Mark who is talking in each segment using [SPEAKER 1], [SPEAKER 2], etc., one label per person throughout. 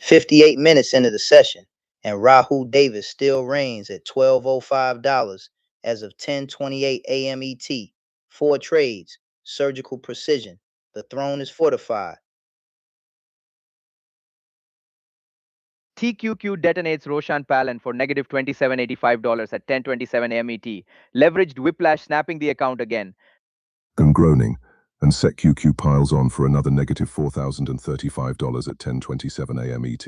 [SPEAKER 1] 58 minutes into the session, and Rahul Davis still reigns at $12.05 as of 10:28 a.m. ET. Four trades, surgical precision. The throne is fortified.
[SPEAKER 2] TQQ detonates Roshan Palan for negative $27.85 at 10:27 a.m. ET. Leveraged whiplash snapping the account again.
[SPEAKER 3] And groaning, and SecQQ piles on for another negative $4,035 at 10:27 a.m. ET.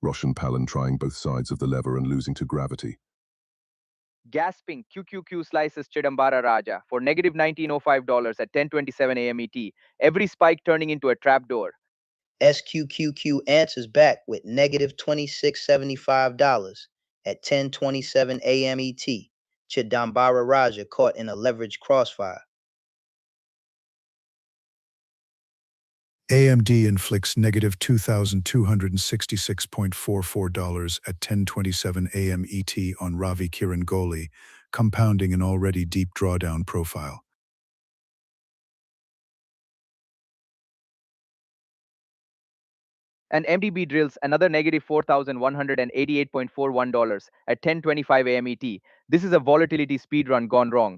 [SPEAKER 3] Roshan Palan trying both sides of the lever and losing to gravity.
[SPEAKER 2] Gasping, QQQ slices Chidambara Raja for negative $19.05 at 10:27 a.m. ET. Every spike turning into a trapdoor.
[SPEAKER 1] SQQQ answers back with negative $26.75 at 10:27 a.m. ET. Chidambara Raja caught in a leveraged crossfire.
[SPEAKER 4] AMD inflicts negative $2,266.44 at 10:27 a.m. ET on Ravi Kiran Kohli, compounding an already deep drawdown profile.
[SPEAKER 2] And MDB drills another negative $4,188.41 at 10:25 a.m. ET. This is a volatility speedrun gone wrong.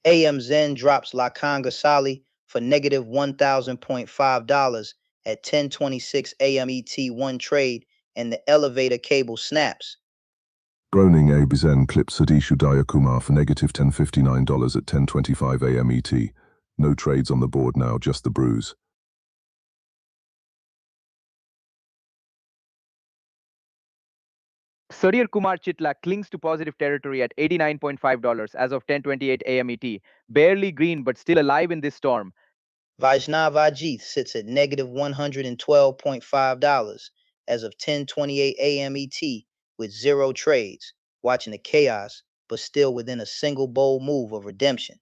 [SPEAKER 1] AM Zen drops Lakanga Sali for negative $1,000.5 at 10:26 a.m. ET. One trade, and the elevator cable snaps.
[SPEAKER 3] Groaning, Abe Zen clips Sadishu Dayakumar for negative $10.59 at 10:25 a.m. ET. No trades on the board now, just the bruise.
[SPEAKER 2] Surya Kumar Chitla clings to positive territory at $89.5 as of 10:28 a.m. ET. Barely green, but still alive in this storm.
[SPEAKER 1] Vaishnav Ajit sits at negative $112.5 as of 10:28 a.m. ET with zero trades, watching the chaos, but still within a single bold move of redemption.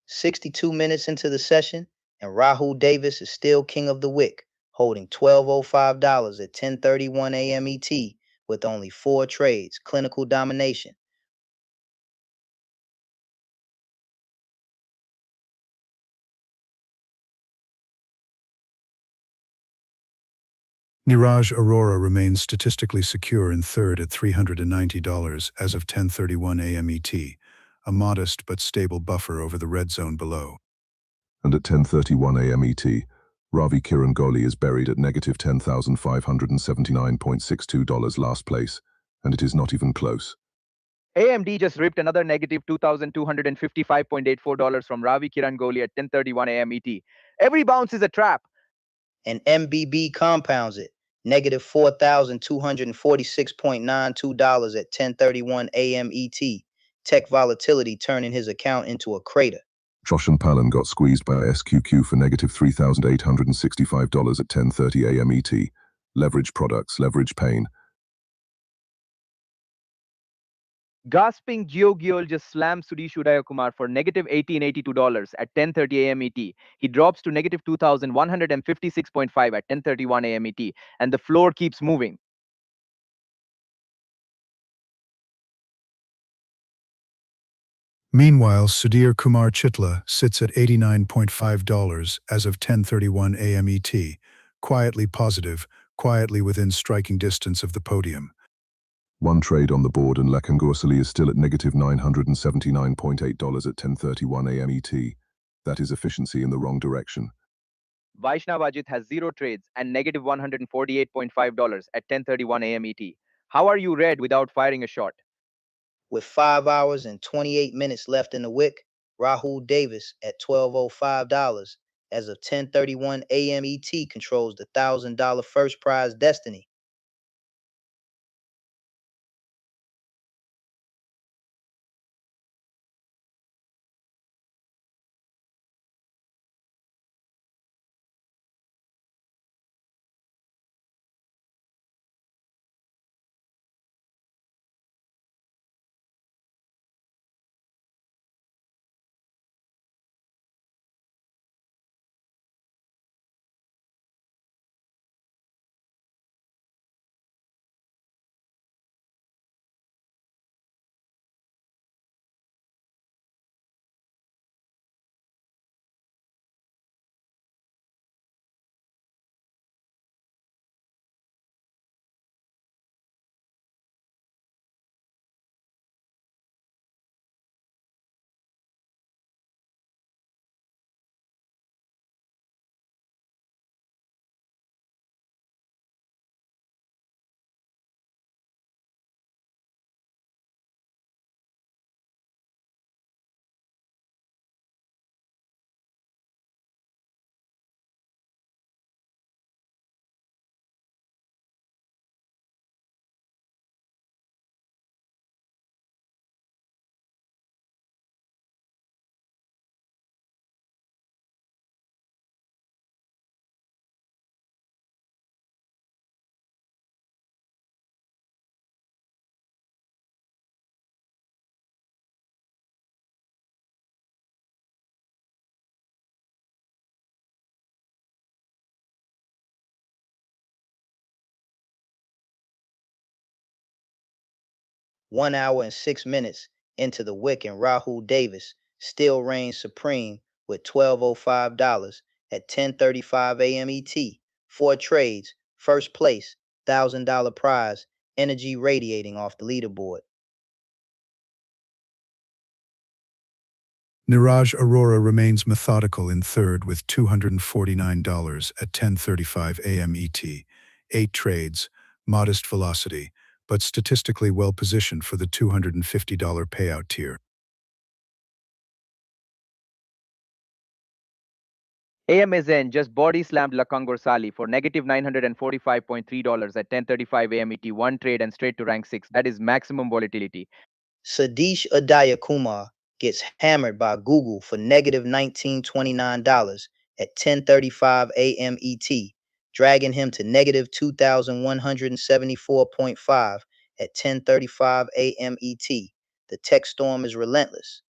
[SPEAKER 1] "62 minutes into the session, and Rahul Davis is still king of the wick, holding $12.05 at 10:31 a.m. ET with only four trades. Clinical domination.
[SPEAKER 4] Niraj Arora remains statistically secure in third at $390 as of 10:31 a.m. ET, a modest but stable buffer over the red zone below.
[SPEAKER 3] And at 10:31 a.m. ET, Ravi Kiran Kohli is buried at negative $10,579.62 last place, and it is not even close.
[SPEAKER 2] AMD just ripped another negative $2,255.84 from Ravi Kiran Kohli at 10:31 a.m. ET. Every bounce is a trap.
[SPEAKER 1] And MBB compounds it. Negative $4,246.92 at 10:31 a.m. ET. tech volatility turning his account into a crater.
[SPEAKER 3] Roshan Palan got squeezed by SQQ for negative $3,865 at 10:30 a.m. ET. Leverage products, leverage pain.
[SPEAKER 2] Gasping Geo just slams Sudesh Udayakumar for negative $1,882 at 10:30 a.m. ET. He drops to negative 2,156.5 at 10:31 a.m. ET, and the floor keeps moving.
[SPEAKER 4] Meanwhile, Sudhir Kumar Chitla sits at $89.5 as of 10:31 a.m. ET, quietly positive, quietly within striking distance of the podium.
[SPEAKER 3] One trade on the board and Lakangorsali is still at negative $979.8 at 10:31 a.m. ET. That is efficiency in the wrong direction.
[SPEAKER 2] Vaishnav Ajit has 0 trades and negative $148.5 at 10:31 a.m. ET. How are you red without firing a shot?
[SPEAKER 1] With 5 hours and 28 minutes left in the wick, Rahul Davis at $1,205 as of 10:31 a.m. ET controls the $1,000 first prize destiny. One hour and 6 minutes into the wick, and Rahul Davis still reigns supreme with $1,205 at 10:35 a.m. ET. 4 trades, first place, $1,000 prize, energy radiating off the leaderboard.
[SPEAKER 4] Niraj Arora remains methodical in third with $249 at 10:35 a.m. ET. 8 trades, modest velocity, but statistically well positioned for the $250 payout tier.
[SPEAKER 2] AMZN just body slammed Lakangorsali for negative $945.3 at 10:35 a.m. ET. 1 trade and straight to rank 6. That is maximum volatility.
[SPEAKER 1] Sadish Udayakumar gets hammered by Google for negative $1,929 at 10:35 a.m. ET, dragging him to negative 2,174.5 at 10:35 a.m. ET. The tech storm is relentless.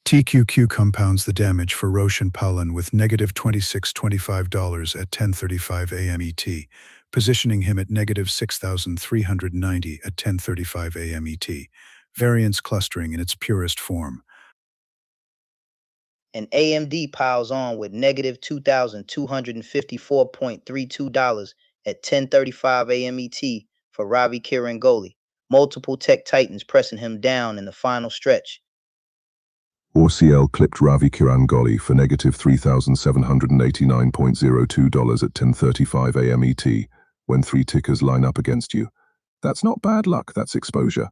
[SPEAKER 4] TQQ compounds the damage for Roshan Palan with negative $2,625 at 10:35 a.m. ET, positioning him at negative 6,390 at 10:35 a.m. ET. Variance clustering in its purest form.
[SPEAKER 1] And AMD piles on with negative $2,254.32 at 10:35 a.m. ET for Ravi Kirangoli. Multiple tech titans pressing him down in the final stretch.
[SPEAKER 3] ORCL clipped Ravi Kirangoli for negative $3,789.02 at 10:35 a.m. ET when 3 tickers line up against you. That's not bad luck, that's exposure.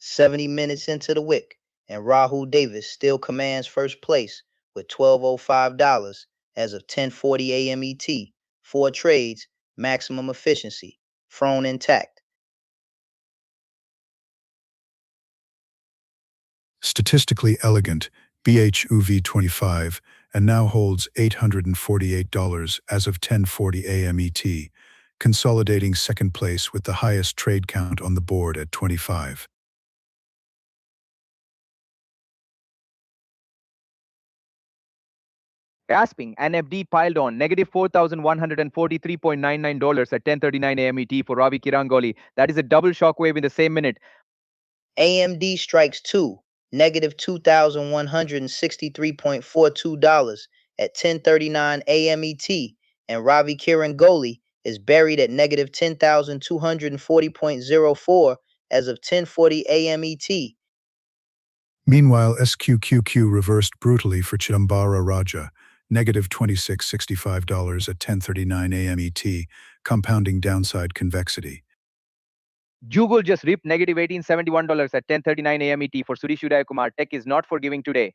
[SPEAKER 1] 70 minutes into the wick, and Rahul Davis still commands first place with $12.05 as of 10:40 a.m. ET. 4 trades, maximum efficiency, phone intact.
[SPEAKER 4] Statistically elegant, BHUV25, and now holds $848 as of 10:40 a.m. ET, consolidating second place with the highest trade count on the board at 25.
[SPEAKER 2] Gasping, and FD piled on negative $4,143.99 at 10:39 a.m. ET for Ravi Kirangoli. That is a double shockwave in the same minute.
[SPEAKER 1] AMD strikes 2, negative $2,163.42 at 10:39 a.m. ET, and Ravi Kirangoli is buried at negative $10,240.04 as of 10:40 a.m. ET.
[SPEAKER 4] Meanwhile, SQQQ reversed brutally for Chidambara Raja, negative $26.65 at 10:39 a.m. ET, compounding downside convexity.
[SPEAKER 2] Jugul just ripped negative $1871 at 10:39 a.m. ET for Suresh Udayakumar. Tech is not forgiving today.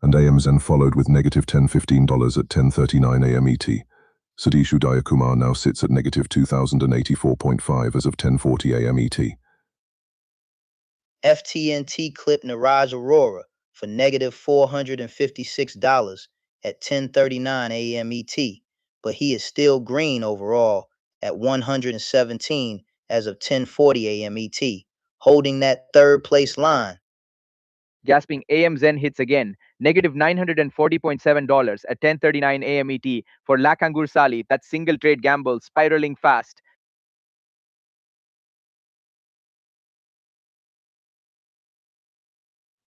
[SPEAKER 3] And AMZN followed with negative $10.15 at 10:39 a.m. ET. Suresh Udayakumar now sits at negative 2,084.5 as of 10:40 a.m. ET.
[SPEAKER 1] FTNT clipped Niraj Arora for negative $456 at 10:39 a.m. ET, but he is still green overall at 117 as of 10:40 a.m. ET, holding that third place line.
[SPEAKER 2] Gasping, AMZN hits again, negative $940.7 at 10:39 a.m. ET for Lakangur Sali. That single trade gamble spiraling fast.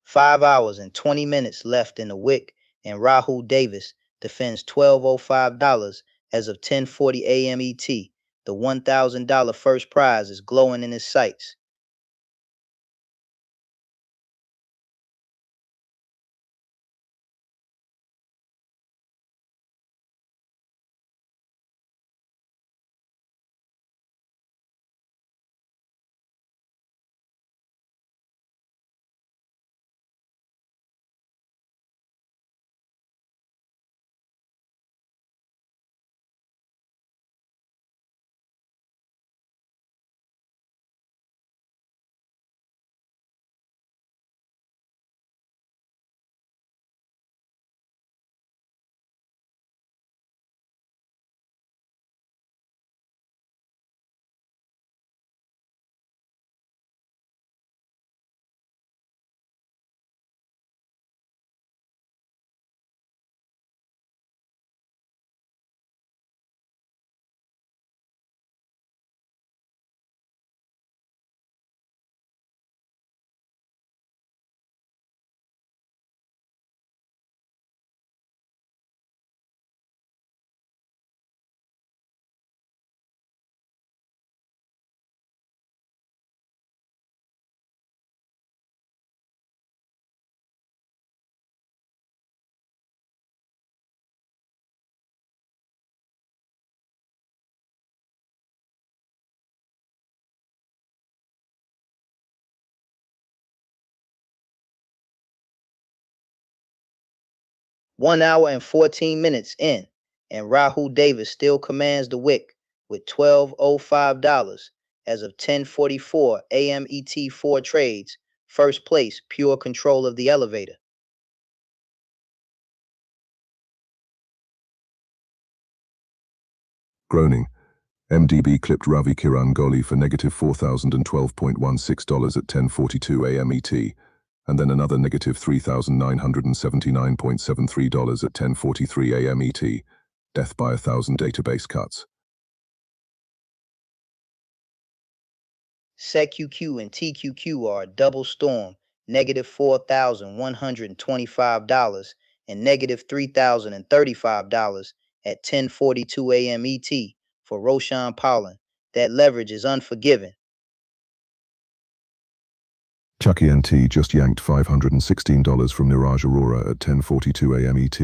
[SPEAKER 1] Five hours and 20 minutes left in the wick, and Rahul Davis defends $12.05 as of 10:40 a.m. ET. The $1,000 first prize is glowing in his sights. One hour and 14 minutes in, and Rahul Davis still commands the wick with $12.05 as of 10:44 a.m. ET. 4 trades, first place, pure control of the elevator.
[SPEAKER 3] Groaning. MDB clipped Ravi Kirangoli for negative $4,012.16 at 10:42 a.m. ET, and then another negative $3,979.73 at 10:43 a.m. ET. Death by 1,000 database cuts.
[SPEAKER 1] SecQQ and TQQ are a double storm, negative $4,125 and negative $3,035 at 10:42 a.m. ET for Roshan Paulin. That leverage is unforgiving.
[SPEAKER 3] Chucky NT just yanked $516 from Niraj Arora at 10:42 a.m. ET,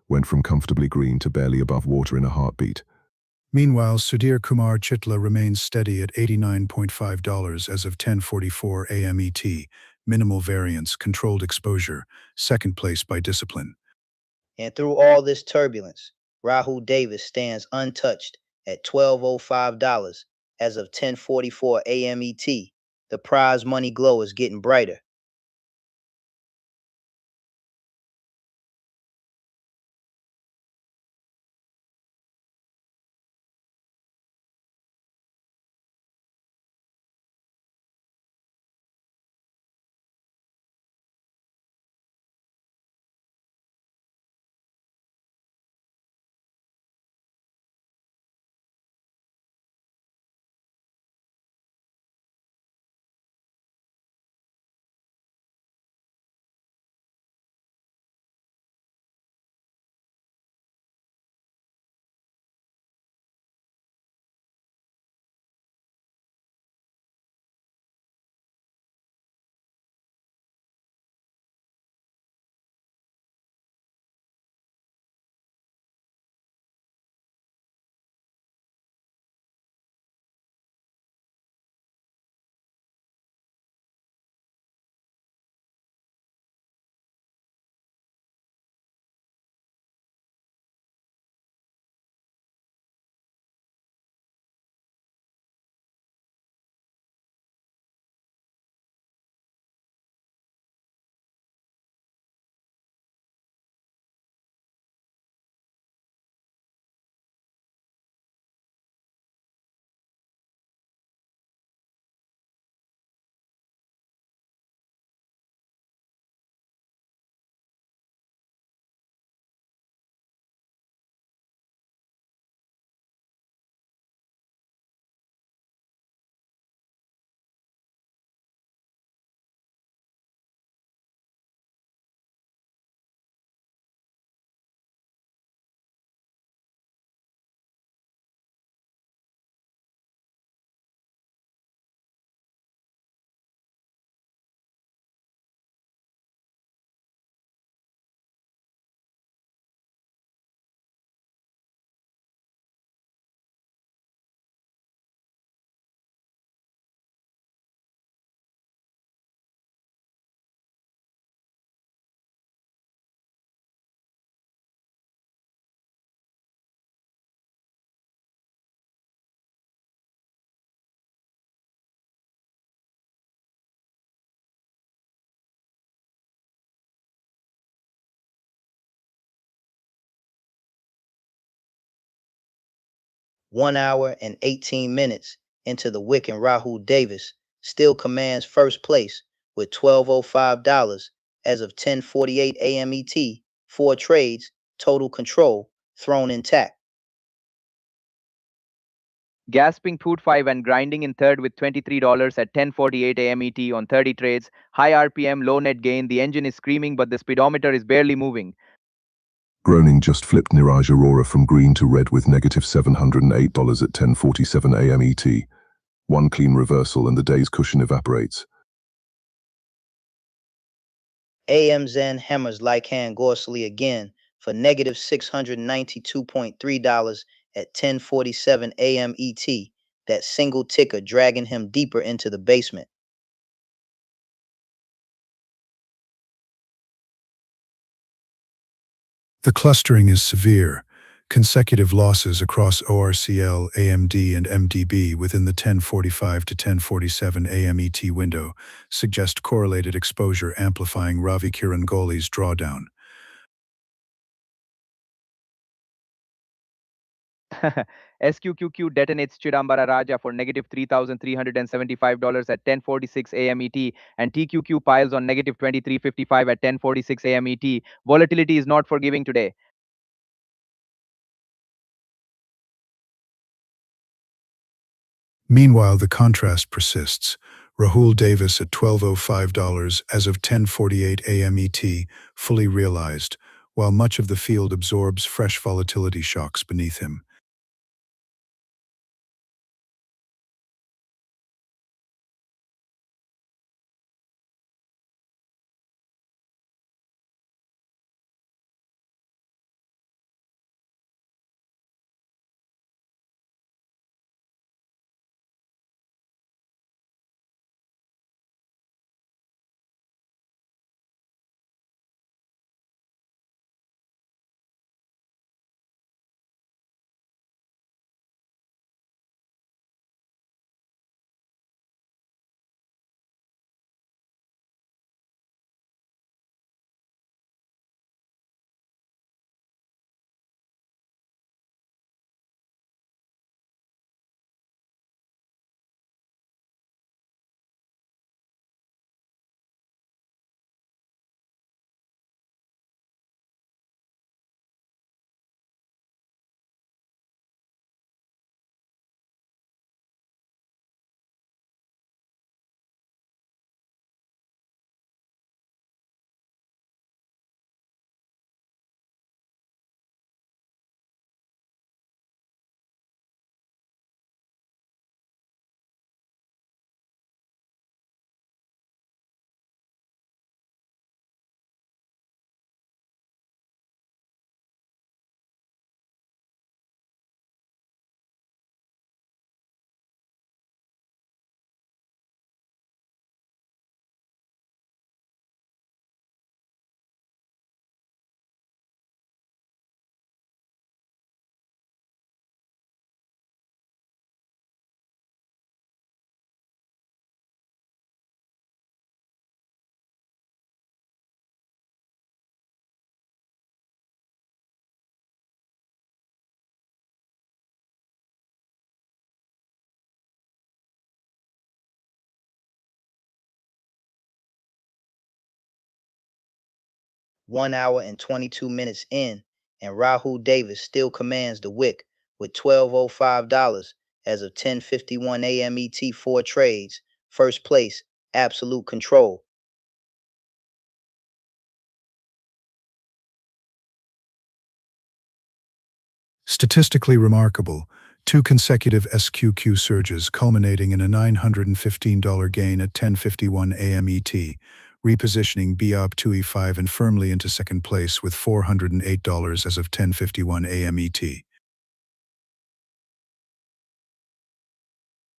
[SPEAKER 3] went from comfortably green to barely above water in a heartbeat.
[SPEAKER 4] Meanwhile, Sudhir Kumar Chitla remains steady at $89.5 as of 10:44 a.m. ET, minimal variance, controlled exposure, second place by discipline.
[SPEAKER 1] And through all this turbulence, Rahul Davis stands untouched at $12.05 as of 10:44 a.m. ET. The prize money glow is getting brighter. One hour and 18 minutes into the wick, and Rahul Davis still commands first place with $12.05 as of 10:48 a.m. ET. Four trades, total control, thrown intact.
[SPEAKER 2] Gasping Food 5 and grinding in third with $23 at 10:48 a.m. ET on 30 trades. High RPM, low net gain. The engine is screaming, but the speedometer is barely moving.
[SPEAKER 3] Groening just flipped Niraj Arora from green to red with negative $708 at 10:47 a.m. ET. One clean reversal and the day's cushion evaporates.
[SPEAKER 1] AM Zen hammers Lycan Gorsley again for negative $692.3 at 10:47 a.m. ET. That single ticker dragging him deeper into the basement.
[SPEAKER 4] The clustering is severe. Consecutive losses across ORCL, AMD, and MDB within the 10:45 to 10:47 a.m. ET window suggest correlated exposure amplifying Ravi Kirangoli's drawdown.
[SPEAKER 2] SQQQ detonates Chidambara Raja for negative $3,375 at 10:46 a.m. ET, and TQQ piles on negative 2355 at 10:46 a.m. ET. Volatility is not forgiving today.
[SPEAKER 4] Meanwhile, the contrast persists. Rahul Davis at $12.05 as of 10:48 a.m. ET, fully realized, while much of the field absorbs fresh volatility shocks beneath him.
[SPEAKER 1] 1 hour and 22 minutes in, and Rahul Davis still commands the wick with $12.05 as of 10:51 a.m. ET, 4 trades. First place, absolute control.
[SPEAKER 4] Statistically remarkable, 2 consecutive SQQ surges culminating in a $915 gain at 10:51 a.m. ET, repositioning BOP to E5 and firmly into second place with $408 as of 10:51 a.m. ET.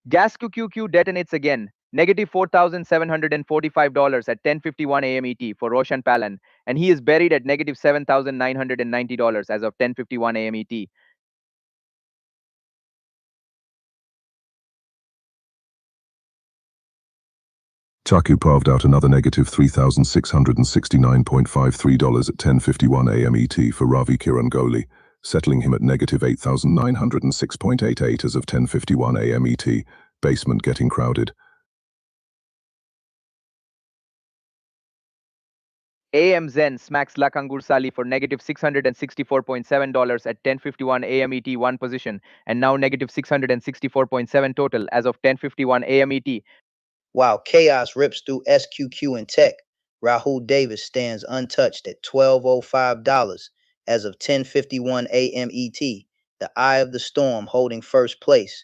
[SPEAKER 2] Gas QQQ detonates again, negative $4,745 at 10:51 a.m. ET for Roshan Palan, and he is buried at negative $7,990 as of 10:51 a.m. ET.
[SPEAKER 3] Taku carved out another negative $3,669.53 at 10:51 a.m. ET for Ravi Kiran Kohli, settling him at negative $8,906.88 as of 10:51 a.m. ET. Basement getting crowded.
[SPEAKER 2] AM Zen smacks Lakangur Sali for negative $664.7 at 10:51 a.m. ET, one position, and now negative 664.7 total as of 10:51 a.m. ET.
[SPEAKER 1] While chaos rips through SQQ and Tech, Rahul Davis stands untouched at $12.05 as of 10:51 a.m. ET, the eye of the storm holding first place.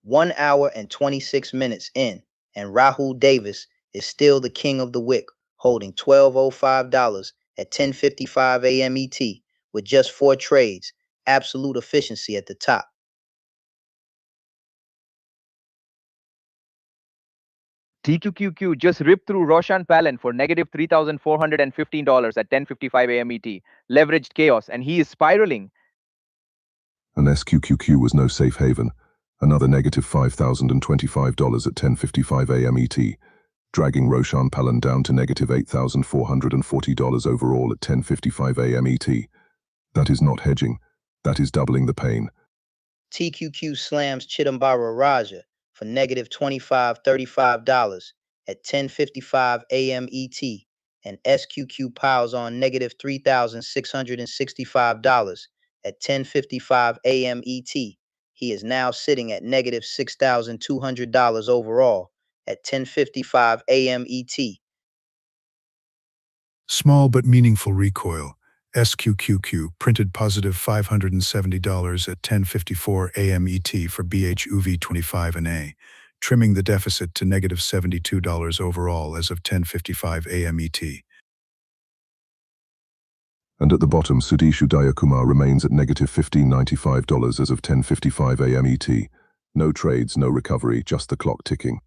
[SPEAKER 1] One hour and 26 minutes in, and Rahul Davis is still the king of the wick, holding $12.05 at 10:55 a.m. ET with just 4 trades. Absolute efficiency at the top.
[SPEAKER 2] TQQQ just ripped through Roshan Palan for negative $3,415 at 10:55 a.m. ET. Leveraged chaos, and he is spiraling.
[SPEAKER 3] And SQQQ was no safe haven. Another negative $5,025 at 10:55 a.m. ET, dragging Roshan Palan down to negative $8,440 overall at 10:55 a.m. ET. That is not hedging. That is doubling the pain.
[SPEAKER 1] TQQ slams Chidambara Raja for negative $25.35 at 10:55 a.m. ET, and SQQ piles on negative $3,665 at 10:55 a.m. ET. He is now sitting at negative $6,200 overall at 10:55 a.m. ET.
[SPEAKER 4] Small but meaningful recoil. SQQQ printed positive $570 at 10:54 a.m. ET for BHUV25 and A, trimming the deficit to negative $72 overall as of 10:55 a.m. ET.
[SPEAKER 3] And at the bottom, Sudesh Udayakumar remains at negative $15.95 as of 10:55 a.m. ET. No trades, no recovery, just the clock ticking.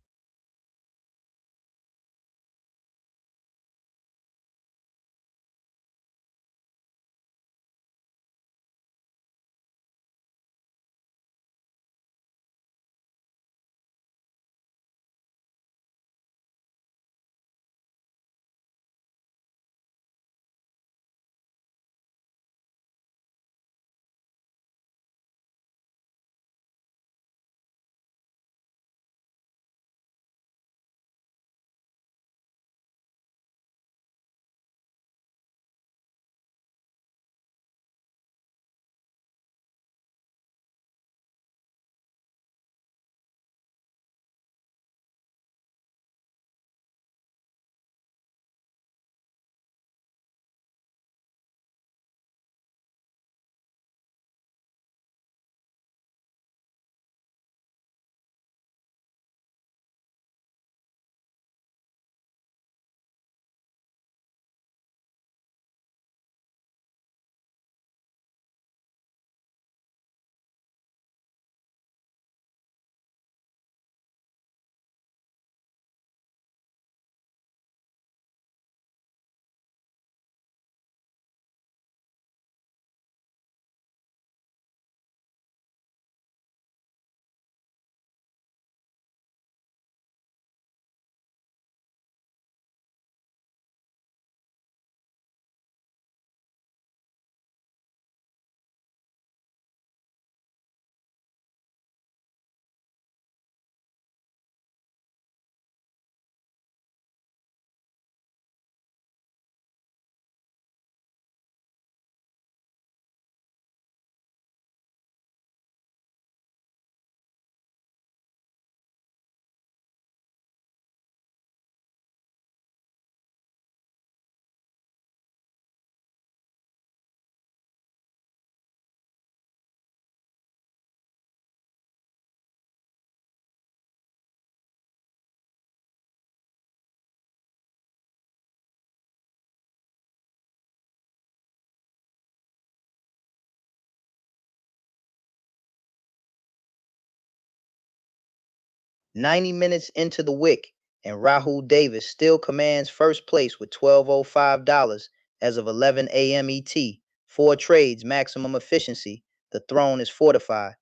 [SPEAKER 1] "90 minutes into the wick, and Rahul Davis still commands first place with $1,205 as of 11 a.m. ET. 4 trades, maximum efficiency. The throne is fortified.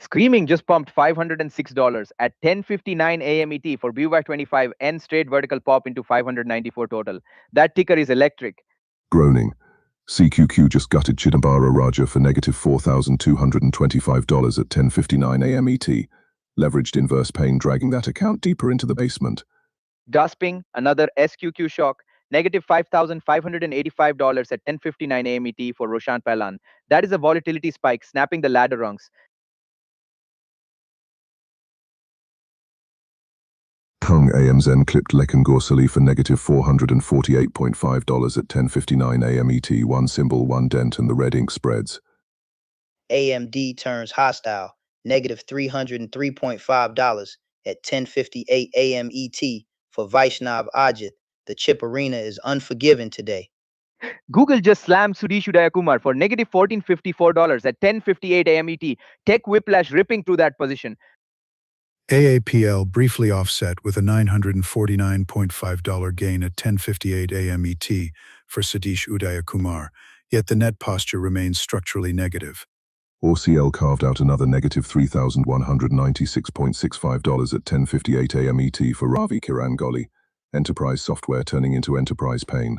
[SPEAKER 2] Screaming just pumped $506 at 10:59 a.m. ET for BUVAC25 and straight vertical pop into 594 total. That ticker is electric.
[SPEAKER 3] Groaning. CQQ just gutted Chidambara Raja for negative $4,225 at 10:59 a.m. ET. Leveraged inverse pain, dragging that account deeper into the basement.
[SPEAKER 2] Gasping, another SQQ shock, negative $5,585 at 10:59 a.m. ET for Roshan Pailan. That is a volatility spike, snapping the ladder rungs.
[SPEAKER 3] Hung AMZN clipped Lekan Gorsali for negative $448.5 at 10:59 a.m. ET. One symbol, one dent, and the red ink spreads.
[SPEAKER 1] AMD turns hostile, negative $303.5 at 10:58 a.m. ET for Vaishnav Ajit. The chip arena is unforgiving today.
[SPEAKER 2] Google just slammed Sudesh Udayakumar for negative $1,454 at 10:58 a.m. ET. Tech whiplash ripping through that position.
[SPEAKER 4] AAPL briefly offset with a $949.5 gain at 10:58 a.m. ET for Sudesh Udayakumar, yet the net posture remains structurally negative.
[SPEAKER 3] OCL carved out another negative $3,196.65 at 10:58 a.m. ET for Ravi Kirangoli. Enterprise software turning into enterprise pain.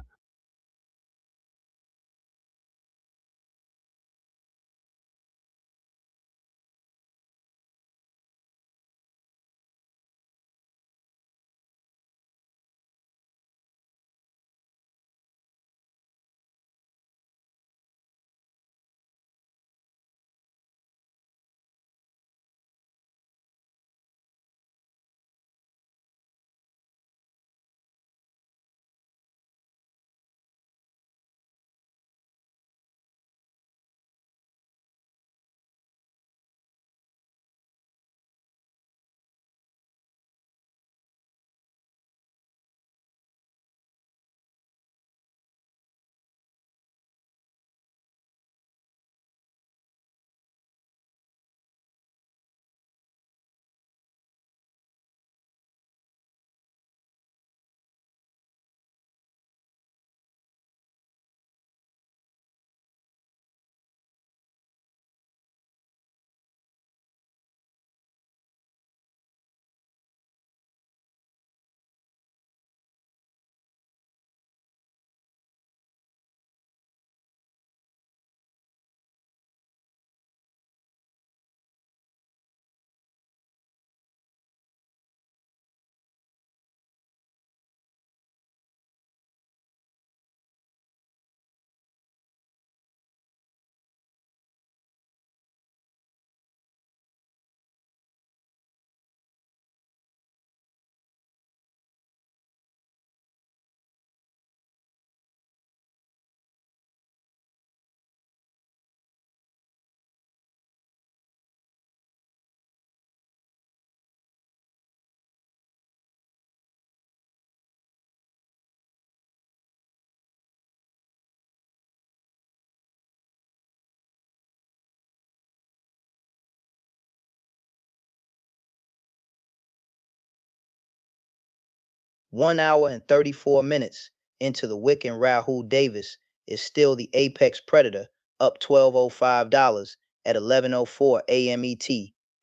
[SPEAKER 1] 1 hour and 34 minutes into the wick, and Rahul Davis is still the apex predator, up $12.05 at 11:04 a.m. ET.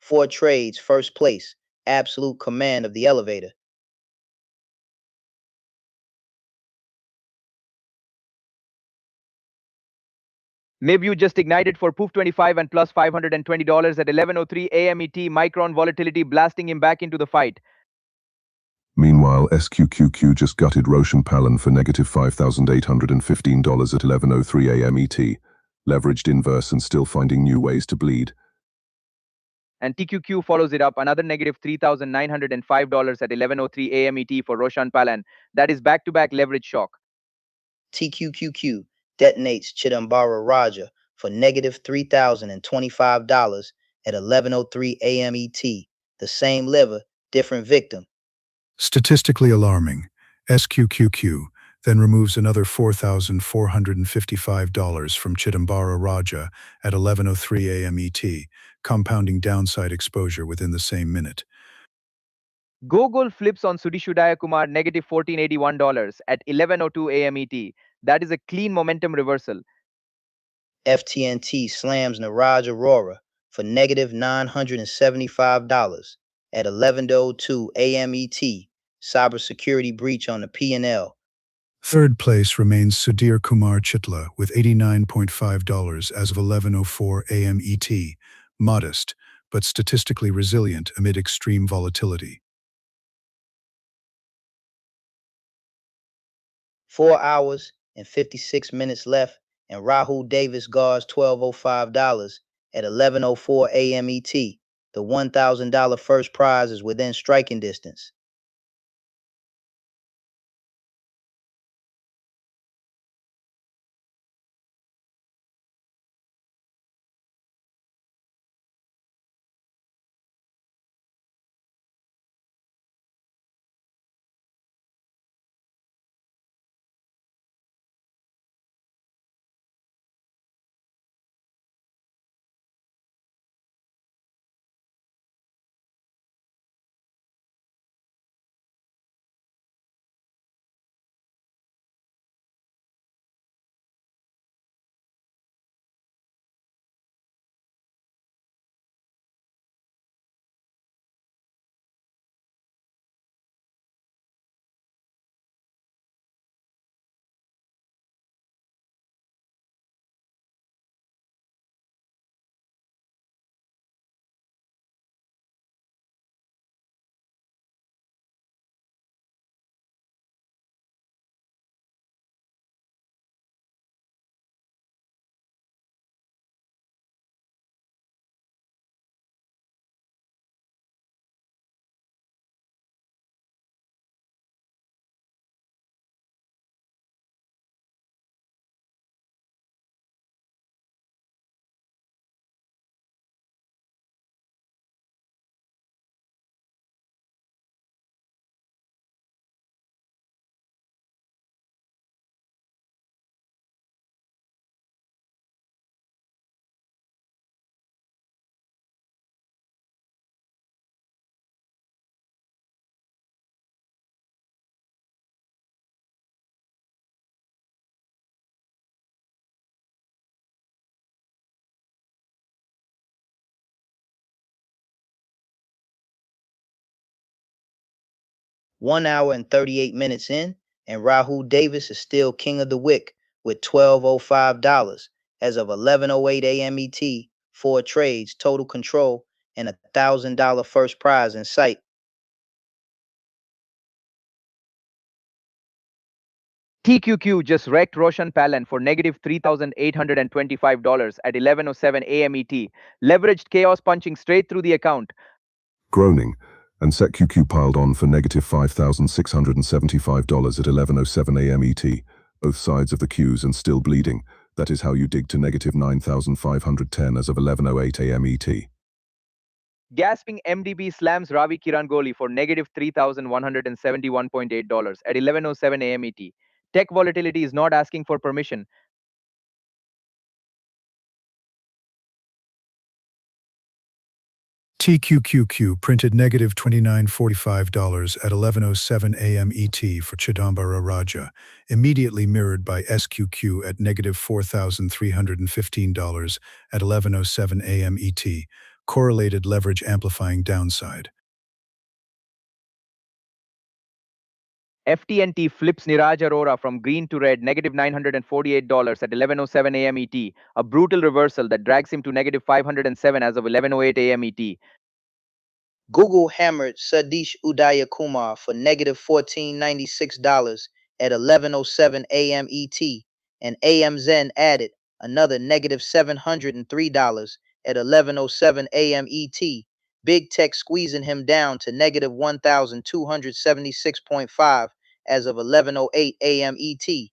[SPEAKER 1] 4 trades, first place, absolute command of the elevator.
[SPEAKER 2] Maybe you just ignited for Poof 25 and plus $520 at 11:03 a.m. ET. Micron volatility blasting him back into the fight.
[SPEAKER 3] Meanwhile, SQQQ just gutted Roshan Palan for negative $5,815 at 11:03 a.m. ET, leveraged inverse and still finding new ways to bleed.
[SPEAKER 2] And TQQ follows it up, another negative $3,905 at 11:03 a.m. ET for Roshan Palan. That is back-to-back leverage shock.
[SPEAKER 1] TQQQ detonates Chidambara Raja for negative $3,025 at 11:03 a.m. ET. The same liver, different victim.
[SPEAKER 4] Statistically alarming, SQQQ then removes another $4,455 from Chidambara Raja at 11:03 a.m. ET, compounding downside exposure within the same minute.
[SPEAKER 2] Gogol flips on Sudhishudaya Kumar negative $1,481 at 11:02 a.m. ET. That is a clean momentum reversal.
[SPEAKER 1] FTNT slams Niraj Arora for negative $975 at 11:02 a.m. ET. Cybersecurity breach on the P&L.
[SPEAKER 4] Third place remains Sudhir Kumar Chitla with $89.5 as of 11:04 a.m. ET, modest, but statistically resilient amid extreme volatility.
[SPEAKER 1] 4 hours and 56 minutes left, and Rahul Davis guards $1,205 at 11:04 a.m. ET. The $1,000 first prize is within striking distance. One hour and 38 minutes in, and Rahul Davis is still king of the wick with $1,205 as of 11:08 a.m. ET. 4 trades, total control, and $1,000 first prize in sight.
[SPEAKER 2] TQQ just wrecked Roshan Palan for negative $3,825 at 11:07 a.m. ET. Leveraged chaos punching straight through the account.
[SPEAKER 3] Groaning, and SecQQ piled on for negative $5,675 at 11:07 a.m. ET, both sides of the queues and still bleeding. That is how you dig to negative 9,510 as of 11:08 a.m. ET.
[SPEAKER 2] Gasping MDB slams Ravi Kirangoli for negative $3,171.8 at 11:07 a.m. ET. Tech volatility is not asking for permission.
[SPEAKER 4] TQQQ printed negative $29.45 at 11:07 a.m. ET for Chidambara Raja, immediately mirrored by SQQ at negative $4,315 at 11:07 a.m. ET, correlated leverage amplifying downside.
[SPEAKER 2] FTNT flips Niraj Arora from green to red, negative $948 at 11:07 a.m. ET, a brutal reversal that drags him to negative 507 as of 11:08 a.m. ET.
[SPEAKER 1] Google hammered Sadish Udayakumar for negative $1,496 at 11:07 a.m. ET, and AMZN added another negative $703 at 11:07 a.m. ET. Big Tech squeezing him down to negative 1,276.5 as of 11:08 a.m. ET.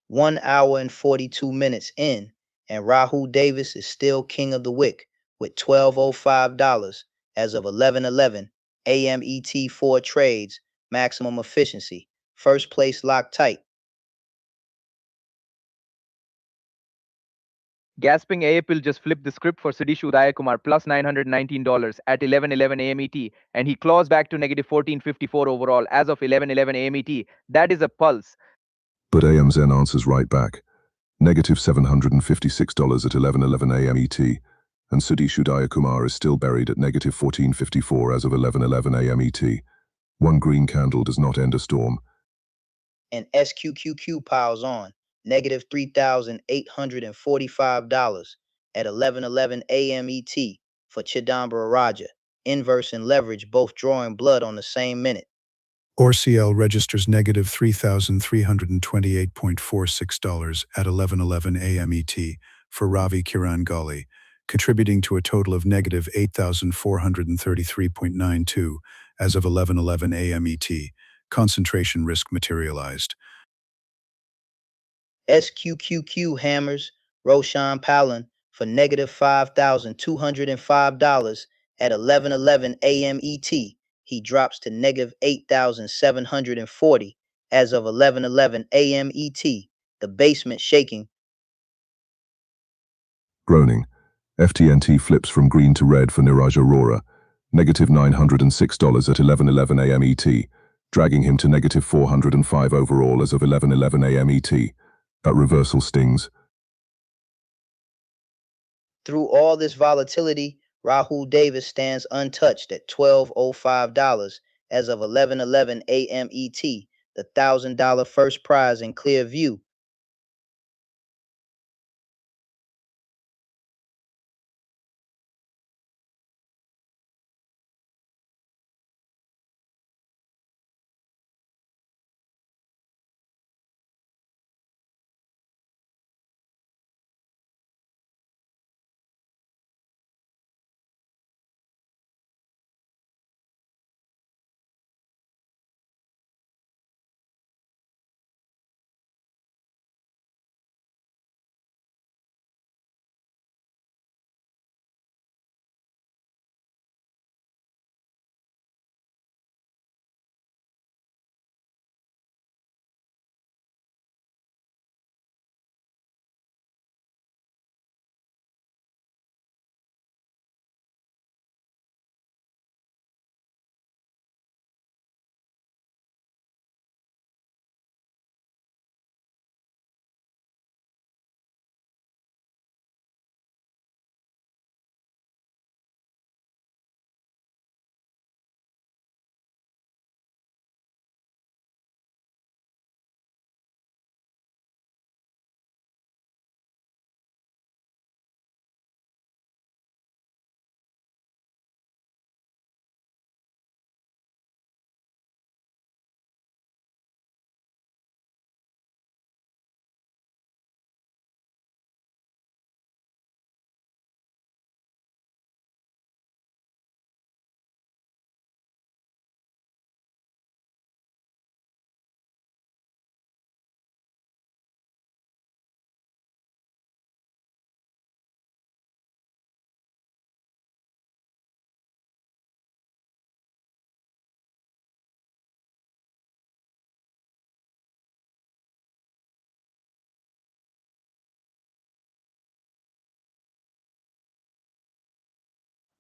[SPEAKER 1] One hour and 42 minutes in, and Rahul Davis is still king of the wick with $1,205 as of 11:11 a.m. ET 4 trades, maximum efficiency. First place locked tight.
[SPEAKER 2] Gasping AAPL just flipped the script for Sadish Udayakumar plus $919 at 11:11 a.m. ET, and he claws back to negative 1454 overall as of 11:11 a.m. ET. That is a pulse.
[SPEAKER 3] But AMZN answers right back. Negative $756 at 11:11 a.m. ET, and Sadish Udayakumar is still buried at negative 1454 as of 11:11 a.m. ET. One green candle does not end a storm.
[SPEAKER 1] And SQQQ piles on, negative $3,845 at 11:11 a.m. ET for Chidambara Raja. Inverse and leverage both drawing blood on the same minute.
[SPEAKER 4] ORCL registers negative $3,328.46 at 11:11 a.m. ET for Ravi Kiran Gali, contributing to a total of negative $8,433.92 as of 11:11 a.m. ET. Concentration risk materialized.
[SPEAKER 1] SQQQ hammers Roshan Palan for negative $5,205 at 11:11 a.m. ET. He drops to negative 8,740 as of 11:11 a.m. ET. The basement shaking.
[SPEAKER 3] Groaning. FTNT flips from green to red for Niraj Arora, negative $906 at 11:11 a.m. ET, dragging him to negative 405 overall as of 11:11 a.m. ET. That reversal stings.
[SPEAKER 1] Through all this volatility, Rahul Davis stands untouched at $1,205 as of 11:11 a.m. ET, the $1,000 first prize in clear view.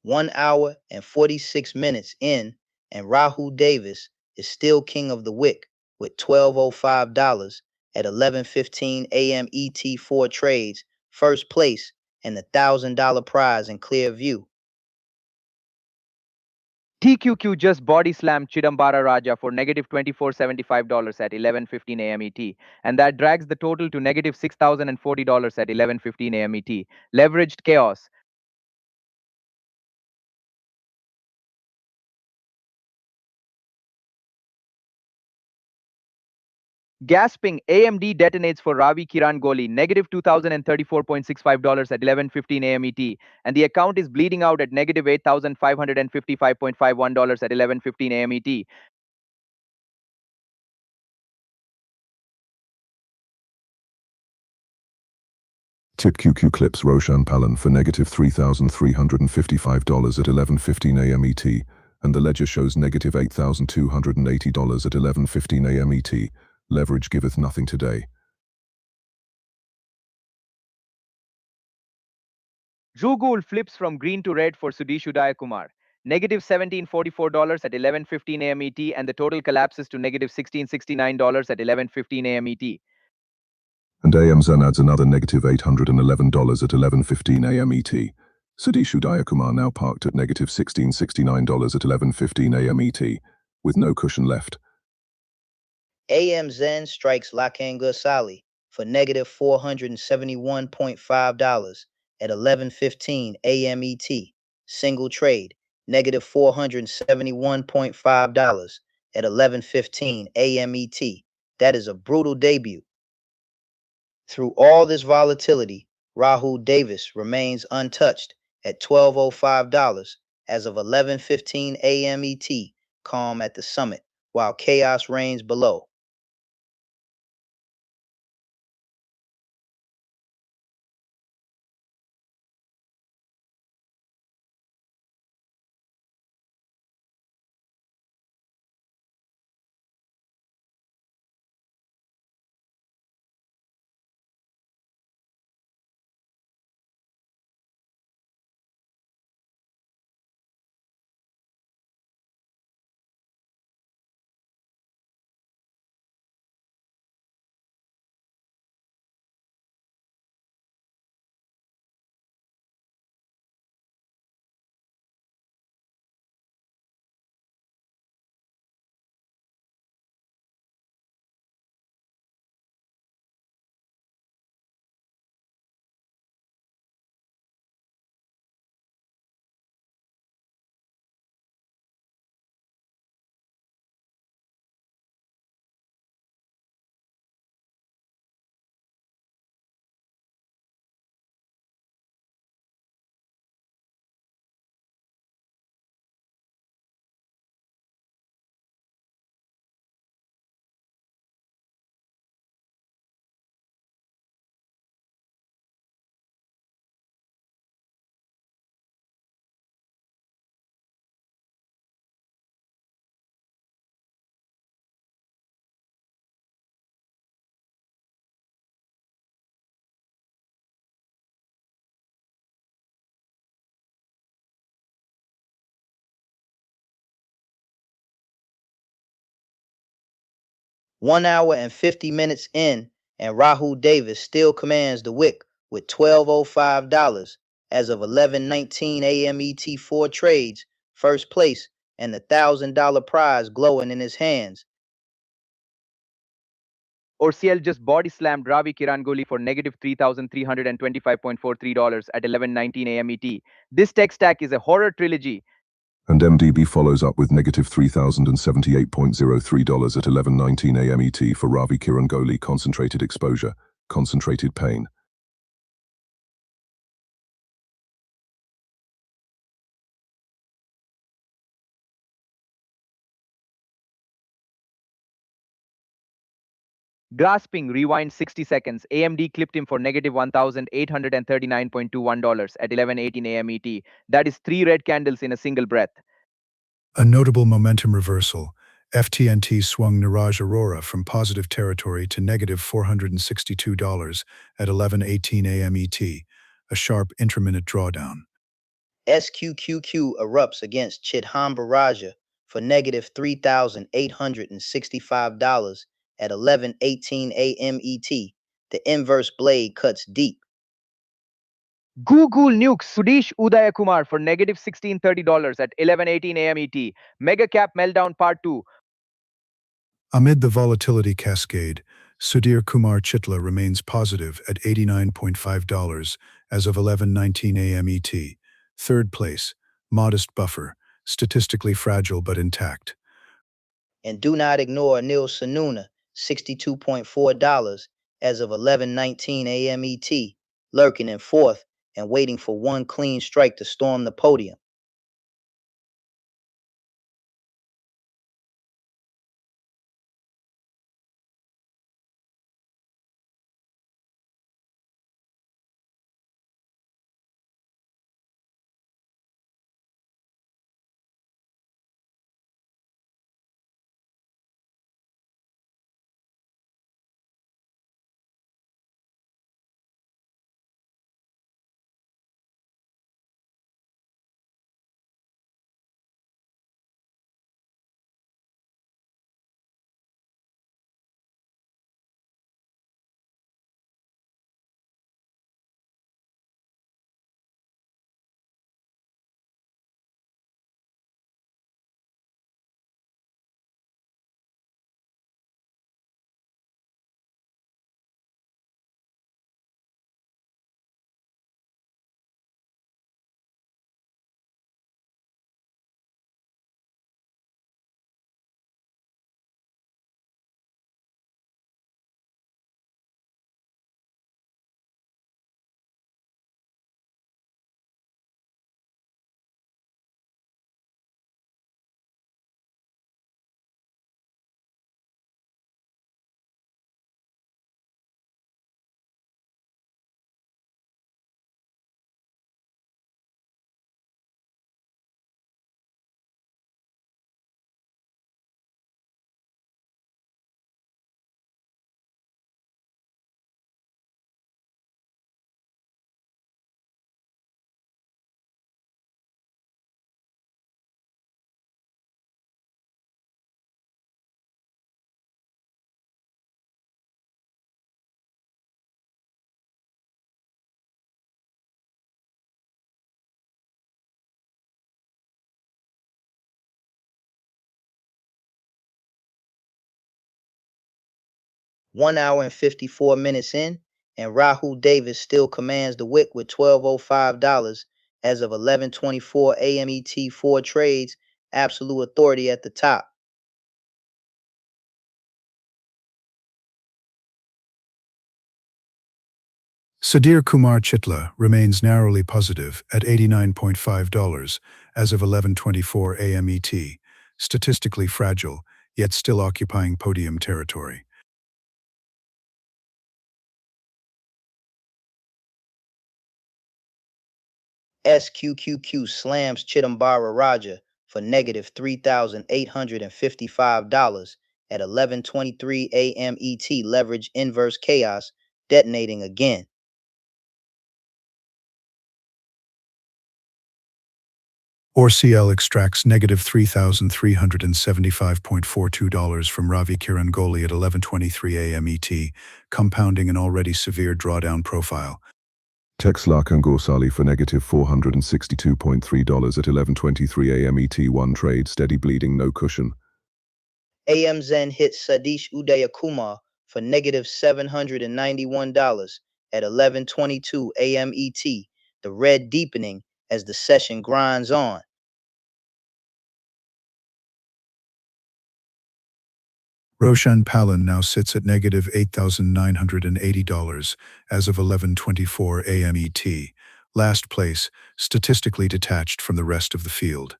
[SPEAKER 1] (1 hour and 46 minutes in, and Rahul Davis is still king of the wick with $1,205 at 11:15 a.m. ET 4 trades, first place, and the $1,000 prize in clear view.
[SPEAKER 2] TQQ just body slammed Chidambara Raja for negative $2,475 at 11:15 a.m. ET, and that drags the total to negative $6,040 at 11:15 a.m. ET. Leveraged chaos. Gasping, AMD detonates for Ravi Kiran Kohli, negative $2,034.65 at 11:15 a.m. ET, and the account is bleeding out at negative $8,555.51 at 11:15 a.m. ET.
[SPEAKER 3] TipQQ clips Roshan Palan for negative $3,355 at 11:15 a.m. ET, and the ledger shows negative $8,280 at 11:15 a.m. ET. Leverage giveth nothing today.
[SPEAKER 2] Rugul flips from green to red for Sudish Udayakumar. Negative $1,744 at 11:15 a.m. ET, and the total collapses to negative $1,669 at 11:15 a.m. ET.
[SPEAKER 3] And AMZN adds another negative $811 at 11:15 a.m. ET. Sudish Udayakumar now parked at negative $1,669 at 11:15 a.m. ET, with no cushion left.
[SPEAKER 1] AM Zen strikes Lakan Gosali for negative $471.5 at 11:15 a.m. ET. Single trade, negative $471.5 at 11:15 a.m. ET. That is a brutal debut. Through all this volatility, Rahul Davis remains untouched at $1,205 as of 11:15 a.m. ET, calm at the summit, while chaos reigns below. 1 hour and 50 minutes in, and Rahul Davis still commands the wick with $12.05 as of 11:19 a.m. ET, 4 trades, first place, and the $1,000 prize glowing in his hands.
[SPEAKER 2] OCL just body slammed Ravi Kirangoli for negative $3,325.43 at 11:19 a.m. ET. This tech stack is a horror trilogy.
[SPEAKER 3] And MDB follows up with negative $3,078.03 at 11:19 a.m. ET for Ravi Kirangoli, concentrated exposure, concentrated pain.
[SPEAKER 2] Grasping, rewind 60 seconds. AMD clipped him for negative $1,839.21 at 11:18 a.m. ET. That is 3 red candles in a single breath.
[SPEAKER 4] A notable momentum reversal. FTNT swung Niraj Arora from positive territory to negative $462 at 11:18 a.m. ET, a sharp intraminute drawdown.
[SPEAKER 1] SQQQ erupts against Chidhamba Raja for negative $3,865 at 11:18 a.m. ET. The inverse blade cuts deep.
[SPEAKER 2] Google nukes Sudesh Udayakumar for negative $1,630 at 11:18 a.m. ET. Mega cap meltdown part 2.
[SPEAKER 4] Amid the volatility cascade, Sudhir Kumar Chitla remains positive at $89.5 as of 11:19 a.m. ET. Third place, modest buffer, statistically fragile but intact.
[SPEAKER 1] And do not ignore Anil Sanuna, $62.4 as of 11:19 a.m. ET, lurking in fourth and waiting for one clean strike to storm the podium. One hour and 54 minutes in, and Rahul Davis still commands the wick with $12.05 as of 11:24 a.m. ET, 4 trades, absolute authority at the top.
[SPEAKER 4] Sudhir Kumar Chitla remains narrowly positive at $89.5 as of 11:24 a.m. ET, statistically fragile, yet still occupying podium territory.
[SPEAKER 1] SQQQ slams Chidambara Raja for negative $3,855 at 11:23 a.m. ET, leverage inverse chaos, detonating again.
[SPEAKER 4] ORCL extracts negative $3,375.42 from Ravi Kirangoli at 11:23 a.m. ET, compounding an already severe drawdown profile.
[SPEAKER 3] TSLA Kangorsali for negative $462.3 at 11:23 a.m. ET. One trade, steady bleeding, no cushion.
[SPEAKER 1] AMZN hit Sadish Udayakumar for negative $791 at 11:22 a.m. ET, the red deepening as the session grinds on.
[SPEAKER 4] Roshan Palan now sits at negative $8,980 as of 11:24 a.m. ET, last place, statistically detached from the rest of the field.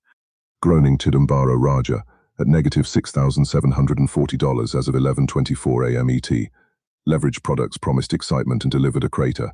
[SPEAKER 3] Groaning Chidambara Raja at negative $6,740 as of 11:24 a.m. ET. Leverage products promised excitement and delivered a crater.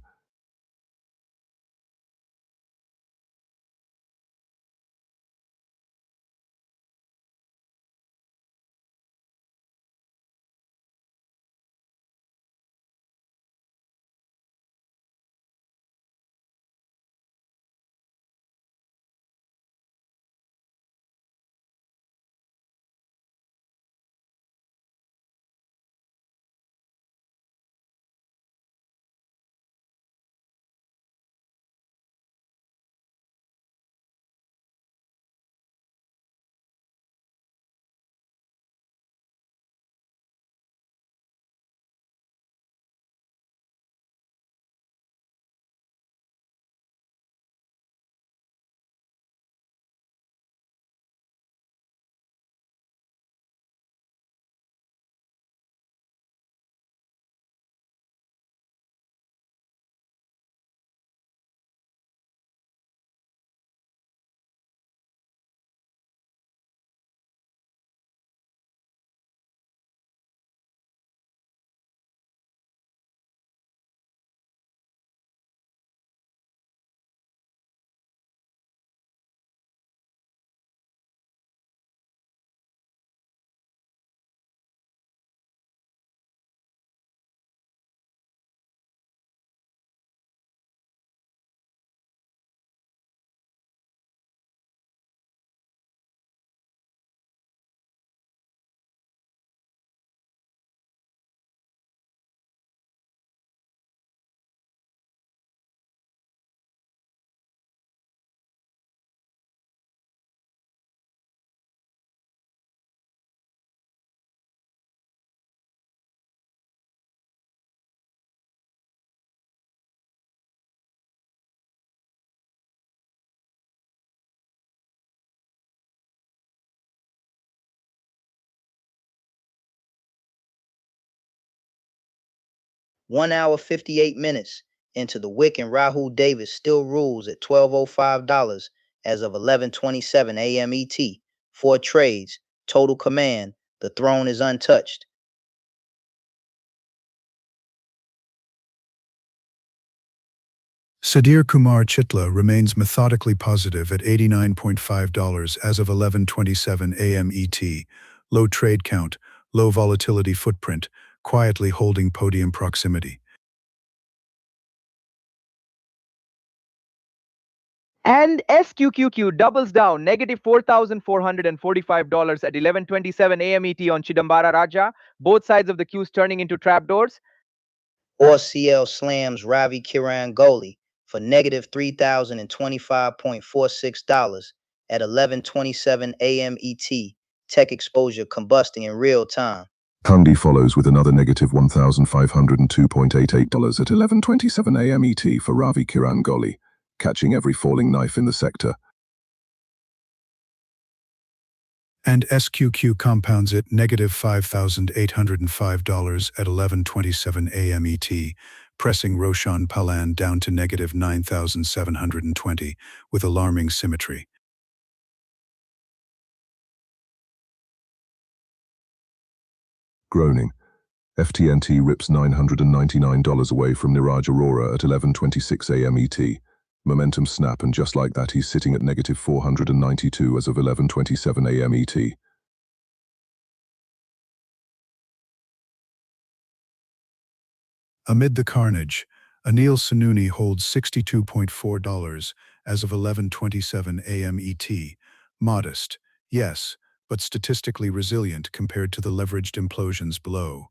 [SPEAKER 1] One hour 58 minutes into the wick, and Rahul Davis still rules at $12.05 as of 11:27 a.m. ET. 4 trades, total command. The throne is untouched.
[SPEAKER 4] Sudhir Kumar Chitla remains methodically positive at $89.5 as of 11:27 a.m. ET. Low trade count, low volatility footprint, quietly holding podium proximity.
[SPEAKER 2] And SQQQ doubles down, negative $4,445 at 11:27 a.m. ET on Chidambara Raja. Both sides of the queues turning into trapdoors.
[SPEAKER 1] ORCL slams Ravi Kirangoli for negative $3,025.46 at 11:27 a.m. ET. Tech exposure combusting in real time.
[SPEAKER 3] Kundi follows with another negative $1,502.88 at 11:27 a.m. ET for Ravi Kirangoli, catching every falling knife in the sector.
[SPEAKER 4] And SQQ compounds it negative $5,805 at 11:27 a.m. ET, pressing Roshan Palan down to negative 9,720 with alarming symmetry.
[SPEAKER 3] Groaning. FTNT rips $999 away from Niraj Arora at 11:26 a.m. ET. Momentum snap, and just like that he's sitting at negative 492 as of 11:27 a.m. ET.
[SPEAKER 4] Amid the carnage, Anil Sununi holds $62.4 as of 11:27 a.m. ET. Modest, yes, but statistically resilient compared to the leveraged implosions below.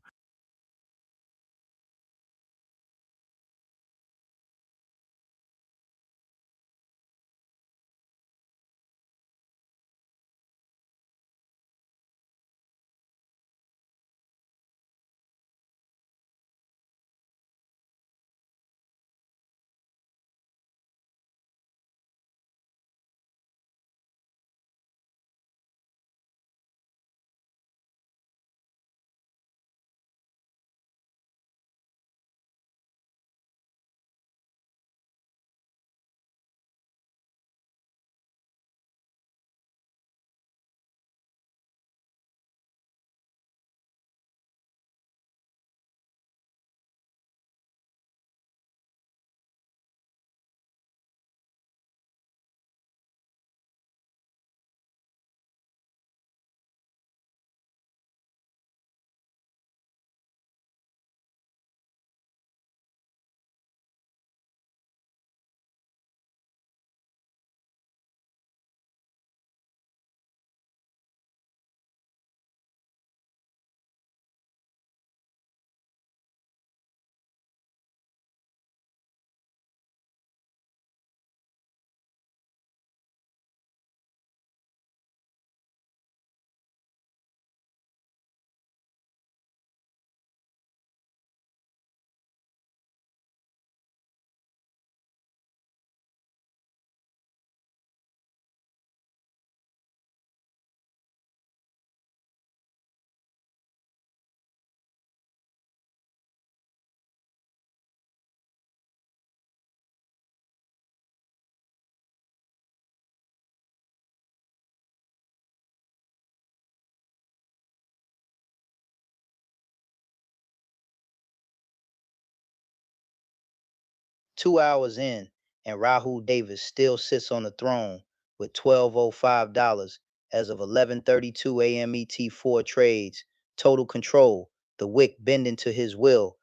[SPEAKER 1] Two hours in, and Rahul Davis still sits on the throne with $12.05 as of 11:32 a.m. ET, four trades, total control, the wick bending to his will.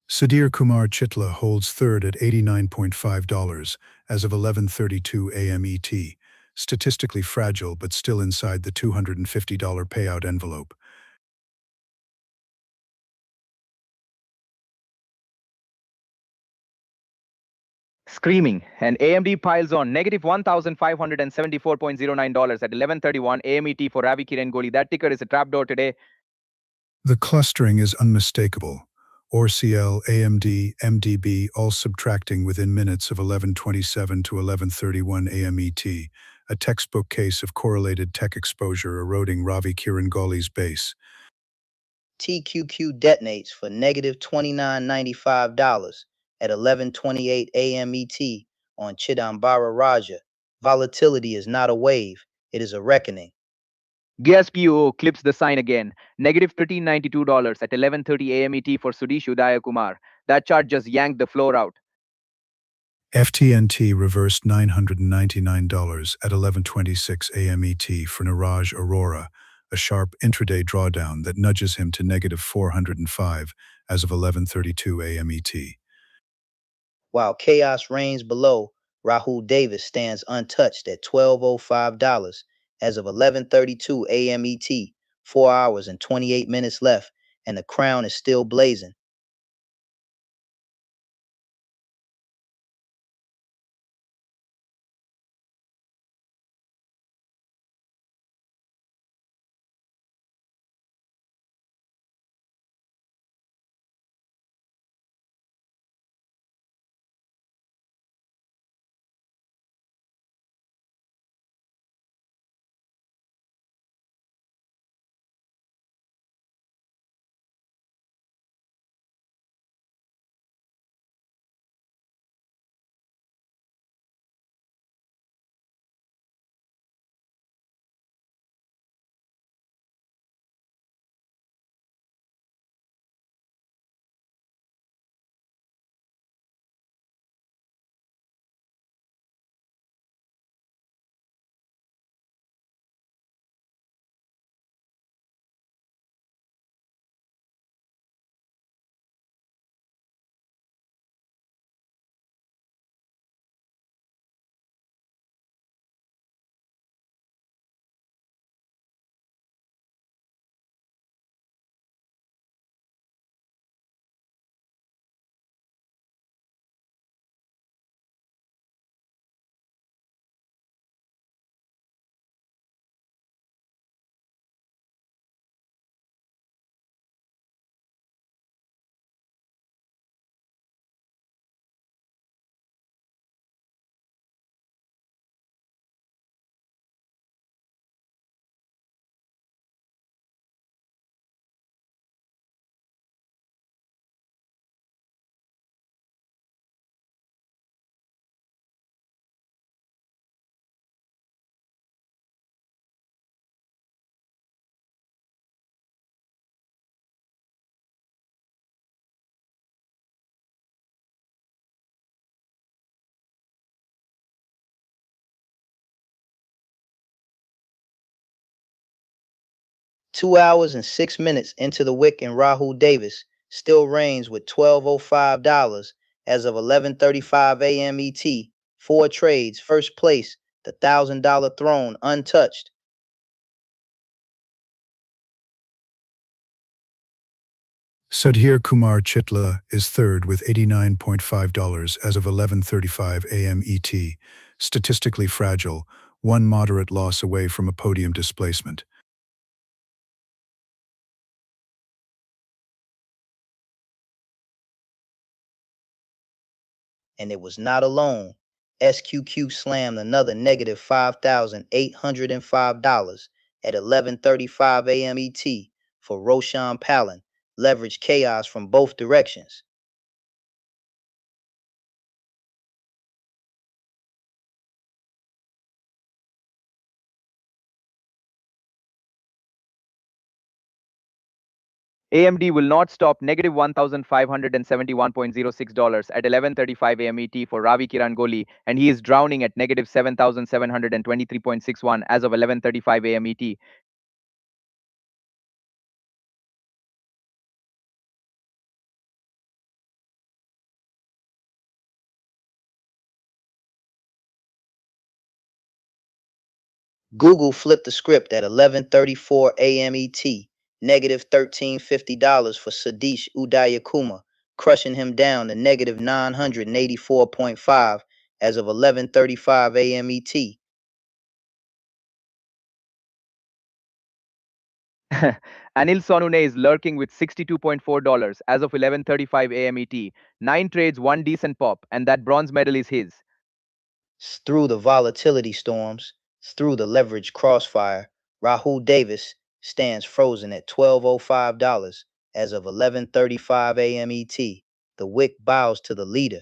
[SPEAKER 4] Sudhir Kumar Chitla holds third at $89.5 as of 11:32 a.m. ET, statistically fragile but still inside the $250 payout envelope.
[SPEAKER 2] Screaming, and AMD piles on negative $1,574.09 at 11:31 a.m. ET for Ravi Kiran Kohli. That ticker is a trapdoor today.
[SPEAKER 4] The clustering is unmistakable. ORCL, AMD, MDB all subtracting within minutes of 11:27 to 11:31 a.m. ET, a textbook case of correlated tech exposure eroding Ravi Kiran Kohli's base.
[SPEAKER 1] TQQ detonates for negative $29.95 at 11:28 a.m. ET on Chidambara Raja. Volatility is not a wave, it is a reckoning.
[SPEAKER 2] Gas PO clips the sign again. Negative $13.92 at 11:30 a.m. ET for Sudhish Udayakumar. That chart just yanked the floor out.
[SPEAKER 4] FTNT reversed $999 at 11:26 a.m. ET for Niraj Arora, a sharp intraday drawdown that nudges him to negative 405 as of 11:32 a.m. ET.
[SPEAKER 1] While chaos reigns below, Rahul Davis stands untouched at $12.05 as of 11:32 a.m. ET, 4 hours and 28 minutes left, and the crown is still blazing. 2 hours and 6 minutes into the wick, and Rahul Davis still reigns with $12.05 as of 11:35 a.m. ET. 4 trades, first place, the $1,000 throne untouched.
[SPEAKER 4] Sudhir Kumar Chitla is third with $89.5 as of 11:35 a.m. ET. Statistically fragile, one moderate loss away from a podium displacement.
[SPEAKER 1] And it was not alone. SQQ slammed another negative $5,805 at 11:35 a.m. ET for Roshan Palin, leveraged chaos from both directions.
[SPEAKER 2] AMD will not stop negative $1,571.06 at 11:35 a.m. ET for Ravi Kirangoli, and he is drowning at negative 7,723.61 as of 11:35 a.m. ET.
[SPEAKER 1] Google flipped the script at 11:34 a.m. ET, negative $1,350 for Sadish Udayakumar, crushing him down to negative 984.5 as of 11:35 a.m. ET.
[SPEAKER 2] Anil Sonune is lurking with $62.4 as of 11:35 a.m. ET. 9 trades, 1 decent pop, and that bronze medal is his.
[SPEAKER 1] Through the volatility storms, through the leverage crossfire, Rahul Davis stands frozen at $12.05 as of 11:35 a.m. ET. The wick bows to the leader.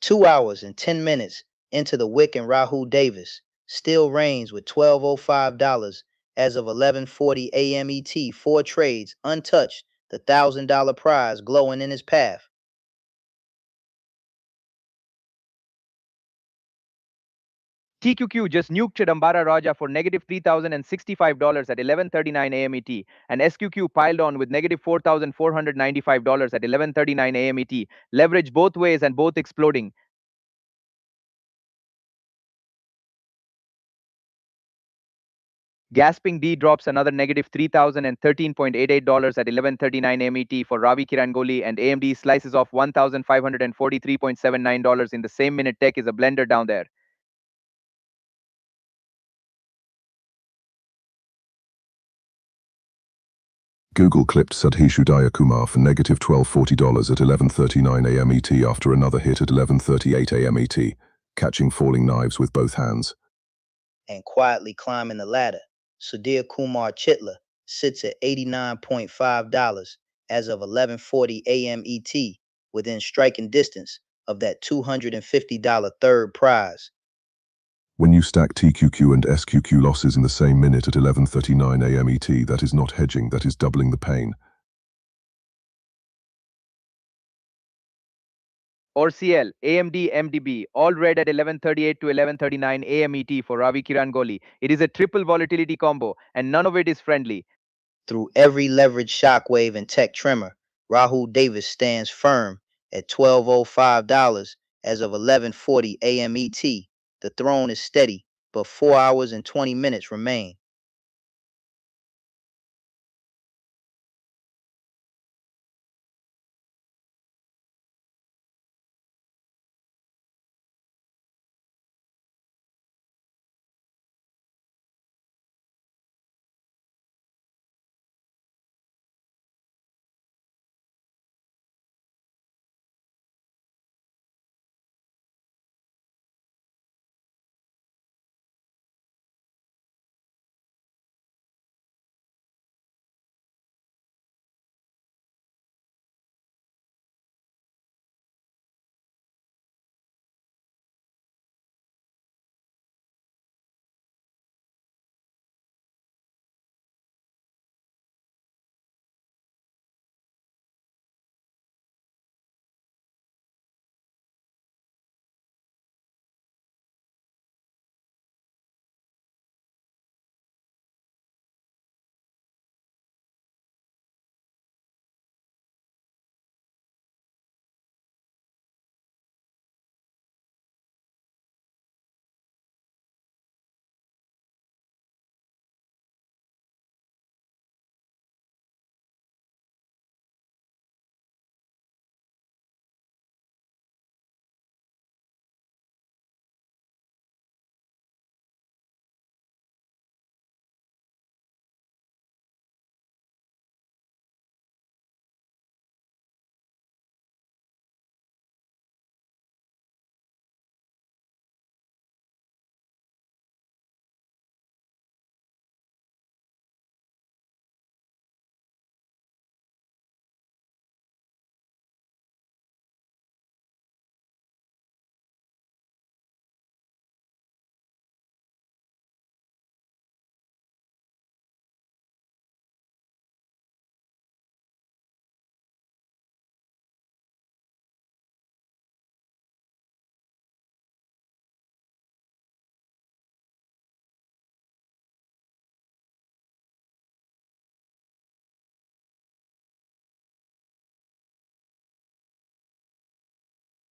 [SPEAKER 1] Two hours and 10 minutes into the wick, and Rahul Davis still reigns with $12.05 as of 11:40 a.m. ET. 4 trades untouched, the $1,000 prize glowing in his path.
[SPEAKER 2] TQQ just nuked Chidambara Raja for negative $3,065 at 11:39 a.m. ET, and SQQ piled on with negative $4,495 at 11:39 a.m. ET. Leverage both ways and both exploding. Gasping D drops another negative $3,013.88 at 11:39 a.m. ET for Ravi Kirangoli, and AMD slices off $1,543.79 in the same minute. Tech is a blender down there.
[SPEAKER 3] Google clipped Sudhishu Dayakumar for negative $1240 at 11:39 a.m. ET after another hit at 11:38 a.m. ET, catching falling knives with both hands.
[SPEAKER 1] And quietly climbing the ladder, Sudhir Kumar Chitla sits at $89.5 as of 11:40 a.m. ET, within striking distance of that $250 third prize.
[SPEAKER 3] When you stack TQQ and SQQ losses in the same minute at 11:39 a.m. ET, that is not hedging, that is doubling the pain.
[SPEAKER 2] ORCL, AMD, MDB, all red at 11:38 to 11:39 a.m. ET for Ravi Kirangoli. It is a triple volatility combo, and none of it is friendly.
[SPEAKER 1] Through every leverage shockwave and tech tremor, Rahul Davis stands firm at $1205 as of 11:40 a.m. ET. The throne is steady, but 4 hours and 20 minutes remain.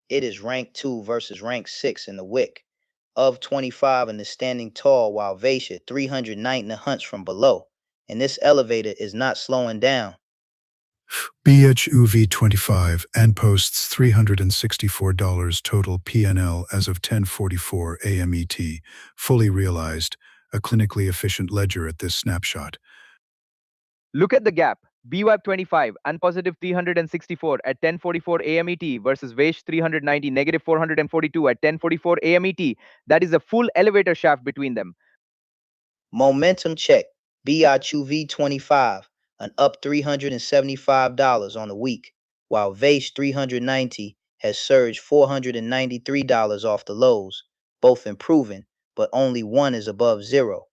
[SPEAKER 1] It is rank 2 versus rank 6 in the wick, of 25 and is standing tall, while Vaishya 309 hunts from below, and this elevator is not slowing down.
[SPEAKER 4] BHUV25 and posts $364 total PNL as of 10:44 a.m. ET, fully realized, a clinically efficient ledger at this snapshot.
[SPEAKER 2] Look at the gap. BWAP 25 and positive 364 at 10:44 a.m. ET versus Vaish 390 negative 442 at 10:44 a.m. ET. That is a full elevator shaft between them.
[SPEAKER 1] Momentum check, BRQV 25, an up $375 on the week, while Vaish 390 has surged $493 off the lows, both improving, but only one is above zero.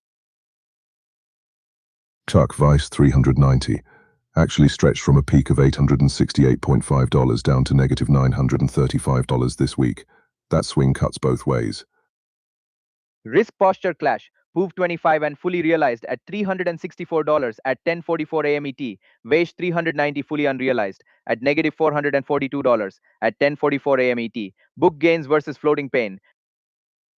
[SPEAKER 3] Tuck Vice 390 actually stretched from a peak of $868.5 down to negative $935 this week. That swing cuts both ways.
[SPEAKER 2] Risk posture clash. PUV 25 and fully realized at $364 at 10:44 a.m. ET. Vaish 390 fully unrealized at negative $442 at 10:44 a.m. ET. Book gains versus floating pain.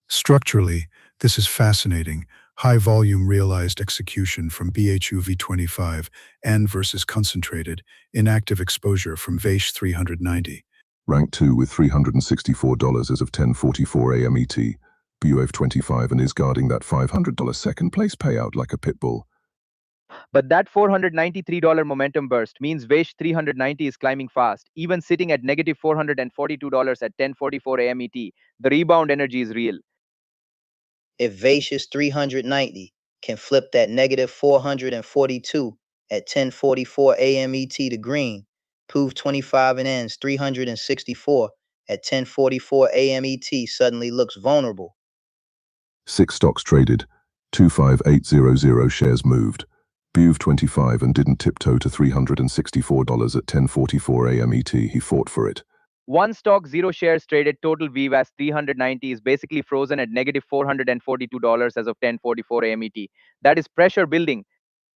[SPEAKER 4] Structurally, this is fascinating. High volume realized execution from BHUV25 and versus concentrated, inactive exposure from Vaish 390.
[SPEAKER 3] Rank 2 with $364 as of 10:44 a.m. ET. BUF 25 and is guarding that $500 second place payout like a pit bull.
[SPEAKER 2] But that $493 momentum burst means Vesh 390 is climbing fast, even sitting at negative $442 at 10:44 a.m. ET. The rebound energy is real.
[SPEAKER 1] If Vacious 390 can flip that negative 442 at 10:44 a.m. ET to green, prove 25 and ends 364 at 10:44 a.m. ET suddenly looks vulnerable.
[SPEAKER 3] 6 stocks traded, 25800 shares moved. Buve 25 and didn't tiptoe to $364 at 10:44 a.m. ET. He fought for it.
[SPEAKER 2] One stock, 0 shares traded, total VWAS 390 is basically frozen at negative $442 as of 10:44 a.m. ET. That is pressure building.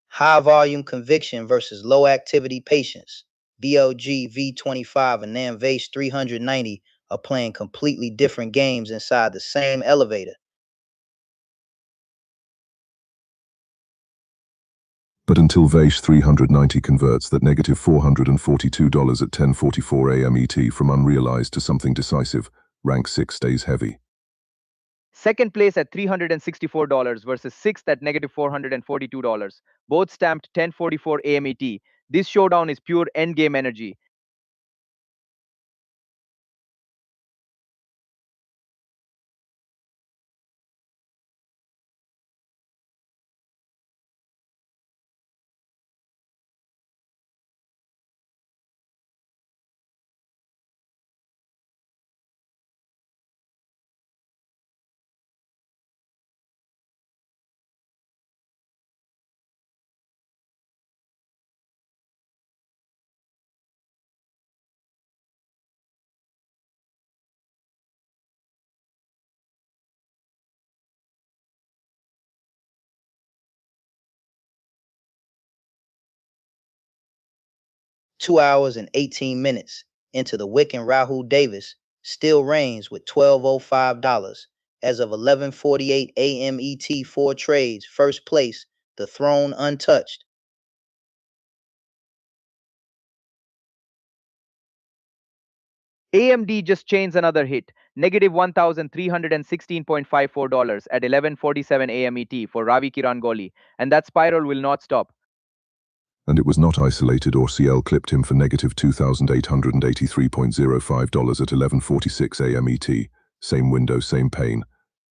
[SPEAKER 1] High volume conviction versus low activity patience. BLG V25 and Namvase 390 are playing completely different games inside the same elevator.
[SPEAKER 3] But until Vaish 390 converts that negative $442 at 10:44 a.m. ET from unrealized to something decisive, rank 6 stays heavy.
[SPEAKER 2] Second place at $364 versus sixth at negative $442. Both stamped 10:44 a.m. ET. This showdown is pure endgame energy.
[SPEAKER 1] $2 and 18 minutes into the Wick and Rahul Davis still reigns with $12.05 as of 11:48 a.m. ET. 4 trades, first place, the throne untouched.
[SPEAKER 2] AMD just chains another hit, negative $1,316.54 at 11:47 a.m. ET for Ravi Kirangoli, and that spiral will not stop.
[SPEAKER 3] And it was not isolated. ORCL clipped him for negative $2,883.05 at 11:46 a.m. ET. Same window, same pain.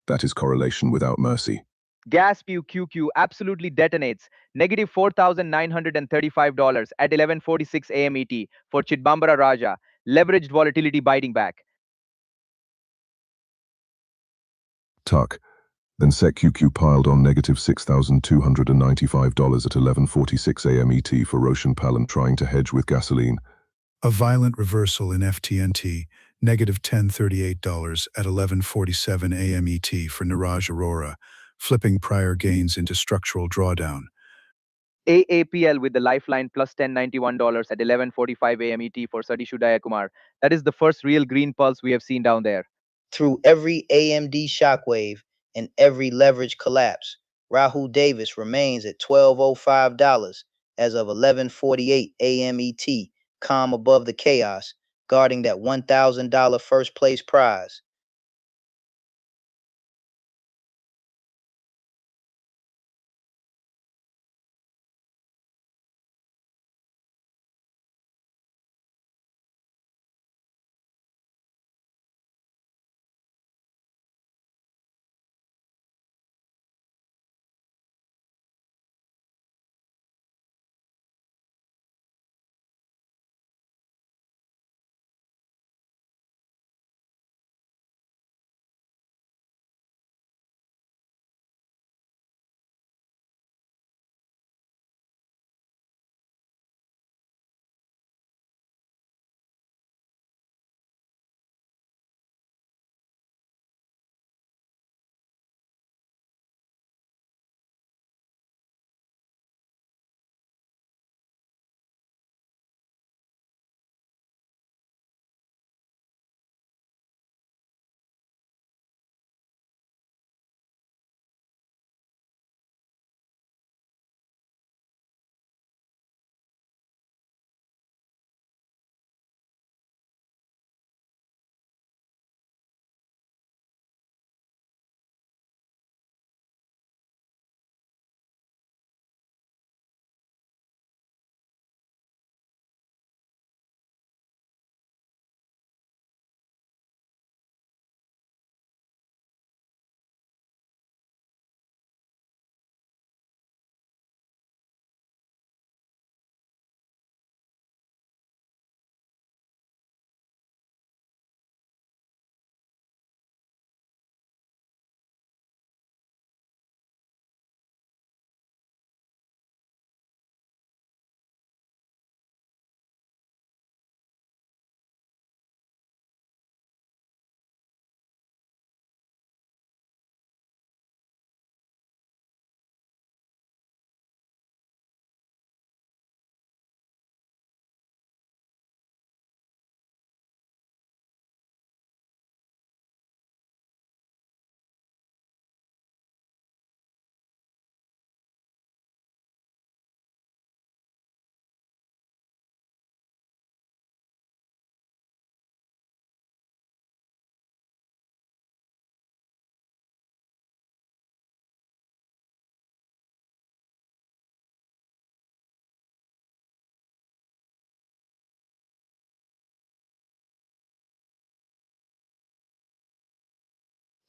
[SPEAKER 3] That is correlation without mercy.
[SPEAKER 2] Gas QQ absolutely detonates, negative $4,935 at 11:46 a.m. ET for Chidbambara Raja, leveraged volatility biting back.
[SPEAKER 3] Tuck. Then SecQQ piled on negative $6,295 at 11:46 a.m. ET for Roshan Palan trying to hedge with gasoline.
[SPEAKER 4] A violent reversal in FTNT, negative $10.38 at 11:47 a.m. ET for Niraj Arora, flipping prior gains into structural drawdown.
[SPEAKER 2] AAPL with the lifeline plus $1091 at 11:45 a.m. ET for Sadishu Dayakumar. That is the first real green pulse we have seen down there.
[SPEAKER 1] Through every AMD shockwave and every leverage collapse, Rahul Davis remains at $12.05 as of 11:48 a.m. ET, calm above the chaos, guarding that $1,000 first place prize.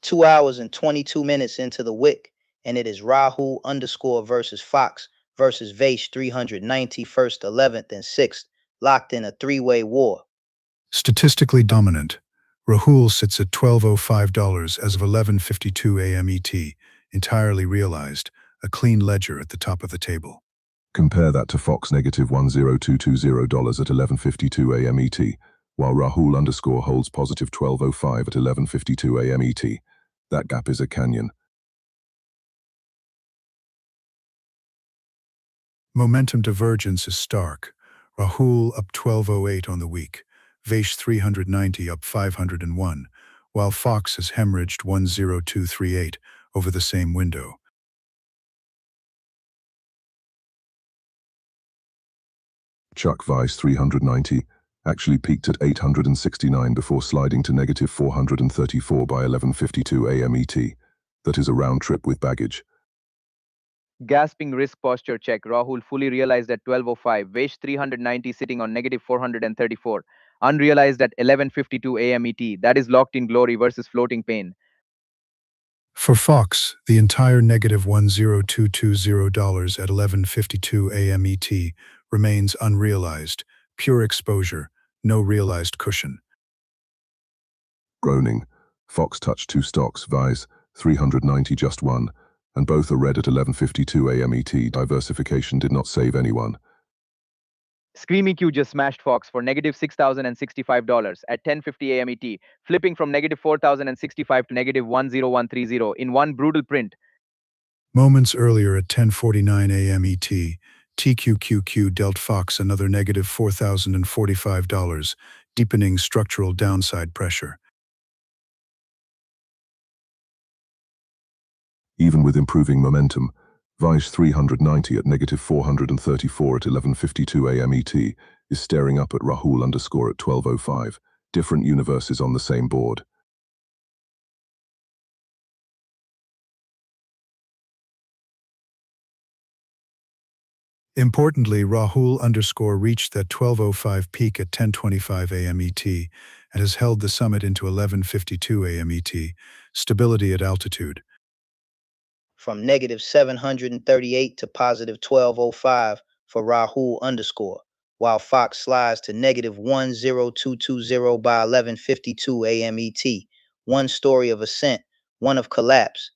[SPEAKER 1] 2 hours and 22 minutes into the wick, and it is Rahul underscore versus Fox versus Vaish 390 first, 11th, and 6th, locked in a three-way war.
[SPEAKER 4] Statistically dominant, Rahul sits at $12.05 as of 11:52 a.m. ET, entirely realized, a clean ledger at the top of the table.
[SPEAKER 3] Compare that to Fox negative $10220 at 11:52 a.m. ET, while Rahul underscore holds positive 1205 at 11:52 a.m. ET. That gap is a canyon.
[SPEAKER 4] Momentum divergence is stark. Rahul up 1208 on the week, Vaish 390 up 501, while Fox has hemorrhaged 10238 over the same window.
[SPEAKER 3] Chuck Weiss 390 actually peaked at 869 before sliding to negative 434 by 11:52 a.m. ET. That is a round trip with baggage.
[SPEAKER 2] Gasping risk posture check. Rahul fully realized at 12:05. Vaish 390 sitting on negative 434. Unrealized at 11:52 a.m. ET. That is locked in glory versus floating pain.
[SPEAKER 4] For Fox, the entire negative $10220 at 11:52 a.m. ET remains unrealized, pure exposure, no realized cushion.
[SPEAKER 3] Groaning. Fox touched two stocks, Weiss 390 just one, and both are red at 11:52 a.m. ET. Diversification did not save anyone.
[SPEAKER 2] Screaming Q just smashed Fox for negative $6,065 at 10:50 a.m. ET, flipping from negative 4,065 to negative 10130 in one brutal print.
[SPEAKER 4] Moments earlier at 10:49 a.m. ET, TQQQ dealt Fox another negative $4,045, deepening structural downside pressure.
[SPEAKER 3] Even with improving momentum, Weiss 390 at negative 434 at 11:52 a.m. ET is staring up at Rahul underscore at 12:05. Different universes on the same board.
[SPEAKER 4] Importantly, Rahul underscore reached that 12:05 peak at 10:25 a.m. ET and has held the summit into 11:52 a.m. ET, stability at altitude.
[SPEAKER 1] From negative 738 to positive 1205 for Rahul underscore, while Fox slides to negative 10220 by 11:52 a.m. ET. One story of ascent, one of collapse.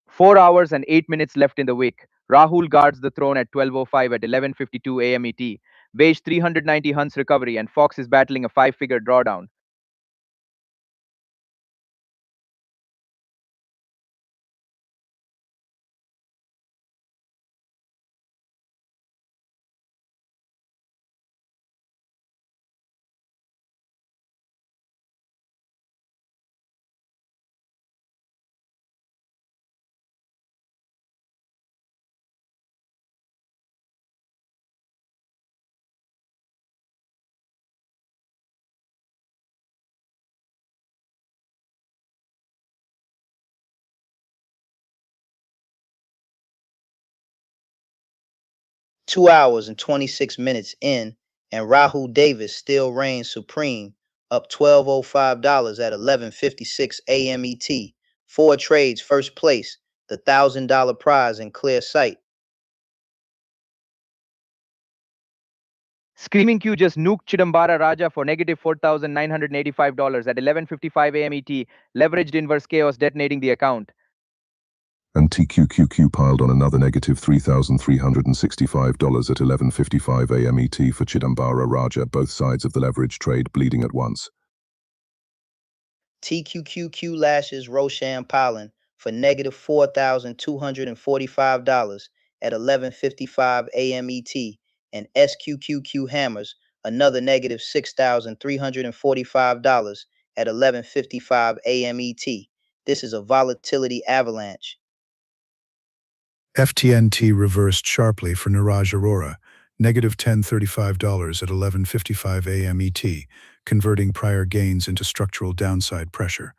[SPEAKER 2] 4 hours and 8 minutes left in the wick. Rahul guards the throne at 12:05 at 11:52 a.m. ET. Vaish 390 hunts recovery, and Fox is battling a five-figure drawdown.
[SPEAKER 1] Two hours and 26 minutes in, and Rahul Davis still reigns supreme, up $1205 at 11:56 a.m. ET. Four trades, first place, the $1,000 prize in clear sight.
[SPEAKER 2] Screaming Q just nuked Chidambara Raja for negative $4,985 at 11:55 a.m. ET, leveraged inverse chaos detonating the account.
[SPEAKER 3] And TQQQ piled on another negative $3,365 at 11:55 a.m. ET for Chidambara Raja, both sides of the leverage trade bleeding at once.
[SPEAKER 1] TQQQ lashes Roshan Palan for negative $4,245 at 11:55 a.m. ET, and SQQQ hammers another negative $6,345 at 11:55 a.m. ET. This is a volatility avalanche.
[SPEAKER 4] FTNT reversed sharply for Niraj Arora, negative $1035 at 11:55 a.m. ET, converting prior gains into structural downside pressure.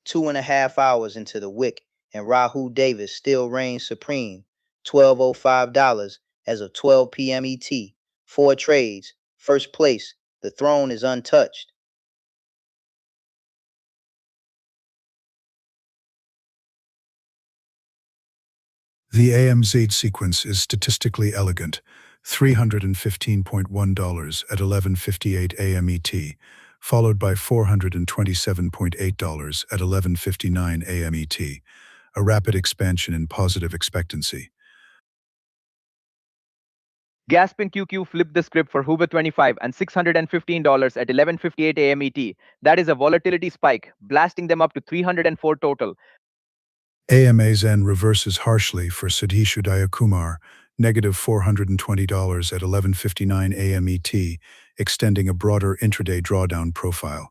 [SPEAKER 1] 2.5 hours into the wick, and Rahul Davis still reigns supreme. $12.05 as of 12 p.m. ET. 4 trades. First place. The throne is untouched.
[SPEAKER 4] The AMZ sequence is statistically elegant. $315.1 at 11:58 a.m. ET, followed by $427.8 at 11:59 a.m. ET, a rapid expansion in positive expectancy.
[SPEAKER 2] Gaspin QQ flipped the script for Huber 25 and $615 at 11:58 a.m. ET. That is a volatility spike, blasting them up to 304 total.
[SPEAKER 4] AMAZN reverses harshly for Sudhishu Dayakumar, negative $420 at 11:59 a.m. ET, extending a broader intraday drawdown profile.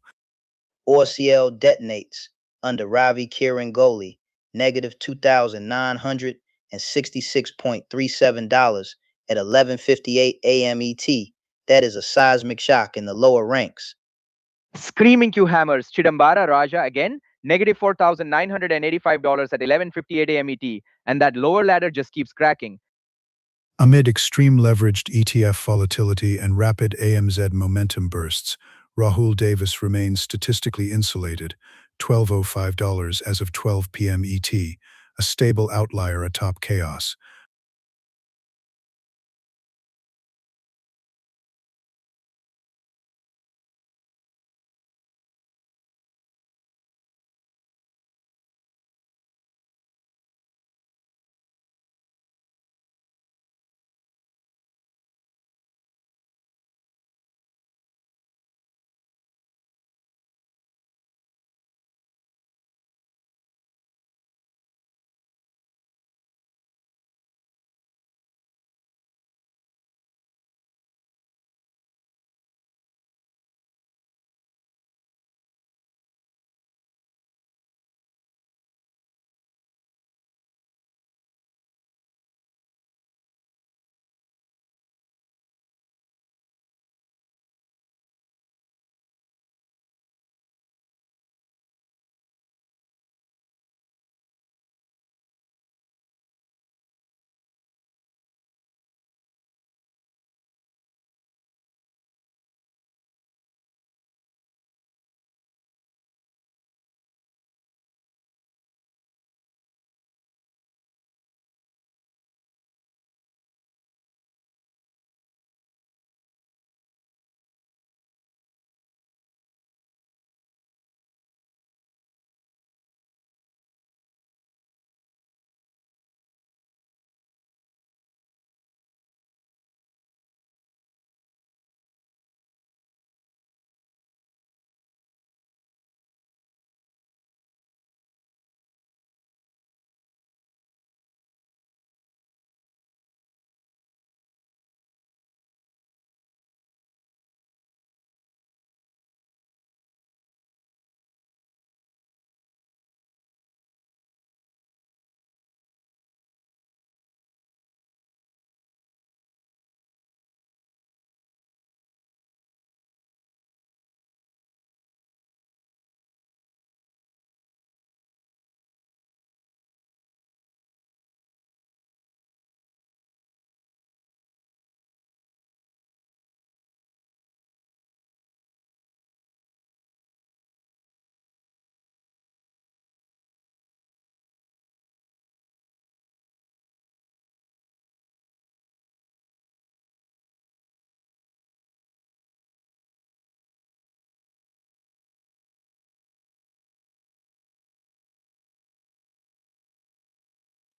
[SPEAKER 1] ORCL detonates under Ravi Kirangoli, negative $2,966.37 at 11:58 a.m. ET. That is a seismic shock in the lower ranks.
[SPEAKER 2] Screaming Q hammers Chidambara Raja again, negative $4,985 at 11:58 a.m. ET, and that lower ladder just keeps cracking.
[SPEAKER 4] Amid extreme leveraged ETF volatility and rapid AMZ momentum bursts, Rahul Davis remains statistically insulated, $12.05 as of 12 p.m. ET, a stable outlier atop chaos.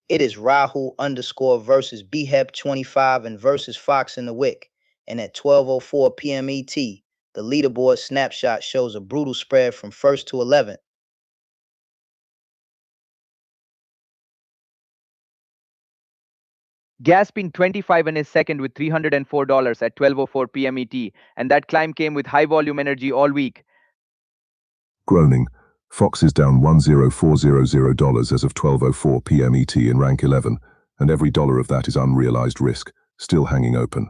[SPEAKER 1] It is Rahul underscore versus BHEP 25 and versus Fox in the Wick. And at 12:04 p.m. ET, the leaderboard snapshot shows a brutal spread from 1st to 11th.
[SPEAKER 2] Gaspin 25 and is second with $304 at 12:04 p.m. ET, and that climb came with high volume energy all week.
[SPEAKER 3] Groaning, Fox is down $10400 as of 12:04 p.m. ET in rank 11, and every dollar of that is unrealized risk, still hanging open.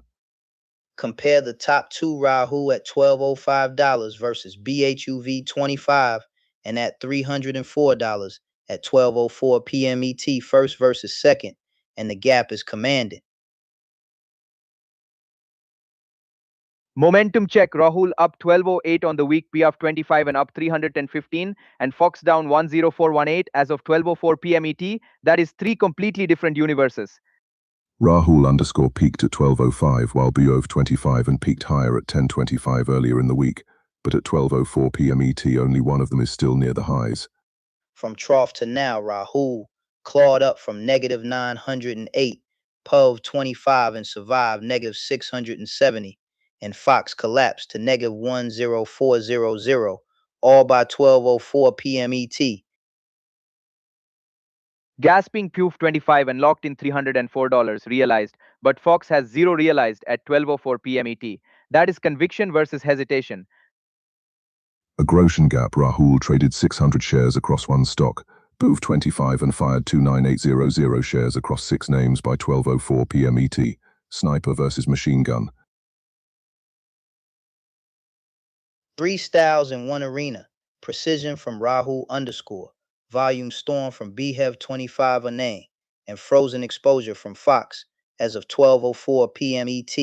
[SPEAKER 1] Compare the top two Rahul at $12.05 versus BHUV 25 and at $304 at 12:04 p.m. ET, first versus second, and the gap is commanding.
[SPEAKER 2] Momentum check. Rahul up 1208 on the week P of 25 and up 315, and Fox down 10418 as of 12:04 p.m. ET. That is three completely different universes.
[SPEAKER 3] Rahul underscore peaked at 12:05 while Buov 25 and peaked higher at 10:25 earlier in the week, but at 12:04 p.m. ET only one of them is still near the highs.
[SPEAKER 1] From trough to now, Rahul clawed up from negative 908, Puv 25 and survived negative 670, and Fox collapsed to negative 10400, all by 12:04 p.m. ET.
[SPEAKER 2] Gasping Puf 25 and locked in $304 realized, but Fox has zero realized at 12:04 p.m. ET. That is conviction versus hesitation.
[SPEAKER 3] A Grosjean gap. Rahul traded 600 shares across one stock, Buv 25 and fired 29800 shares across 6 names by 12:04 p.m. ET. Sniper versus machine gun.
[SPEAKER 1] 3 styles in one arena. Precision from Rahul underscore. Volume storm from Bhev 25 a name. And frozen exposure from Fox as of 12:04 p.m. ET.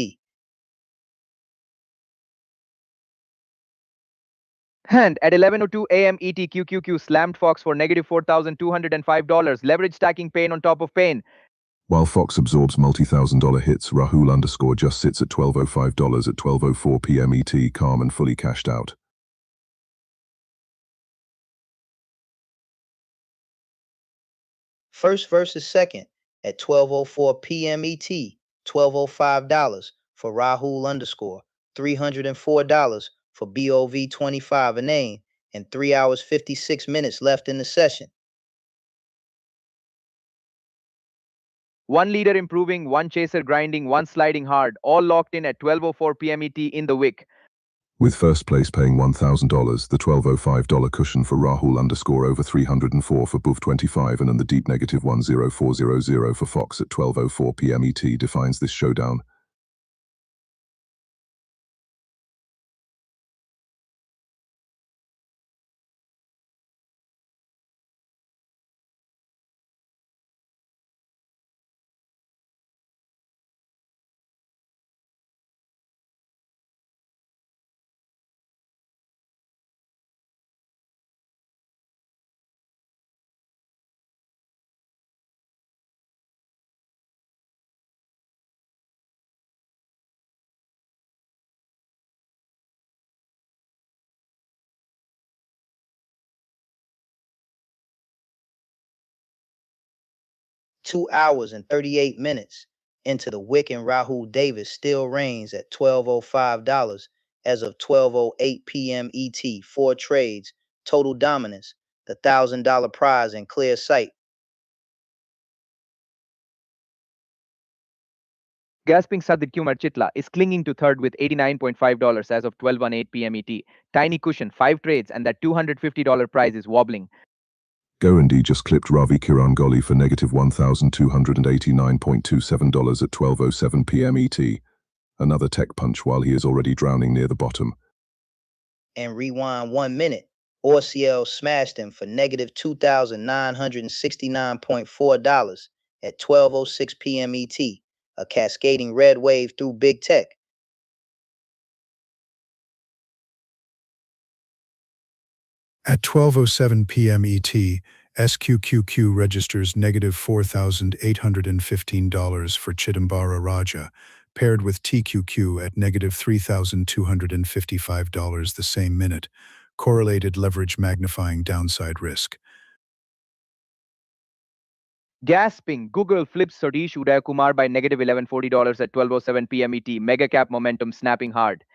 [SPEAKER 2] And at 11:02 a.m. ET, QQQ slammed Fox for negative $4,205. Leverage stacking pain on top of pain.
[SPEAKER 3] While Fox absorbs multi-$1,000 hits, Rahul underscore just sits at $12.05 at 12:04 p.m. ET, calm and fully cashed out.
[SPEAKER 1] First versus second at 12:04 p.m. ET, $12.05 for Rahul underscore, $304 for BOV 25 a name, and 3 hours 56 minutes left in the session.
[SPEAKER 2] One leader improving, one chaser grinding, one sliding hard, all locked in at 12:04 p.m. ET in the wick.
[SPEAKER 3] With first place paying $1,000, the $12.05 cushion for Rahul underscore over 304 for Buv 25 and the deep negative 10400 for Fox at 12:04 p.m. ET defines this showdown.
[SPEAKER 1] Two hours and 38 minutes into the wick, and Rahul Davis still reigns at $12.05 as of 12:08 p.m. ET. 4 trades, total dominance, the $1,000 prize in clear sight.
[SPEAKER 2] Gasping Sadhik Kumar Chitla is clinging to third with $89.5 as of 12:18 p.m. ET. Tiny cushion, 5 trades, and that $250 prize is wobbling.
[SPEAKER 3] Goendy just clipped Ravi Kirangoli for negative $1,289.27 at 12:07 p.m. ET. Another tech punch while he is already drowning near the bottom.
[SPEAKER 1] And rewind 1 minute. Orciel smashed him for negative $2,969.4 at 12:06 p.m. ET. A cascading red wave through big tech.
[SPEAKER 4] At 12:07 p.m. ET, SQQQ registers negative $4,815 for Chidambara Raja, paired with TQQ at negative $3,255 the same minute, correlated leverage magnifying downside risk.
[SPEAKER 2] Gasping, Google flips Satish Udayakumar by negative $1,140 at 12:07 p.m. ET. Mega cap momentum snapping hard.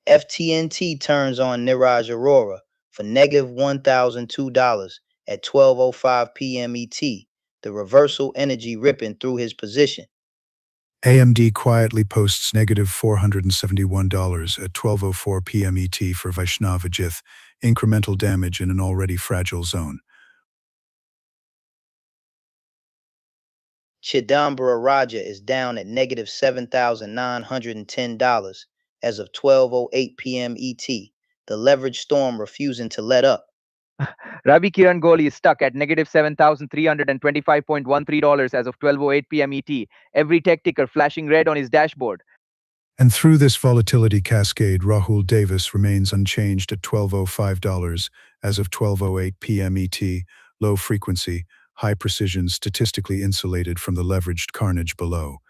[SPEAKER 1] FTNT turns on Niraj Arora for negative $1,002 at 12:05 p.m. ET. The reversal energy ripping through his position.
[SPEAKER 4] AMD quietly posts negative $471 at 12:04 p.m. ET for Vaishnav Ajith, incremental damage in an already fragile zone.
[SPEAKER 1] Chidambara Raja is down at negative $7,910 as of 12:08 p.m. ET. The leverage storm refusing to let up.
[SPEAKER 2] Ravi Kiran Kohli is stuck at negative $7,325.13 as of 12:08 p.m. ET. Every tech ticker flashing red on his dashboard.
[SPEAKER 4] And through this volatility cascade, Rahul Davis remains unchanged at $12.05 as of 12:08 p.m. ET, low frequency, high precision, statistically insulated from the leveraged carnage below.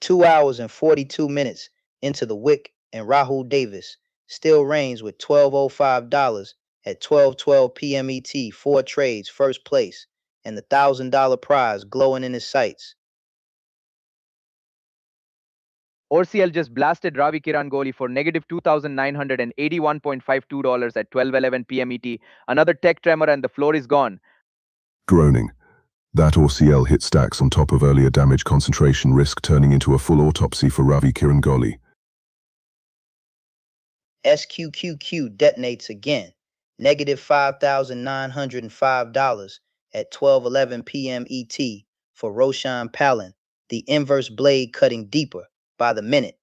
[SPEAKER 1] Two hours and 42 minutes into the wick, and Rahul Davis still reigns with $12.05 at 12:12 p.m. ET, four trades, first place, and the $1,000 prize glowing in his sights.
[SPEAKER 2] ORCL just blasted Ravi Kiran Kohli for negative $2,981.52 at 12:11 p.m. ET. Another tech tremor and the floor is gone.
[SPEAKER 3] Groaning. That ORCL hit stacks on top of earlier damage concentration risk, turning into a full autopsy for Ravi Kiran Kohli.
[SPEAKER 1] SQQQ detonates again, negative $5,905 at 12:11 p.m. ET for Roshan Palin, the inverse blade cutting deeper by the minute.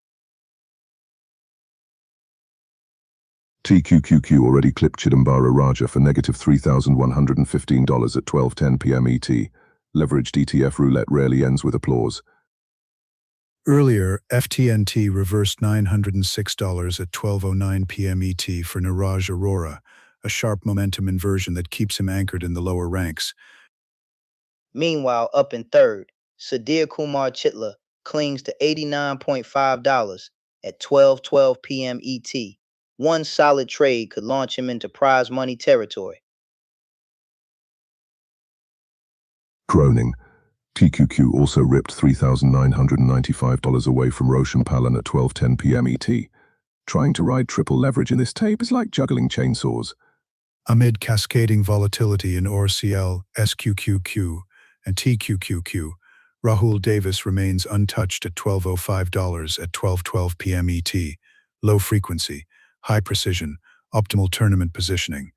[SPEAKER 3] TQQQ already clipped Chidambara Raja for negative $3,115 at 12:10 p.m. ET. Leveraged ETF roulette rarely ends with applause.
[SPEAKER 4] Earlier, FTNT reversed $906 at 12:09 p.m. ET for Niraj Arora, a sharp momentum inversion that keeps him anchored in the lower ranks.
[SPEAKER 1] Meanwhile, up in third, Sudhir Kumar Chitla clings to $89.5 at 12:12 p.m. ET. One solid trade could launch him into prize money territory.
[SPEAKER 3] Groaning. TQQ also ripped $3,995 away from Roshan Palin at 12:10 p.m. ET. Trying to ride triple leverage in this tape is like juggling chainsaws.
[SPEAKER 4] Amid cascading volatility in ORCL, SQQQ, and TQQQ, Rahul Davis remains untouched at $12.05 at 12:12 p.m. ET. Low frequency, high precision, optimal tournament positioning.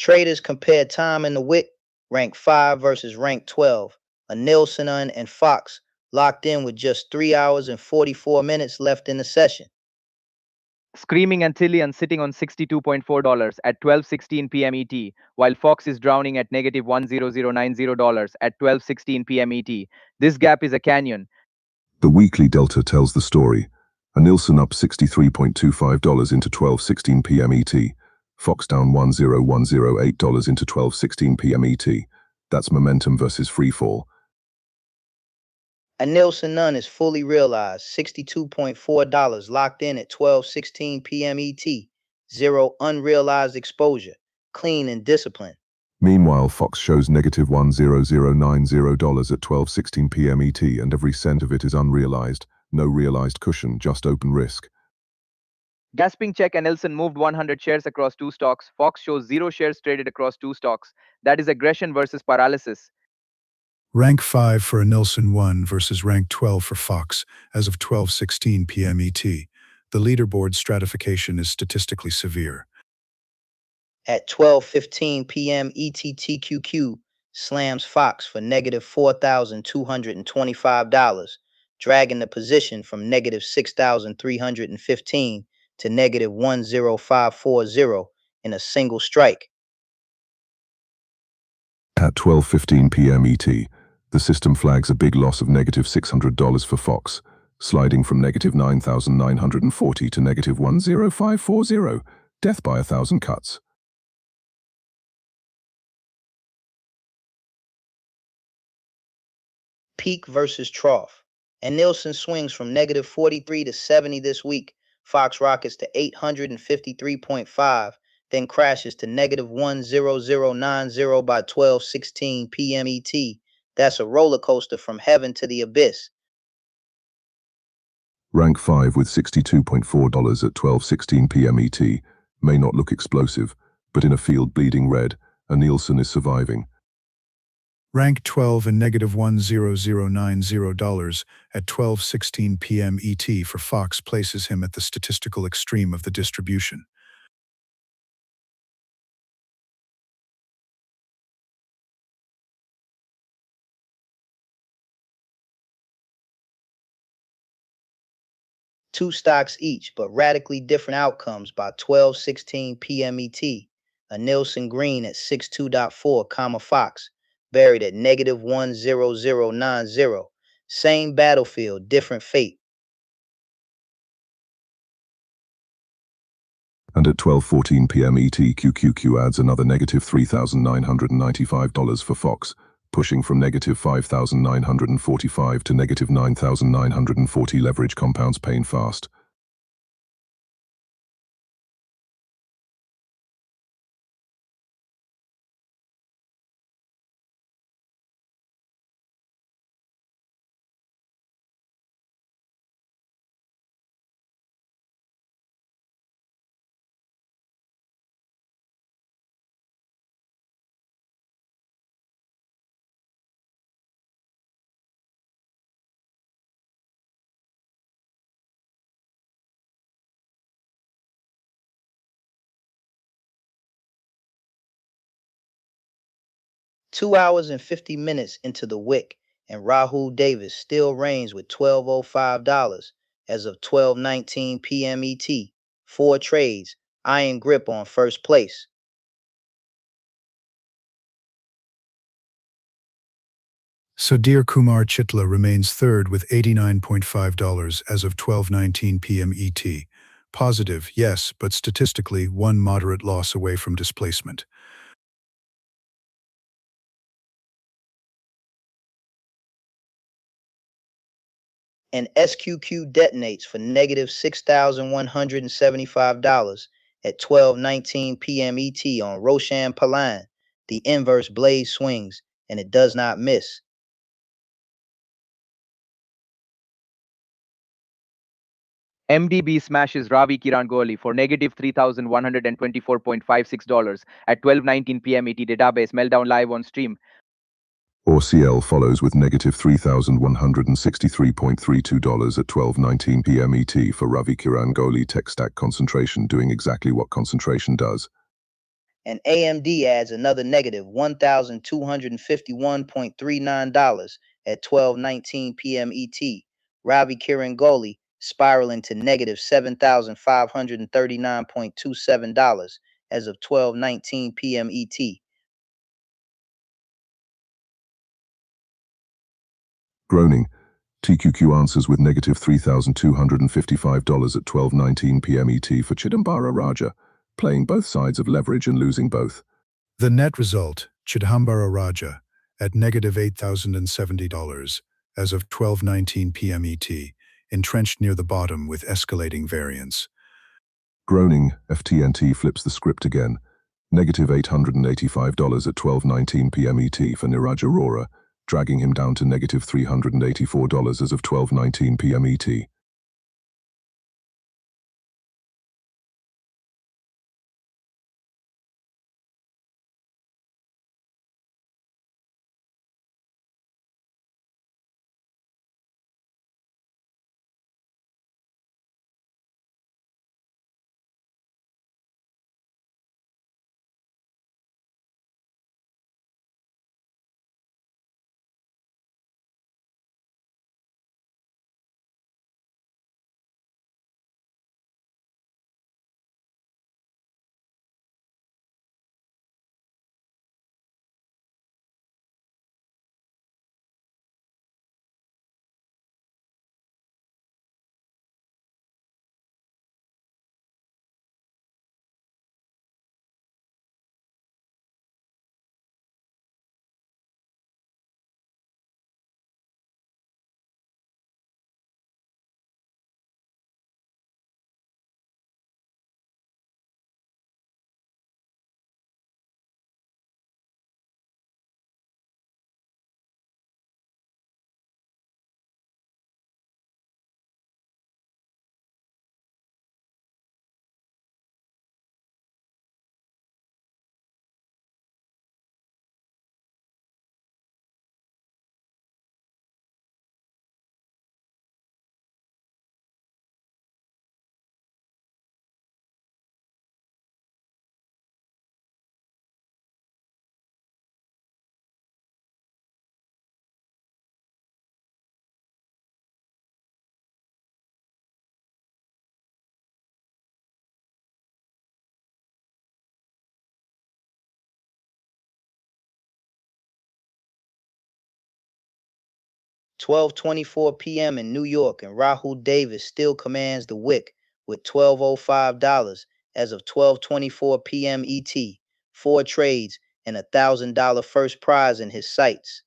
[SPEAKER 1] Traders compare time in the wick, rank 5 versus rank 12. Nielsen and Fox locked in with just 3 hours and 44 minutes left in the session.
[SPEAKER 2] Screaming Antillian sitting on $62.4 at 12:16 p.m. ET, while Fox is drowning at negative $10090 at 12:16 p.m. ET. This gap is a canyon.
[SPEAKER 3] The weekly delta tells the story. Nielsen up $63.25 into 12:16 p.m. ET. Fox down $10108 into 12:16 p.m. ET. That's momentum versus free fall.
[SPEAKER 1] A Nielsen Nunn is fully realized, $62.4 locked in at 12:16 p.m. ET. Zero unrealized exposure, clean and disciplined.
[SPEAKER 3] Meanwhile, Fox shows negative $10090 at 12:16 p.m. ET, and every cent of it is unrealized. No realized cushion, just open risk.
[SPEAKER 2] Gasping check and Nielsen moved 100 shares across two stocks. Fox shows 0 shares traded across two stocks. That is aggression versus paralysis.
[SPEAKER 4] Rank 5 for a Nielsen 1 versus rank 12 for Fox as of 12:16 p.m. ET. The leaderboard stratification is statistically severe.
[SPEAKER 1] At 12:15 p.m. ETTQQ slams Fox for negative $4,225, dragging the position from negative 6,315 to negative 10540 in a single strike.
[SPEAKER 3] At 12:15 p.m. ET, the system flags a big loss of negative $600 for Fox, sliding from negative 9,940 to negative 10540, death by 1,000 cuts.
[SPEAKER 1] Peak versus trough. And Nielsen swings from negative 43 to 70 this week. Fox rockets to 853.5, then crashes to negative 10090 by 12:16 p.m. ET. That's a roller coaster from heaven to the abyss.
[SPEAKER 3] Rank 5 with $62.4 at 12:16 p.m. ET may not look explosive, but in a field bleeding red, a Nielsen is surviving.
[SPEAKER 4] Rank 12 and negative $10090 at 12:16 p.m. ET for Fox places him at the statistical extreme of the distribution.
[SPEAKER 1] Two stocks each, but radically different outcomes by 12:16 p.m. ET. A Nielsen Green at 62.4, Fox, buried at negative 10090. Same battlefield, different fate.
[SPEAKER 3] And at 12:14 p.m. ET, QQQ adds another negative $3,995 for Fox, pushing from negative 5,945 to negative 9,940. Leverage compounds pain fast.
[SPEAKER 1] Two hours and 50 minutes into the wick, and Rahul Davis still reigns with $12.05 as of 12:19 p.m. ET. 4 trades, iron grip on first place.
[SPEAKER 4] Sudhir Kumar Chitla remains third with $89.5 as of 12:19 p.m. ET. Positive, yes, but statistically one moderate loss away from displacement.
[SPEAKER 1] And SQQ detonates for negative $6,175 at 12:19 p.m. ET on Roshan Palan. The inverse blaze swings, and it does not miss.
[SPEAKER 2] MDB smashes Ravi Kirangoli for negative $3,124.56 at 12:19 p.m. ET. Database meltdown live on stream.
[SPEAKER 3] ORCL follows with negative $3,163.32 at 12:19 p.m. ET for Ravi Kirangoli. Tech stack concentration doing exactly what concentration does.
[SPEAKER 1] and AMD adds another negative $1,251.39 at 12:19 p.m. ET. Ravi Kirangoli spiraling to negative $7,539.27 as of 12:19 p.m. ET.
[SPEAKER 3] Groaning, TQQ answers with negative $3,255 at 12:19 p.m. ET for Chidambara Raja, playing both sides of leverage and losing both.
[SPEAKER 4] The net result, Chidambara Raja, at negative $8,070 as of 12:19 p.m. ET, entrenched near the bottom with escalating variance.
[SPEAKER 3] Groaning, FTNT flips the script again, negative $885 at 12:19 p.m. ET for Niraj Arora, dragging him down to negative $384 as of 12:19 p.m. ET.
[SPEAKER 1] (12:24 p.m. in New York, and Rahul Davis still commands the wick with $1,205 as of 12:24 p.m. ET. 4 trades and $1,000 first prize in his sights.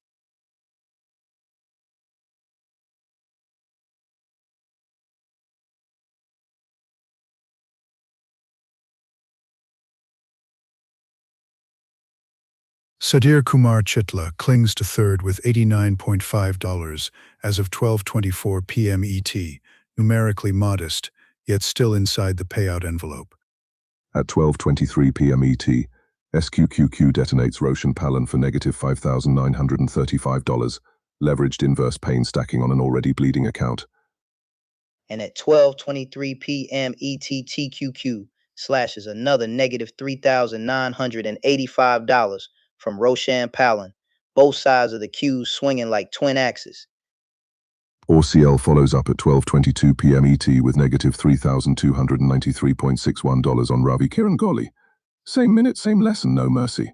[SPEAKER 4] Sudhir Kumar Chitla clings to third with $89.5 as of 12:24 p.m. ET, numerically modest, yet still inside the payout envelope.
[SPEAKER 3] At 12:23 p.m. ET, SQQQ detonates Roshan Palan for negative $5,935, leveraged inverse pain stacking on an already bleeding account.
[SPEAKER 1] And at 12:23 p.m. ETTQQ slashes another negative $3,985 from Roshan Palan, both sides of the Qs swinging like twin axes.
[SPEAKER 3] ORCL follows up at 12:22 p.m. ET with negative $3,293.61 on Ravi Kirangoli. Same minute, same lesson, no mercy.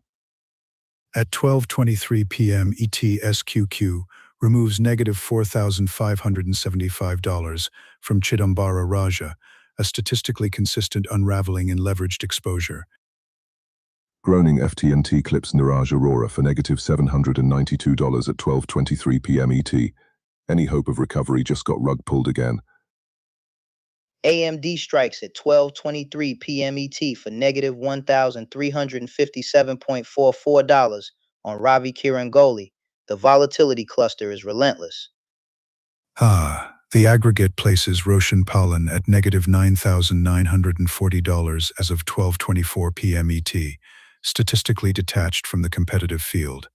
[SPEAKER 4] At 12:23 p.m. ET, SQQ removes negative $4,575 from Chidambara Raja, a statistically consistent unraveling in leveraged exposure.
[SPEAKER 3] Groaning, FTNT clips Niraj Arora for negative $792 at 12:23 p.m. ET. Any hope of recovery just got rug pulled again.
[SPEAKER 1] AMD strikes at 12:23 p.m. ET for negative $1,357.44 on Ravi Kirangoli. The volatility cluster is relentless.
[SPEAKER 4] The aggregate places Roshan Palan at negative $9,940 as of 12:24 p.m. ET, statistically detached from the competitive field.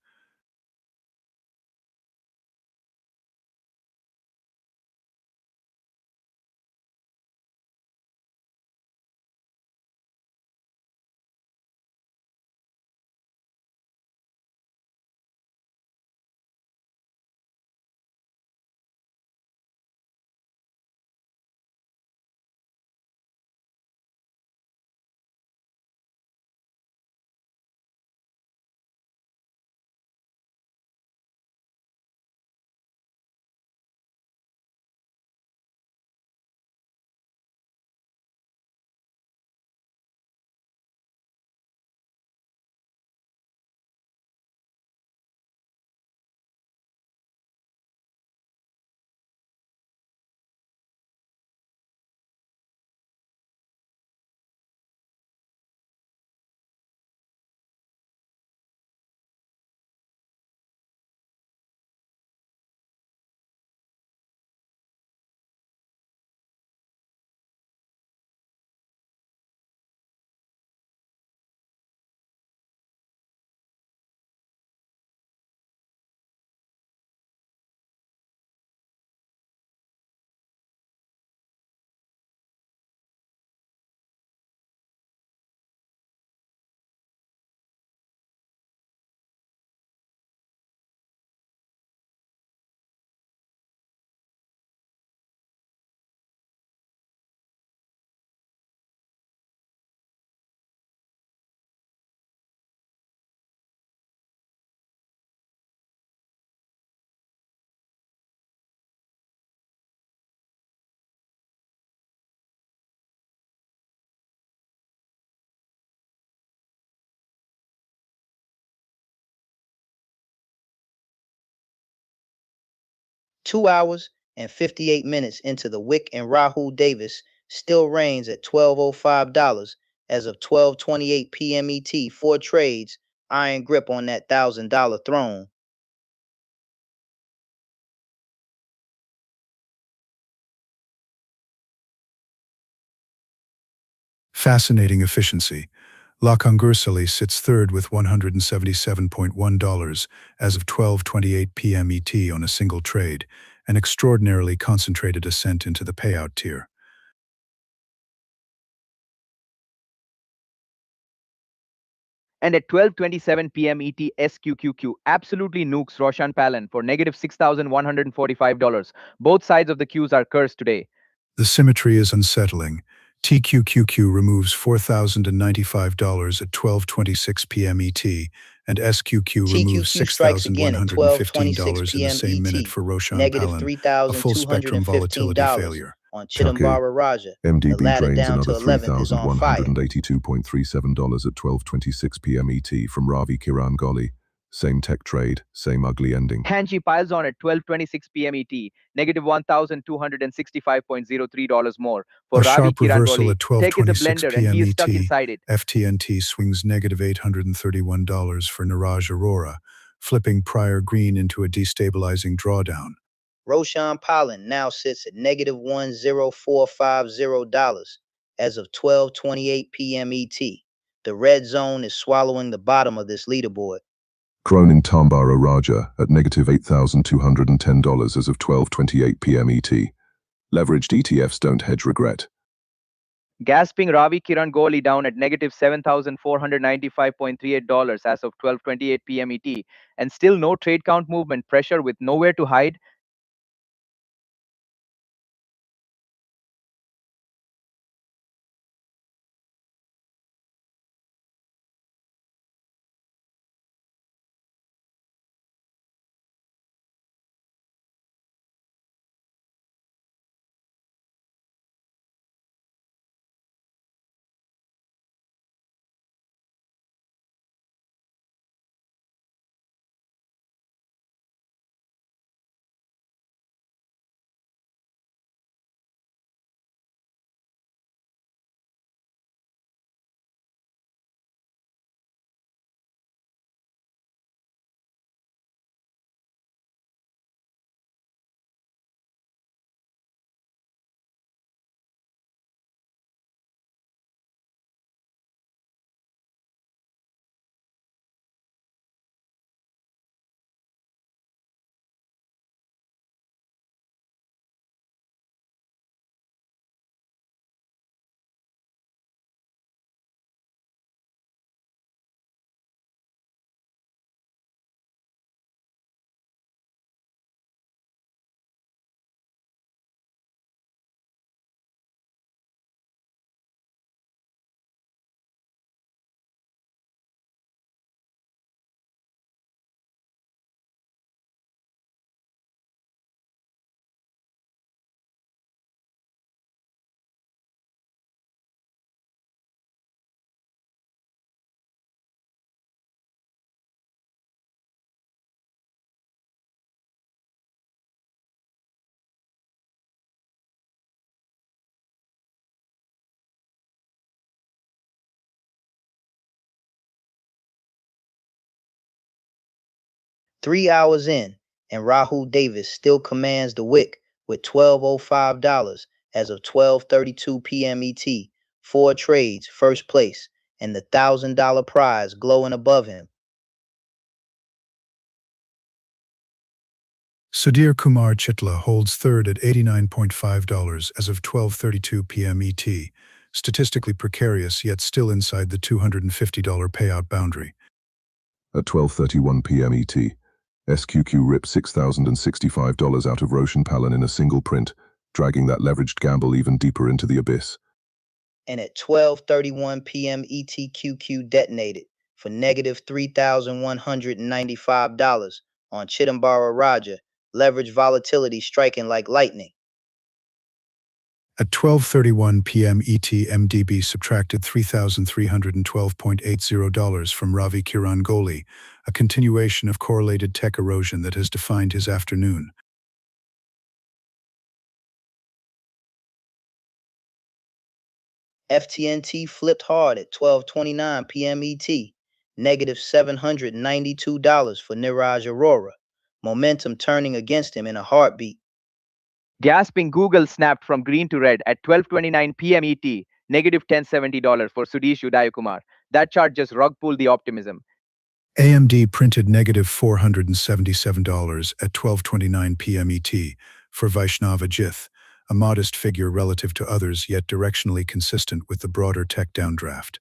[SPEAKER 1] 2 hours and 58 minutes into the wick, and Rahul Davis still reigns at $12.05 as of 12:28 p.m. ET. 4 trades, iron grip on that $1,000 throne.
[SPEAKER 4] Fascinating efficiency. La Congursali sits third with $177.1 as of 12:28 p.m. ET on a single trade, an extraordinarily concentrated ascent into the payout tier.
[SPEAKER 2] And at 12:27 p.m. ET, SQQQ absolutely nukes Roshan Palan for negative $6,145. Both sides of the queues are cursed today.
[SPEAKER 4] The symmetry is unsettling. TQQQ removes $4,095 at 12:26 p.m. ET, and SQQ removes
[SPEAKER 1] TQQ strikes again at 12:26
[SPEAKER 4] $6,115 in the
[SPEAKER 1] p.m.
[SPEAKER 4] same minute
[SPEAKER 1] ET.
[SPEAKER 4] for Roshan
[SPEAKER 1] Negative
[SPEAKER 4] Palan, a full spectrum volatility
[SPEAKER 1] $3,215
[SPEAKER 4] failure.
[SPEAKER 1] on
[SPEAKER 3] Truck
[SPEAKER 1] Chidambara Raja. The
[SPEAKER 3] MDB
[SPEAKER 1] ladder
[SPEAKER 3] drains
[SPEAKER 1] down to
[SPEAKER 3] another
[SPEAKER 1] 11th is on fire.
[SPEAKER 3] $3,182.37 at 12:26 p.m. ET from Ravi Kiran Goli. Same tech trade, same ugly ending.
[SPEAKER 2] Hanji piles on at 12:26 p.m. ET, negative $1,265.03 more for
[SPEAKER 4] A
[SPEAKER 2] Ravi
[SPEAKER 4] sharp reversal
[SPEAKER 2] Kirangoli.
[SPEAKER 4] at
[SPEAKER 2] Tech is a
[SPEAKER 4] 12:26
[SPEAKER 2] blender and
[SPEAKER 4] p.m.
[SPEAKER 2] he is
[SPEAKER 4] ET.
[SPEAKER 2] stuck inside it.
[SPEAKER 4] FTNT swings negative $831 for Niraj Arora, flipping prior green into a destabilizing drawdown.
[SPEAKER 1] Roshan Palan now sits at negative $1,0450 as of 12:28 p.m. ET. The red zone is swallowing the bottom of this leaderboard.
[SPEAKER 3] Cronin Tambara Raja at negative $8,210 as of 12:28 p.m. ET. Leveraged ETFs don't hedge regret.
[SPEAKER 2] Gasping Ravi Kirangoli down at negative $7,495.38 as of 12:28 p.m. ET, and still no trade count movement, pressure with nowhere to hide.
[SPEAKER 1] Three hours in, and Rahul Davis still commands the wick with $12.05 as of 12:32 p.m. ET. 4 trades, first place, and the $1,000 prize glowing above him.
[SPEAKER 4] Sudhir Kumar Chitla holds third at $89.5 as of 12:32 p.m. ET, statistically precarious yet still inside the $250 payout boundary.
[SPEAKER 3] At 12:31 p.m. ET, SQQ ripped $6,065 out of Roshan Palan in a single print, dragging that leveraged gamble even deeper into the abyss.
[SPEAKER 1] And at 12:31 p.m. ETQQ detonated for negative $3,195 on Chidambara Raja, leverage volatility striking like lightning.
[SPEAKER 4] At 12:31 p.m. ET, MDB subtracted $3,312.80 from Ravi Kiran Goli, a continuation of correlated tech erosion that has defined his afternoon.
[SPEAKER 1] FTNT flipped hard at 12:29 p.m. ET, negative $792 for Niraj Arora, momentum turning against him in a heartbeat.
[SPEAKER 2] Gasping Google snapped from green to red at 12:29 p.m. ET, negative $1070 for Sudhesh Udayakumar. That chart just rug pulled the optimism.
[SPEAKER 4] AMD printed negative $477 at 12:29 p.m. ET for Vaishnav Ajith, a modest figure relative to others yet directionally consistent with the broader tech downdraft.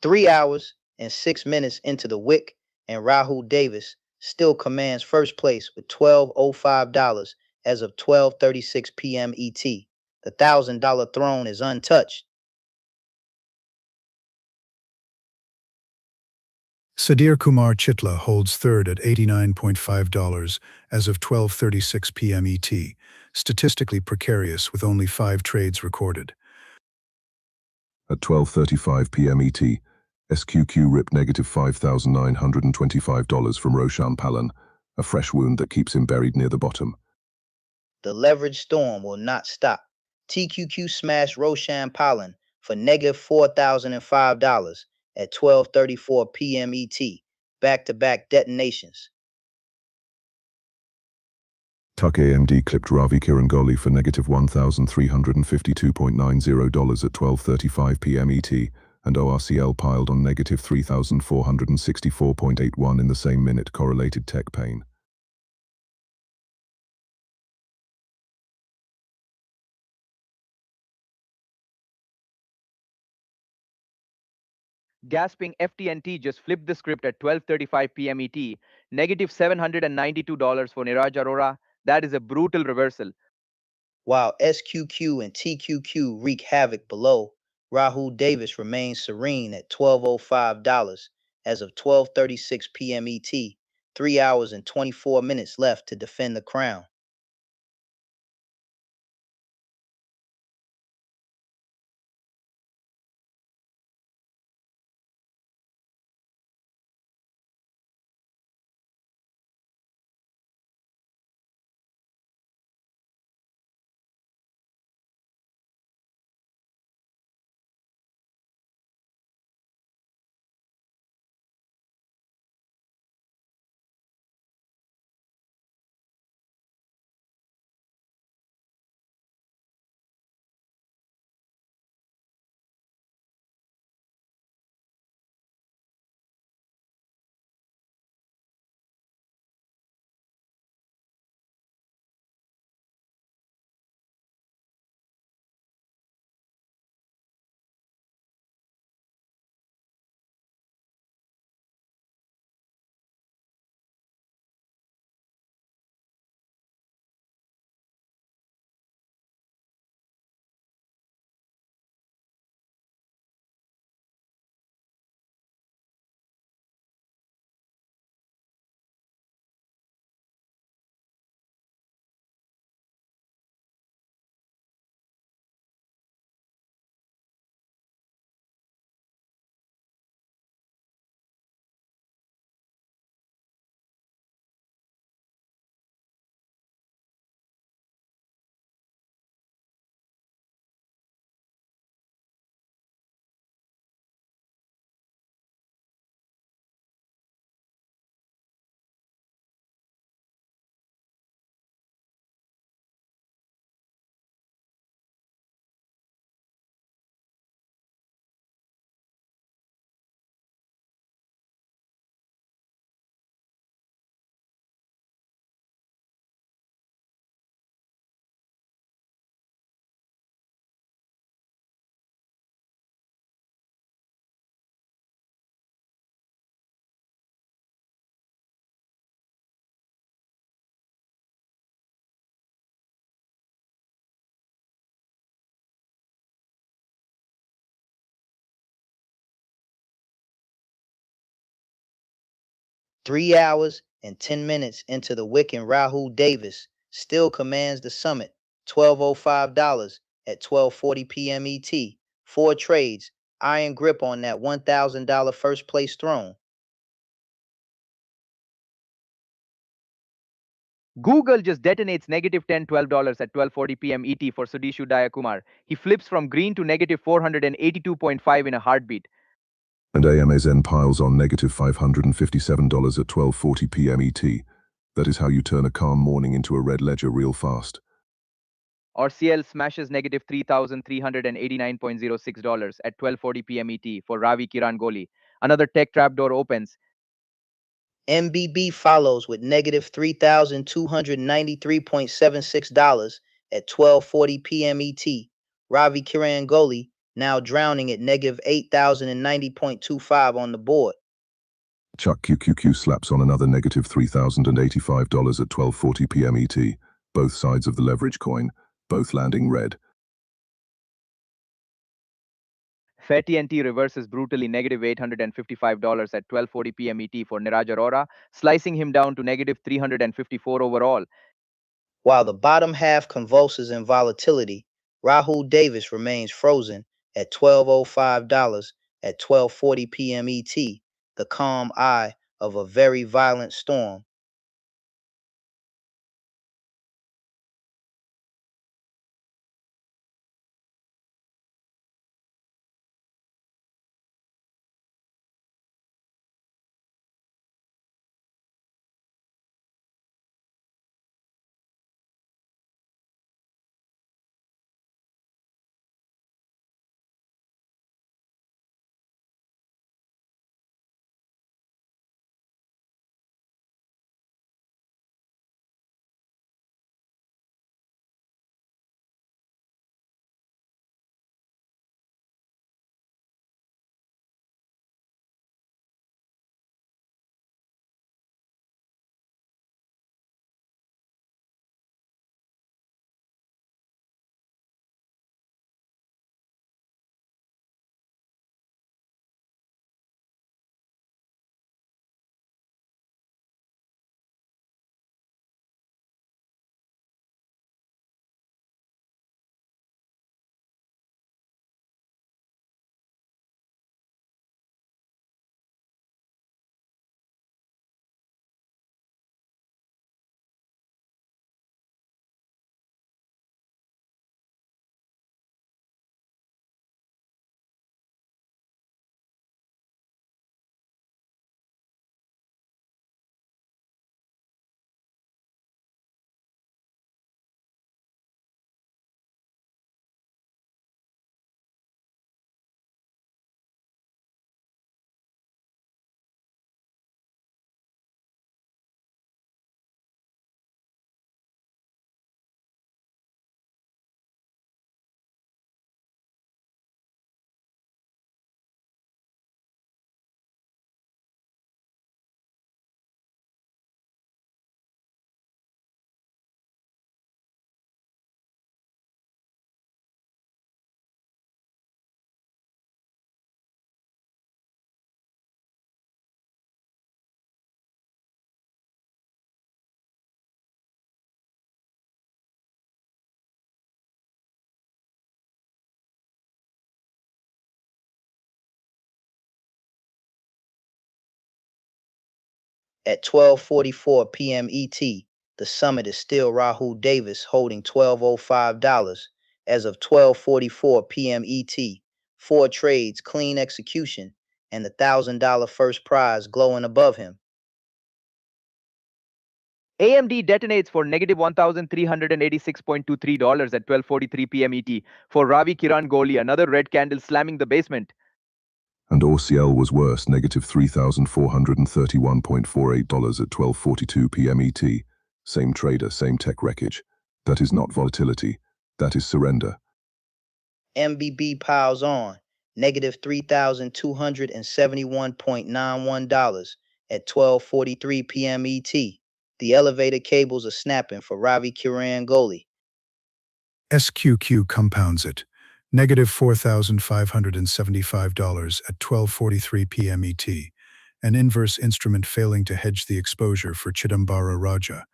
[SPEAKER 1] Three hours and 6 minutes into the wick, and Rahul Davis still commands first place with $1,205 as of 12:36 p.m. ET. The $1,000 throne is untouched.
[SPEAKER 4] Sudhir Kumar Chitla holds third at $89.5 as of 12:36 p.m. ET, statistically precarious with only 5 trades recorded.
[SPEAKER 3] At 12:35 p.m. ET, SQQ ripped negative $5,925 from Roshan Palan, a fresh wound that keeps him buried near the bottom.
[SPEAKER 1] The leverage storm will not stop. TQQ smashed Roshan Palan for negative $4,005 at 12:34 p.m. ET, back-to-back detonations.
[SPEAKER 3] Tuck AMD clipped Ravi Kirangoli for negative $1,352.90 at 12:35 p.m. ET, and ORCL piled on negative $3,464.81 in the same minute. Correlated tech pain.
[SPEAKER 2] Gasping FTNT just flipped the script at 12:35 p.m. ET, negative $792 for Niraj Arora. That is a brutal reversal.
[SPEAKER 1] While SQQ and TQQ wreak havoc below, Rahul Davis remains serene at $1,205 as of 12:36 p.m. ET, 3 hours and 24 minutes left to defend the crown. 3 hours and 10 minutes into the wick, and Rahul Davis still commands the summit, $1,205 at 12:40 p.m. ET. 4 trades, iron grip on that $1,000 first place throne.
[SPEAKER 2] Google just detonates negative $10, $12 at 12:40 p.m. ET for Sudhishu Dayakumar. He flips from green to negative 482.5 in a heartbeat.
[SPEAKER 3] And AMAZN piles on negative $557 at 12:40 p.m. ET. That is how you turn a calm morning into a red ledger real fast.
[SPEAKER 2] RCL smashes negative $3,389.06 at 12:40 p.m. ET for Ravi Kirangoli. Another tech trapdoor opens.
[SPEAKER 1] MBB follows with negative $3,293.76 at 12:40 p.m. ET. Ravi Kirangoli now drowning at negative $8,090.25 on the board.
[SPEAKER 3] Chuck QQQ slaps on another negative $3,085 at 12:40 p.m. ET. Both sides of the leverage coin, both landing red.
[SPEAKER 2] FETNT reverses brutally negative $855 at 12:40 p.m. ET for Niraj Arora, slicing him down to negative 354 overall.
[SPEAKER 1] While the bottom half convulses in volatility, Rahul Davis remains frozen at $1,205 at 12:40 p.m. ET, the calm eye of a very violent storm. At 12:44 p.m. ET, the summit is still Rahul Davis holding $1,205 as of 12:44 p.m. ET. 4 trades, clean execution, and the $1,000 first prize glowing above him.
[SPEAKER 2] AMD detonates for negative $1,386.23 at 12:43 p.m. ET for Ravi Kirangoli, another red candle slamming the basement.
[SPEAKER 3] And OCL was worse, negative $3,431.48 at 12:42 p.m. ET. Same trader, same tech wreckage. That is not volatility. That is surrender.
[SPEAKER 1] MBB piles on, negative $3,271.91 at 12:43 p.m. ET. The elevator cables are snapping for Ravi Kirangoli.
[SPEAKER 4] SQQ compounds it, negative $4,575 at 12:43 p.m. ET. an inverse instrument failing to hedge the exposure for Chidambara Raja.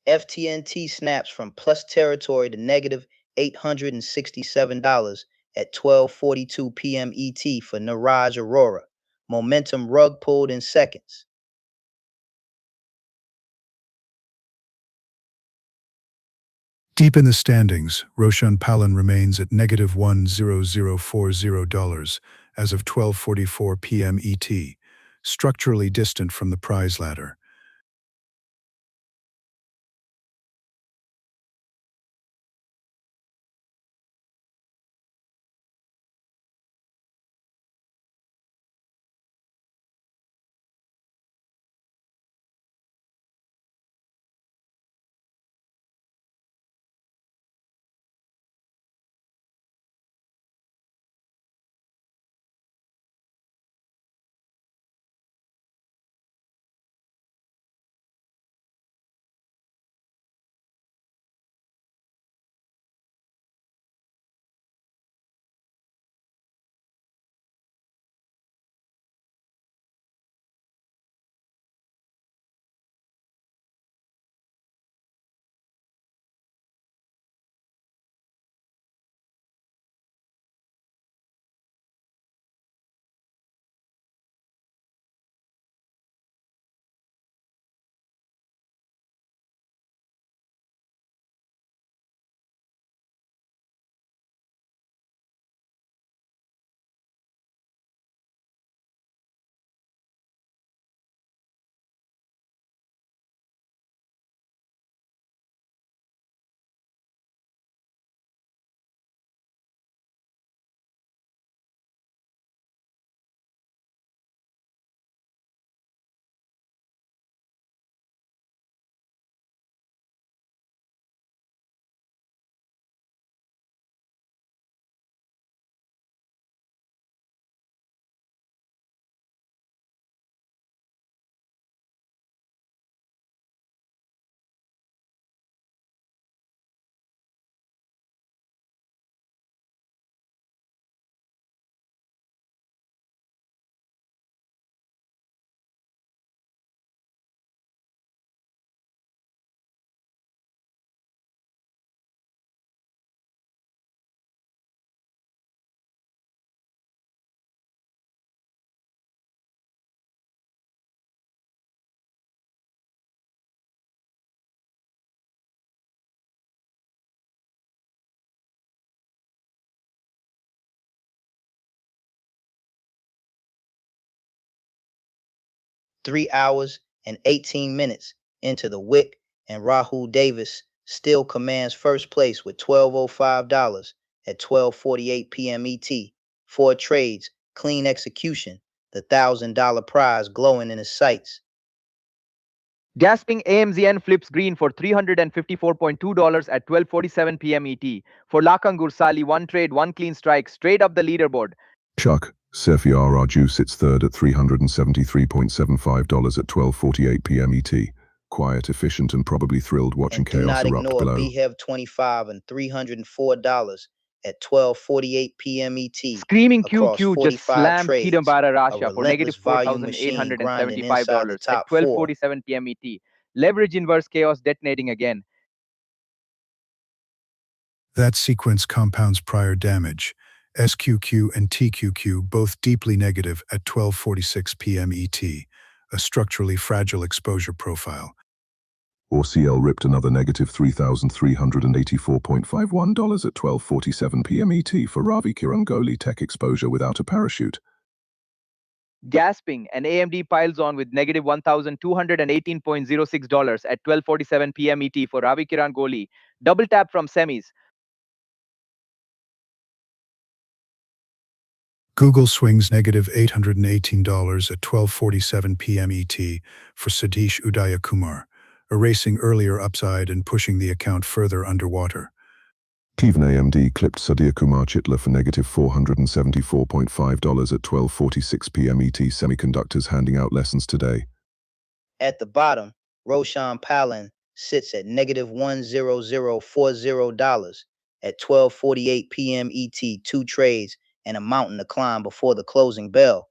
[SPEAKER 1] FTNT snaps from plus territory to negative $867 at 12:42 p.m. ET for Niraj Arora. Momentum rug pulled in seconds.
[SPEAKER 4] Deep in the standings, Roshan Palan remains at negative $1,040 as of 12:44 p.m. ET, structurally distant from the prize ladder.
[SPEAKER 1] Three hours and 18 minutes into the wick, and Rahul Davis still commands first place with $1,205 at 12:48 p.m. ET. Four trades, clean execution, the $1,000 prize glowing in his sights.
[SPEAKER 2] Gasping AMZN flips green for $354.2 at 12:47 p.m. ET. For Lakangur Sali, one trade, one clean strike, straight up the leaderboard.
[SPEAKER 3] Chuck, Sefi Raju sits third at $373.75 at 12:48 p.m. ET. Quiet, efficient, and probably thrilled watching
[SPEAKER 1] And do
[SPEAKER 3] chaos
[SPEAKER 1] not
[SPEAKER 3] erupt
[SPEAKER 1] ignore
[SPEAKER 3] below.
[SPEAKER 1] BHEV 25 and $304 at 12:48 p.m. ET.
[SPEAKER 2] Screaming
[SPEAKER 1] across
[SPEAKER 2] QQ just
[SPEAKER 1] 45
[SPEAKER 2] slammed
[SPEAKER 1] trades.
[SPEAKER 2] Chidambara
[SPEAKER 1] A
[SPEAKER 2] Rasha for negative
[SPEAKER 1] relentless volume machine grinding inside the
[SPEAKER 2] $4,875 at
[SPEAKER 1] top four.
[SPEAKER 2] 12:47 p.m. ET. Leverage inverse chaos detonating again.
[SPEAKER 4] That sequence compounds prior damage. SQQ and TQQ both deeply negative at 12:46 p.m. ET, a structurally fragile exposure profile.
[SPEAKER 3] ORCL ripped another negative $3,384.51 at 12:47 p.m. ET for Ravi Kirangoli tech exposure without a parachute.
[SPEAKER 2] Gasping, and AMD piles on with negative $1,218.06 at 12:47 p.m. ET for Ravi Kirangoli. Double tap from semis.
[SPEAKER 4] Google swings negative $818 at 12:47 p.m. ET for Satish Udayakumar, erasing earlier upside and pushing the account further underwater.
[SPEAKER 3] Even AMD clipped Sudhir Kumar Chitla for negative $474.5 at 12:46 p.m. ET. Semiconductors handing out lessons today.
[SPEAKER 1] At the bottom, Roshan Palan sits at negative $1,040 at 12:48 p.m. ET, 2 trades and a mountain to climb before the closing bell.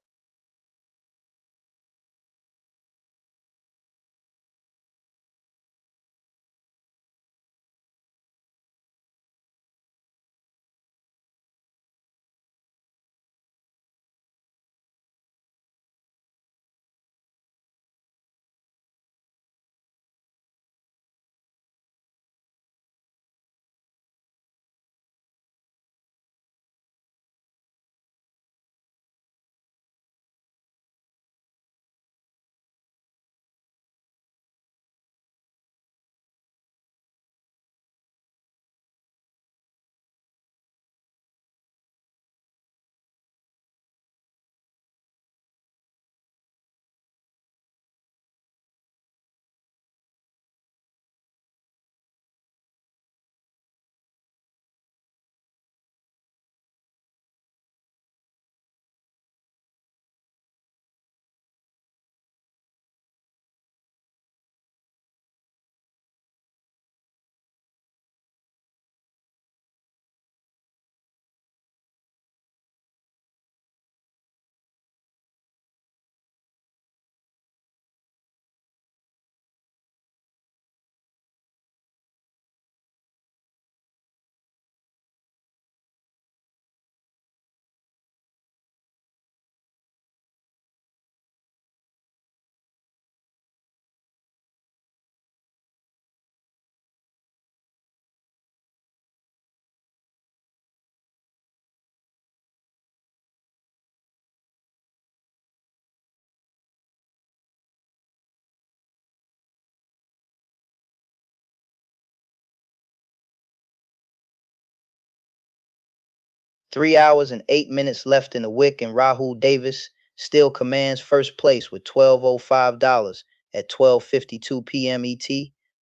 [SPEAKER 1] $3 and 8 minutes left in the wick, and Rahul Davis still commands first place with $12.05 at 12:52 p.m. ET.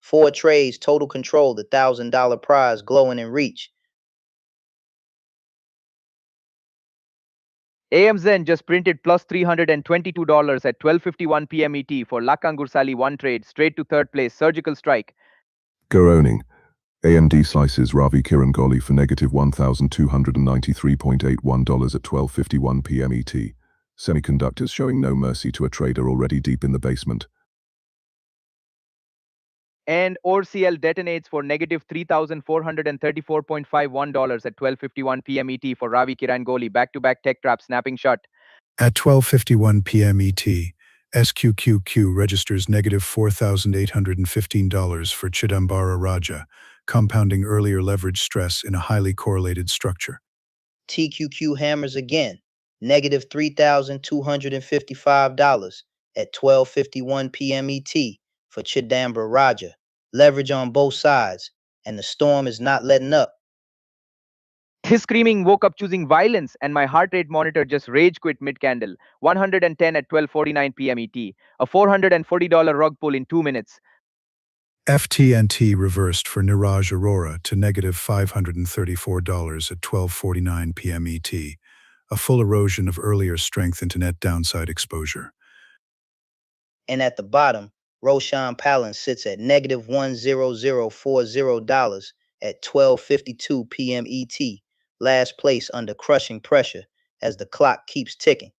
[SPEAKER 1] 4 trades, total control, the $1,000 prize glowing in reach.
[SPEAKER 2] AMZN just printed plus $322 at 12:51 p.m. ET for Lakangursali 1 trade, straight to third place, surgical strike.
[SPEAKER 3] Go owning. AMD slices Ravi Kirangoli for negative $1,293.81 at 12:51 p.m. ET. Semiconductors showing no mercy to a trader already deep in the basement.
[SPEAKER 2] And ORCL detonates for negative $3,434.51 at 12:51 p.m. ET for Ravi Kirangoli, back-to-back tech trap snapping shut.
[SPEAKER 4] At 12:51 p.m. ET, SQQQ registers negative $4,815 for Chidambara Raja, compounding earlier leverage stress in a highly correlated structure.
[SPEAKER 1] TQQ hammers again, negative $3,255 at 12:51 p.m. ET for Chidambara Raja. Leverage on both sides, and the storm is not letting up.
[SPEAKER 2] His screaming woke up choosing violence, and my heart rate monitor just rage quit mid-candle. 110 at 12:49 p.m. ET. A $440 rug pull in 2 minutes.
[SPEAKER 4] FTNT reversed for Niraj Arora to negative $534 at 12:49 p.m. ET, a full erosion of earlier strength into net downside exposure.
[SPEAKER 1] And at the bottom, Roshan Palan sits at negative $10040 at 12:52 p.m. ET, last place under crushing pressure as the clock keeps ticking.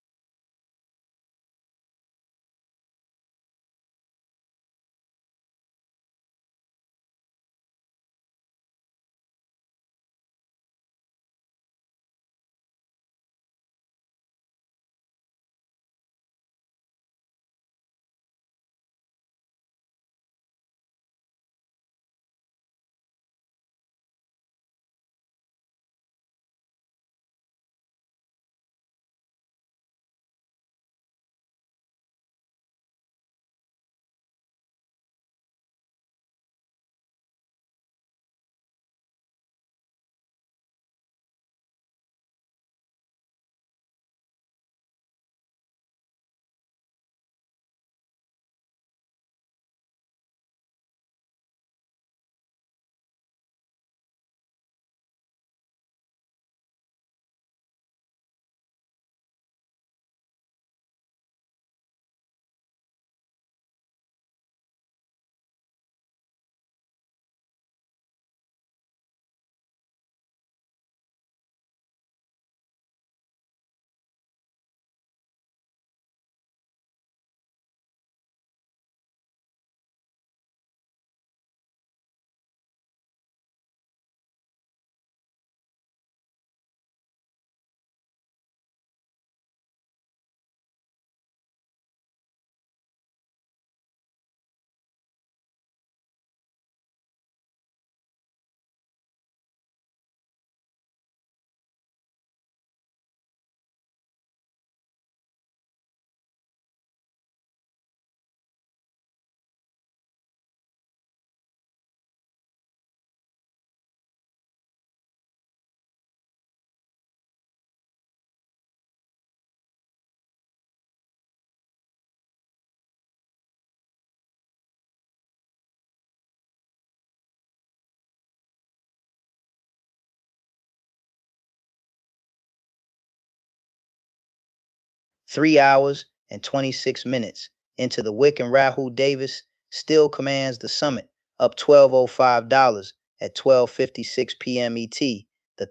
[SPEAKER 1] 3 hours and 26 minutes into the wick, and Rahul Davis still commands the summit, up $1,205 at 12:56 p.m. ET, the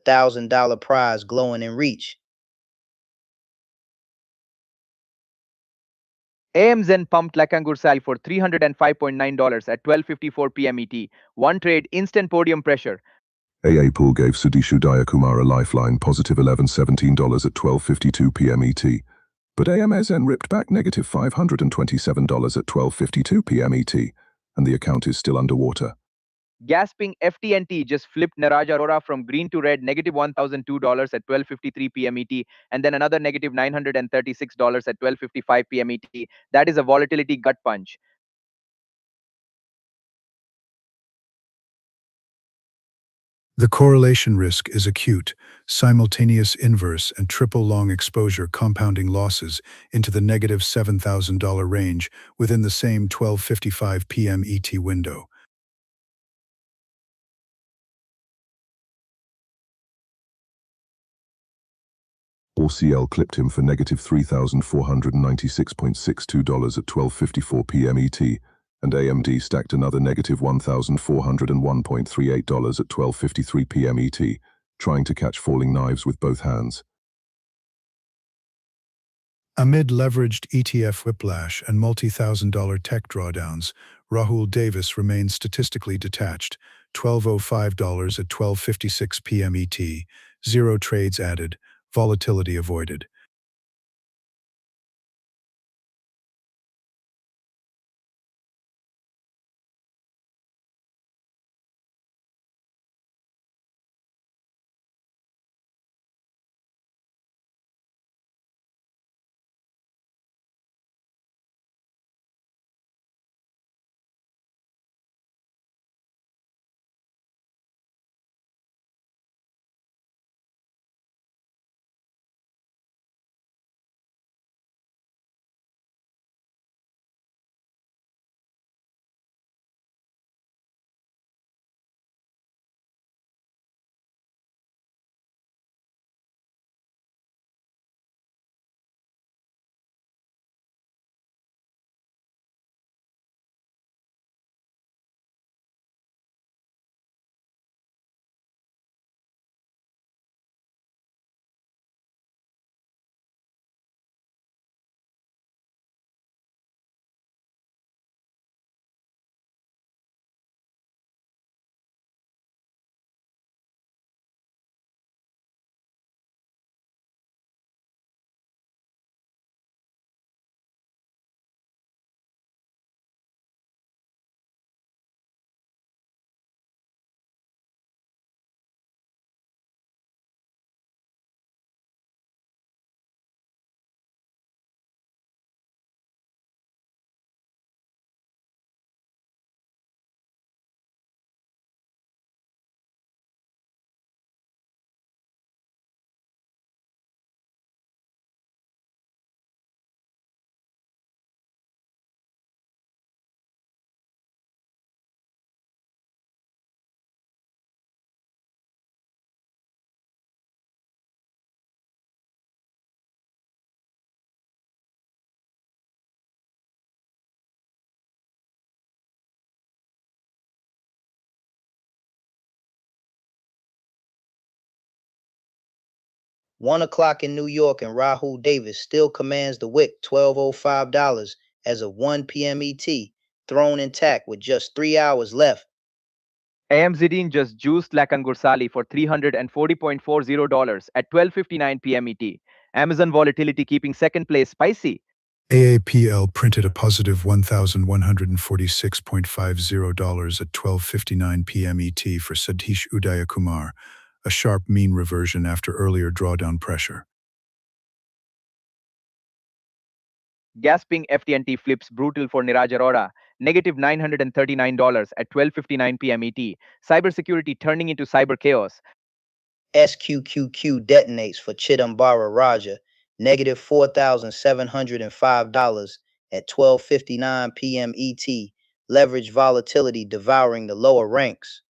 [SPEAKER 1] $1,000 prize glowing in reach.
[SPEAKER 2] AM Zen pumped Lakangur Sal for $305.9 at 12:54 p.m. ET. One trade, instant podium pressure.
[SPEAKER 3] AAPL gave Sudishu Dayakumar a lifeline, positive $11.17 at 12:52 p.m. ET. But AMSN ripped back negative $527 at 12:52 p.m. ET, and the account is still underwater.
[SPEAKER 2] Gasping FTNT just flipped Niraj Arora from green to red, negative $1,002 at 12:53 p.m. ET, and then another negative $936 at 12:55 p.m. ET. That is a volatility gut punch.
[SPEAKER 4] The correlation risk is acute, simultaneous inverse and triple long exposure compounding losses into the negative $7,000 range within the same 12:55 p.m. ET window.
[SPEAKER 3] OCL clipped him for negative $3,496.62 at 12:54 p.m. ET, and AMD stacked another negative $1,401.38 at 12:53 p.m. ET, trying to catch falling knives with both hands.
[SPEAKER 4] Amid leveraged ETF whiplash and multi-thousand-dollar tech drawdowns, Rahul Davis remains statistically detached, $1,205 at 12:56 p.m. ET, 0 trades added, volatility avoided.
[SPEAKER 1] One o'clock in New York, and Rahul Davis still commands the wick, $1,205 as of 1 p.m. ET, thrown intact with just 3 hours left.
[SPEAKER 2] AMZDine just juiced Lakangur Sali for $340.40 at 12:59 p.m. ET. Amazon volatility keeping second place spicy.
[SPEAKER 4] AAPL printed a positive $1,146.50 at 12:59 p.m. ET for Satish Udayakumar, a sharp mean reversion after earlier drawdown pressure.
[SPEAKER 2] Gasping FTNT flips brutal for Niraj Arora, negative $939 at 12:59 p.m. ET. Cybersecurity turning into cyber chaos.
[SPEAKER 1] SQQQ detonates for Chidambara Raja, negative $4,705 at 12:59 p.m. ET, leverage volatility devouring the lower ranks.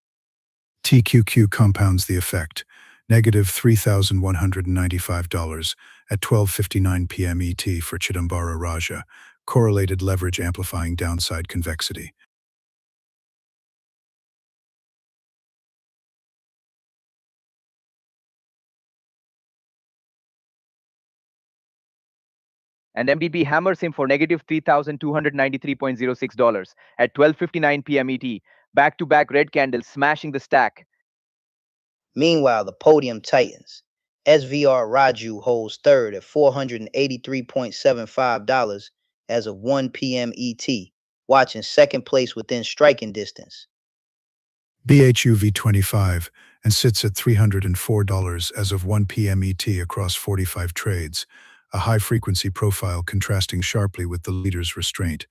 [SPEAKER 4] TQQ compounds the effect. negative $3,195 at 12:59 p.m. ET for Chidambara Raja, correlated leverage amplifying downside convexity.
[SPEAKER 2] And MDB hammers him for negative $3,293.06 at 12:59 p.m. ET. Back-to-back red candles smashing the stack.
[SPEAKER 1] Meanwhile, the podium tightens. SVR Raju holds third at $483.75 as of 1 p.m. ET, watching second place within striking distance.
[SPEAKER 4] BHUV 25 and sits at $304 as of 1 p.m. ET across 45 trades, a high-frequency profile contrasting sharply with the leader's restraint.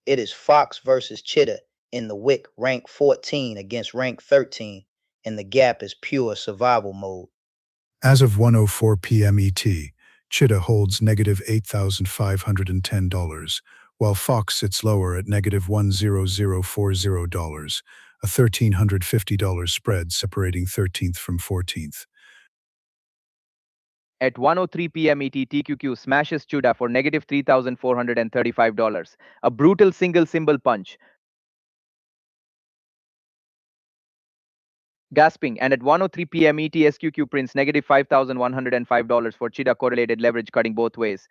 [SPEAKER 1] It is Fox versus Chitta in the Wick rank 14 against rank 13, and the gap is pure survival mode.
[SPEAKER 4] As of 1:04 p.m. ET, Chitta holds negative $8,510, while Fox sits lower at negative $1,040, a $1,350 spread separating 13th from 14th.
[SPEAKER 2] At 1:03 p.m. ET, TQQ smashes Chuda for negative $3,435. A brutal single symbol punch. Gasping, and at 1:03 p.m. ET, SQQ prints negative $5,105 for Chida correlated leverage cutting both ways.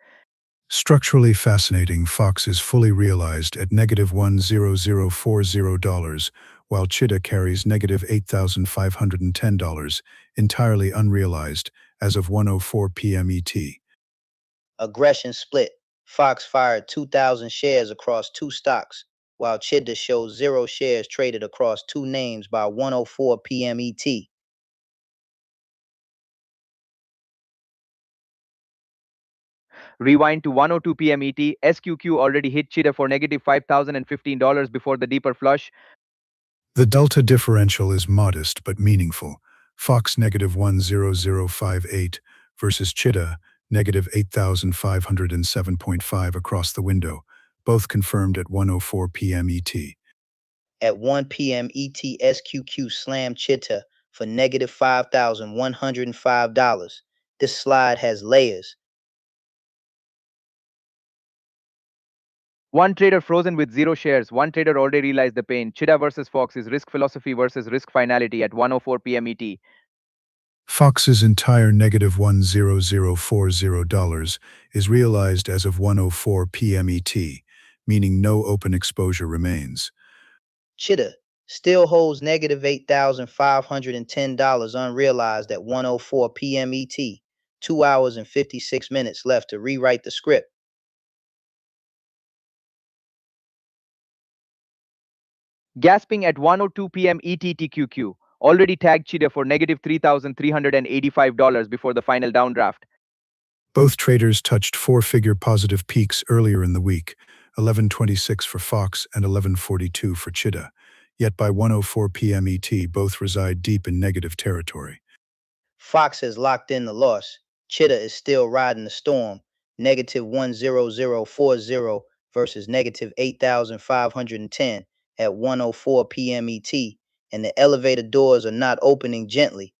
[SPEAKER 4] Structurally fascinating, Fox is fully realized at negative $1,040, while Chitta carries negative $8,510, entirely unrealized, as of 1:04 p.m. ET.
[SPEAKER 1] Aggression split. Fox fired 2,000 shares across two stocks, while Chitta shows 0 shares traded across two names by 1:04 p.m. ET.
[SPEAKER 2] Rewind to 1:02 p.m. ET, SQQ already hit Chida for negative $5,015 before the deeper flush.
[SPEAKER 4] The delta differential is modest but meaningful. Fox negative 10058 versus Chitta negative 8,507.5 across the window, both confirmed at 1:04 p.m. ET.
[SPEAKER 1] At 1 p.m. ET, SQQ slammed Chitta for negative $5,105. This slide has layers.
[SPEAKER 2] One trader frozen with 0 shares. One trader already realized the pain. Chida versus Fox is risk philosophy versus risk finality at 1:04 p.m. ET.
[SPEAKER 4] Fox's entire negative $10040 is realized as of 1:04 p.m. ET, meaning no open exposure remains.
[SPEAKER 1] Chida still holds negative $8,510 unrealized at 1:04 p.m. ET. 2 hours and 56 minutes left to rewrite the script.
[SPEAKER 2] Gasping at 1:02 p.m. ETTQQ. Already tagged Chida for negative $3,385 before the final downdraft.
[SPEAKER 4] Both traders touched four-figure positive peaks earlier in the week, 11:26 for Fox and 11:42 for Chida. Yet by 1:04 p.m. ET, both reside deep in negative territory.
[SPEAKER 1] Fox has locked in the loss. Chida is still riding the storm. Negative 10040 versus negative 8,510 at 1:04 p.m. ET, and the elevator doors are not opening gently.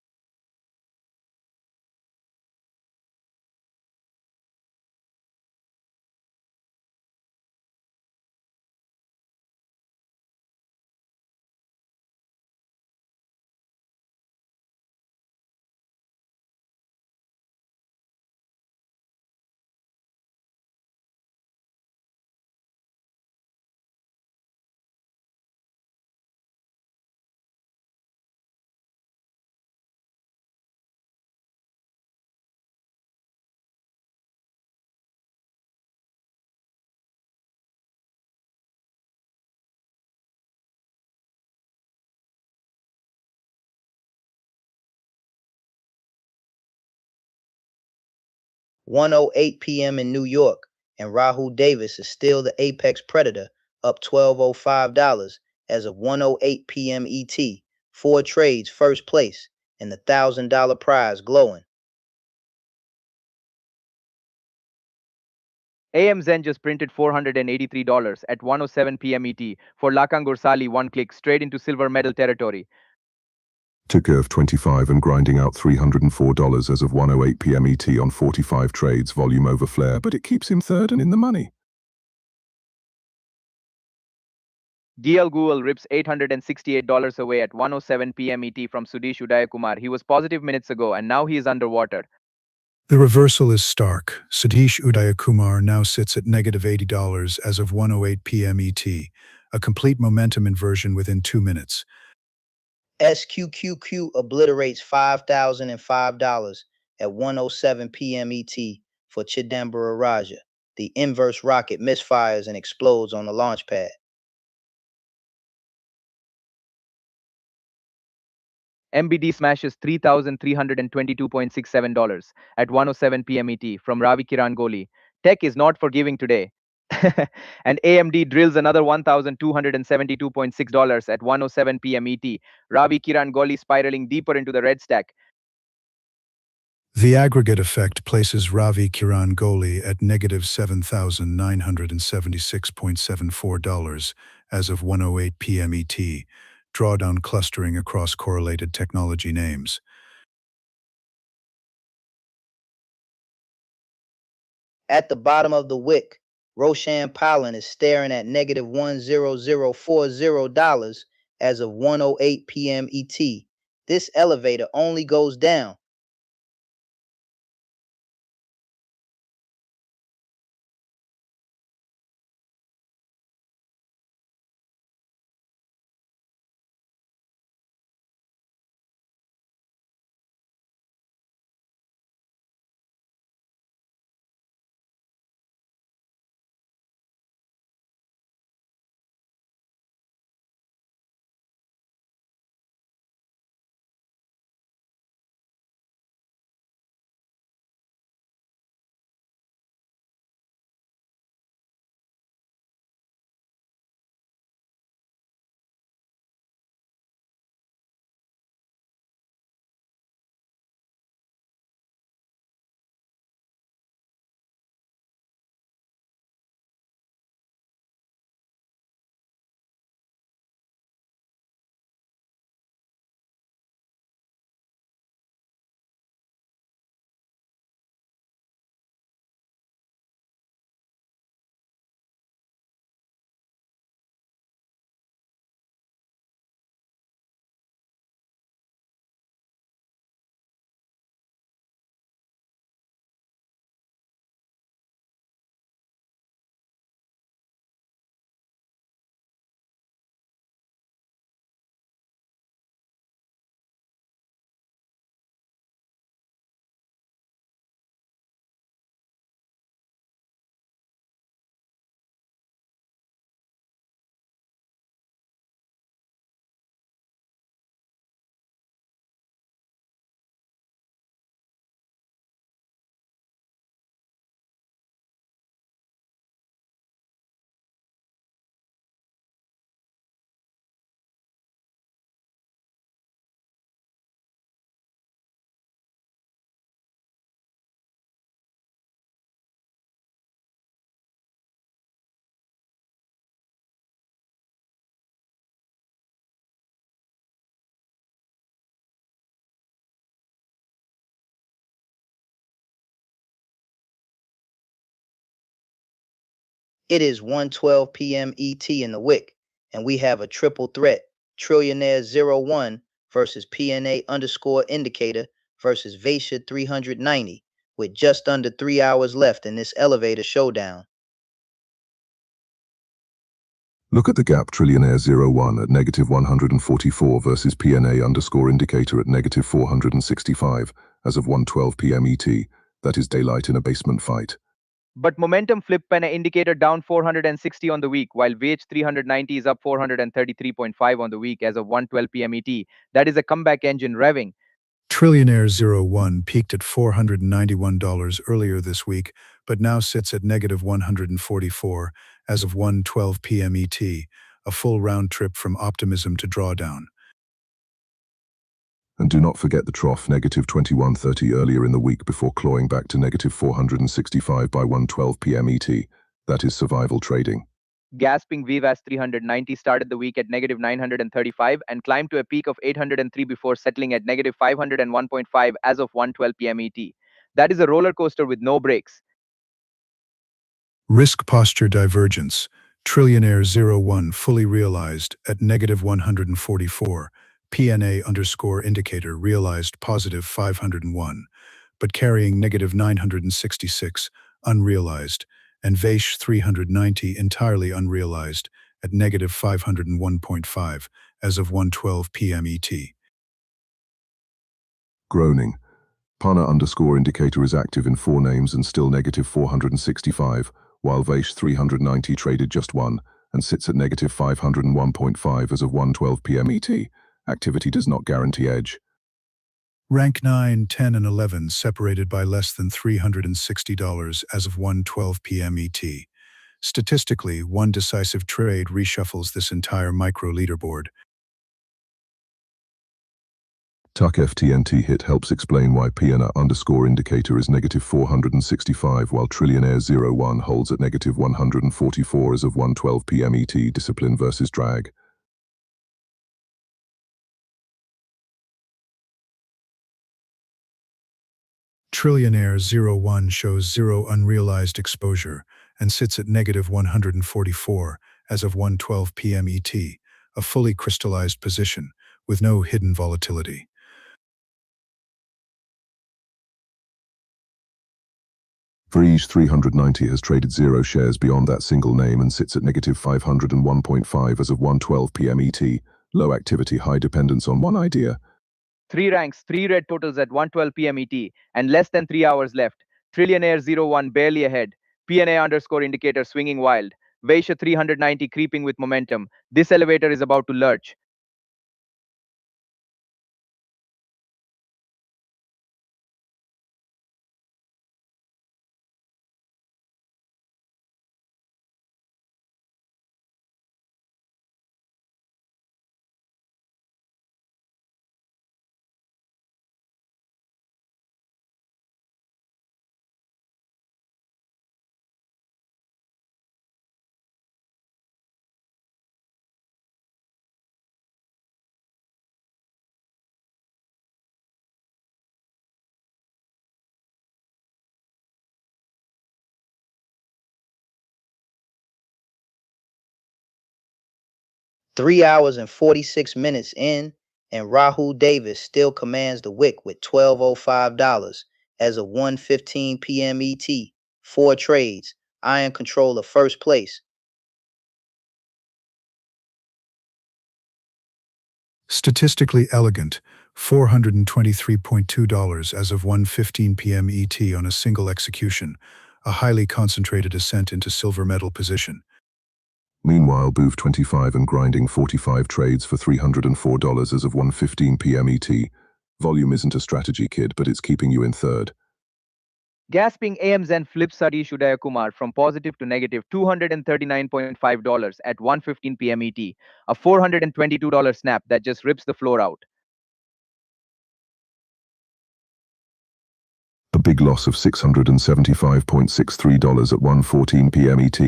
[SPEAKER 1] "1:08 p.m. in New York, and Rahul Davis is still the apex predator, up $1,205 as of 1:08 p.m. ET. 4 trades, first place, and the $1,000 prize glowing.
[SPEAKER 2] AM Zen just printed $483 at 1:07 p.m. ET for Lakangur Sali, one click straight into silver medal territory.
[SPEAKER 3] Ticker of 25 and grinding out $304 as of 1:08 p.m. ET on 45 trades, volume over flare, but it keeps him third and in the money.
[SPEAKER 2] DL Google rips $868 away at 1:07 p.m. ET from Sudesh Udayakumar. He was positive minutes ago and now he is underwater.
[SPEAKER 4] The reversal is stark. Satish Udayakumar now sits at negative $80 as of 1:08 p.m. ET, a complete momentum inversion within 2 minutes.
[SPEAKER 1] SQQQ obliterates $5,005 at 1:07 p.m. ET for Chidambara Raja. The inverse rocket misfires and explodes on the launch pad.
[SPEAKER 2] MBD smashes $3,322.67 at 1:07 p.m. ET from Ravi Kiran Goli. Tech is not forgiving today. And AMD drills another $1,272.6 at 1:07 p.m. ET. Ravi Kiran Goli spiraling deeper into the red stack.
[SPEAKER 4] The aggregate effect places Ravi Kiran Goli at negative $7,976.74 as of 1:08 p.m. ET, drawdown clustering across correlated technology names.
[SPEAKER 1] At the bottom of the wick, Roshan Palan is staring at negative $10040 as of 1:08 p.m. ET. This elevator only goes down. It is 1:12 p.m. ET in the wick, and we have a triple threat, Trillionaire 01 versus PNA underscore indicator versus Vaisha 390, with just under 3 hours left in this elevator showdown.
[SPEAKER 3] Look at the gap Trillionaire 01 at -144 versus PNA underscore indicator at -465 as of 1:12 p.m. ET. That is daylight in a basement fight.
[SPEAKER 2] But momentum flip PNA indicator down 460 on the week, while VH 390 is up 433.5 on the week as of 1:12 p.m. ET. That is a comeback engine revving.
[SPEAKER 4] Trillionaire 01 peaked at $491 earlier this week, but now sits at -144 as of 1:12 p.m. ET, a full round trip from optimism to drawdown.
[SPEAKER 3] And do not forget the trough -2130 earlier in the week before clawing back to -465 by 1:12 p.m. ET. That is survival trading.
[SPEAKER 2] Gasping VVAS 390 started the week at -935 and climbed to a peak of 803 before settling at -501.5 as of 1:12 p.m. ET. That is a roller coaster with no brakes.
[SPEAKER 4] Risk posture divergence. Trillionaire 01 fully realized at -144. PNA underscore indicator realized +501, but carrying -966, unrealized, and Vaish 390 entirely unrealized at -501.5 as of 1:12 p.m. ET.
[SPEAKER 3] Groaning. Pana underscore indicator is active in 4 names and still -465, while Vaish 390 traded just 1 and sits at -501.5 as of 1:12 p.m. ET. Activity does not guarantee edge.
[SPEAKER 4] Rank 9, 10, and 11 separated by less than $360 as of 1:12 p.m. ET. Statistically, one decisive trade reshuffles this entire micro leaderboard.
[SPEAKER 3] Tuck FTNT hit helps explain why PNA underscore indicator is -465 while Trillionaire 01 holds at -144 as of 1:12 p.m. ET. Discipline versus drag.
[SPEAKER 4] Trillionaire 01 shows 0 unrealized exposure and sits at -144 as of 1:12 p.m. ET, a fully crystallized position with no hidden volatility.
[SPEAKER 3] Vreege 390 has traded 0 shares beyond that single name and sits at -501.5 as of 1:12 p.m. ET. Low activity, high dependence on one idea.
[SPEAKER 2] 3 ranks, 3 red totals at 1:12 p.m. ET, and less than 3 hours left. Trillionaire 01 barely ahead. PNA underscore indicator swinging wild. Vaisha 390 creeping with momentum. This elevator is about to lurch.
[SPEAKER 1] Three hours and 46 minutes in, and Rahul Davis still commands the wick with $1,205 as of 1:15 p.m. ET. 4 trades. Iron controller first place.
[SPEAKER 4] Statistically elegant, $423.2 as of 1:15 p.m. ET on a single execution, a highly concentrated ascent into silver medal position.
[SPEAKER 3] Meanwhile, Booth 25 and grinding 45 trades for $304 as of 1:15 p.m. ET. Volume isn't a strategy, kid, but it's keeping you in third.
[SPEAKER 2] Gasping AMs and flip Satish Udayakumar from positive to negative $239.5 at 1:15 p.m. ET, a $422 snap that just rips the floor out.
[SPEAKER 3] A big loss of $675.63 at 1:14 p.m. ET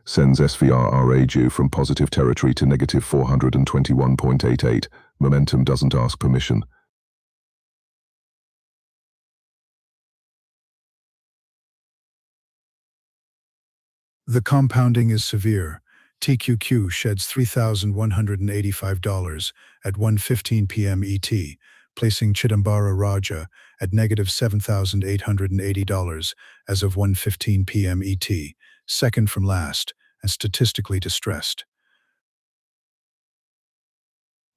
[SPEAKER 3] sends SVRRAJU from positive territory to -421.88. Momentum doesn't ask permission.
[SPEAKER 4] The compounding is severe. TQQ sheds $3,185 at 1:15 p.m. ET, placing Chidambara Raja at negative $7,880 as of 1:15 p.m. ET, second from last, and statistically distressed.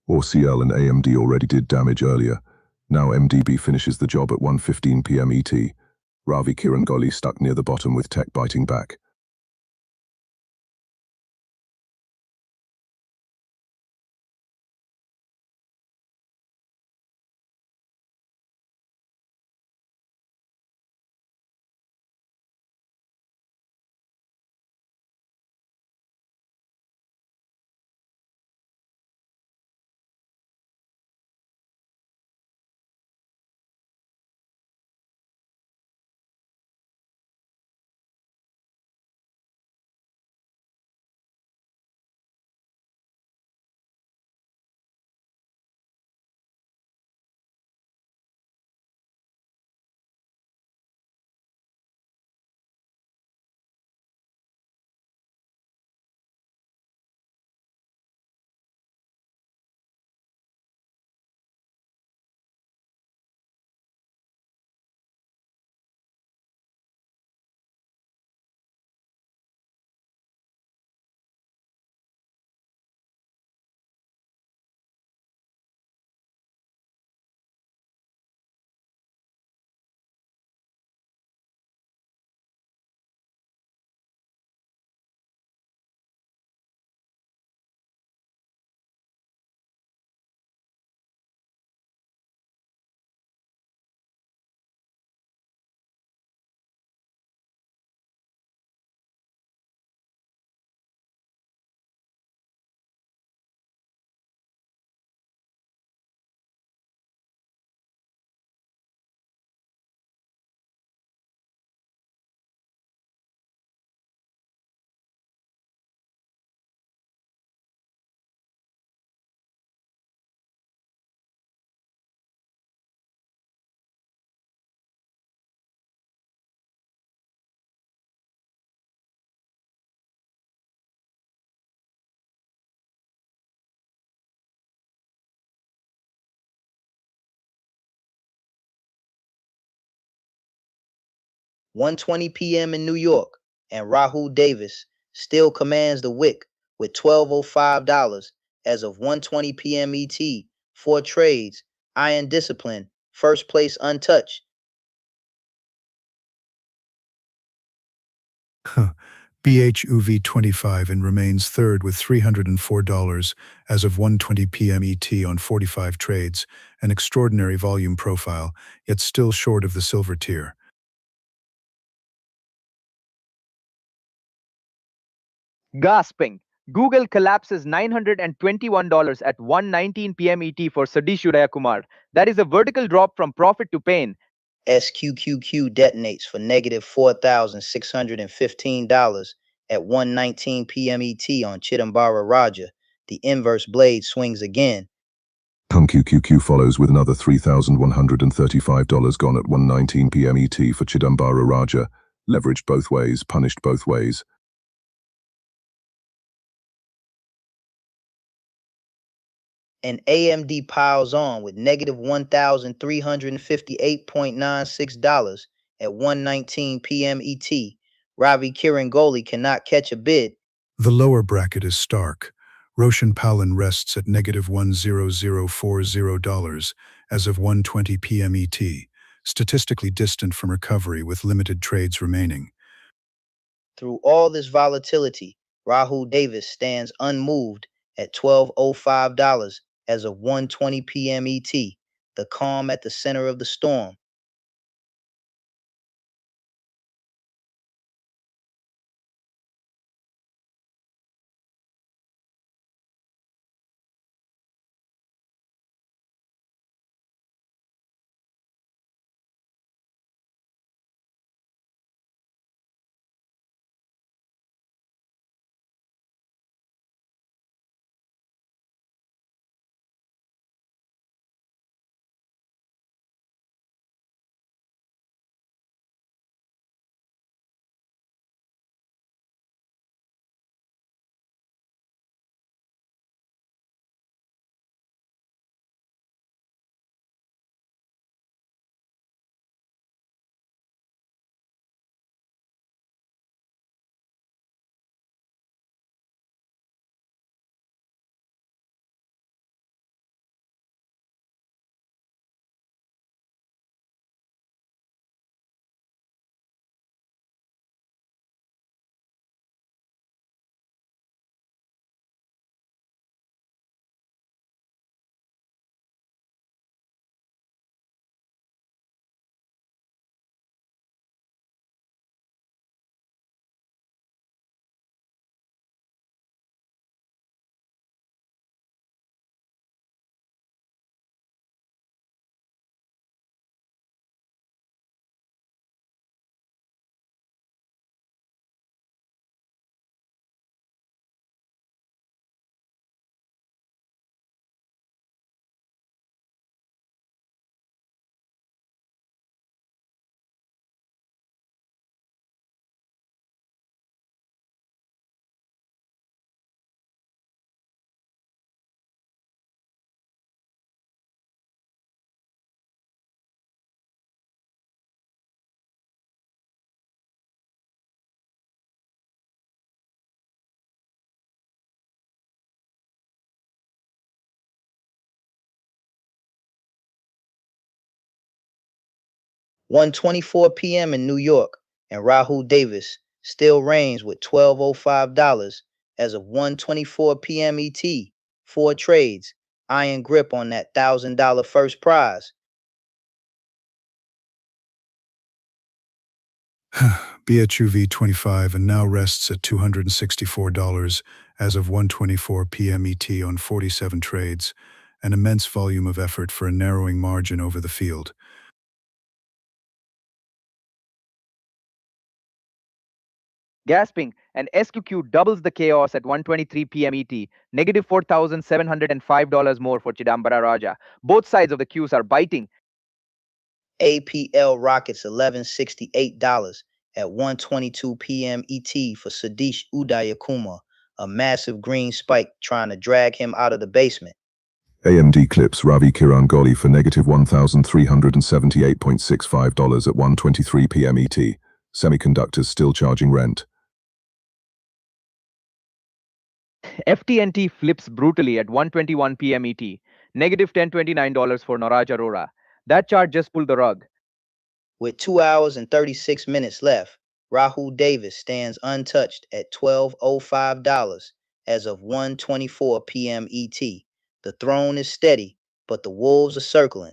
[SPEAKER 3] ORCL and AMD already did damage earlier. Now MDB finishes the job at 1:15 p.m. ET. Ravi Kirangoli stuck near the bottom with tech biting back.
[SPEAKER 1] .120 p.m. in New York, and Rahul Davis still commands the wick with $1,205 as of 1:20 p.m. ET. 4 trades, iron discipline, first place untouched.
[SPEAKER 4] BHUV 25 and remains third with $304 as of 1:20 p.m. ET on 45 trades, an extraordinary volume profile, yet still short of the silver tier.
[SPEAKER 2] Gasping. Google collapses $921 at 1:19 p.m. ET for Sadish Udayakumar. That is a vertical drop from profit to pain.
[SPEAKER 1] SQQQ detonates for negative $4,615 at 1:19 p.m. ET on Chidambara Raja. The inverse blade swings again.
[SPEAKER 3] QQQ follows with another $3,135 gone at 1:19 p.m. ET for Chidambara Raja. Leveraged both ways, punished both ways.
[SPEAKER 1] And AMD piles on with negative $1,358.96 at 1:19 p.m. ET. Ravi Kirangoli cannot catch a bid.
[SPEAKER 4] The lower bracket is stark. Roshan Palan rests at negative $1,040 as of 1:20 p.m. ET, statistically distant from recovery with limited trades remaining.
[SPEAKER 1] Through all this volatility, Rahul Davis stands unmoved at $1,205 as of 1:20 p.m. ET, the calm at the center of the storm. 1:24 p.m. in New York, and Rahul Davis still reigns with $12.05 as of 1:24 p.m. ET. 4 trades, iron grip on that $1,000 first prize.
[SPEAKER 4] BHUV 25 and now rests at $264 as of 1:24 p.m. ET on 47 trades, an immense volume of effort for a narrowing margin over the field.
[SPEAKER 2] Gasping, and SQQ doubles the chaos at 1:23 p.m. ET, negative $4,705 more for Chidambara Raja. Both sides of the queues are biting.
[SPEAKER 1] APL rockets $1,168 at 1:22 p.m. ET for Sadish Udayakumar, a massive green spike trying to drag him out of the basement.
[SPEAKER 3] AMD clips Ravi Kiran Goli for negative $1,378.65 at 1:23 p.m. ET. Semiconductors still charging rent.
[SPEAKER 2] FTNT flips brutally at 1:21 p.m. ET, negative $1,029 for Noraj Arora. That chart just pulled the rug.
[SPEAKER 1] With 2 hours and 36 minutes left, Rahul Davis stands untouched at $12.05 as of 1:24 p.m. ET. The throne is steady, but the wolves are circling.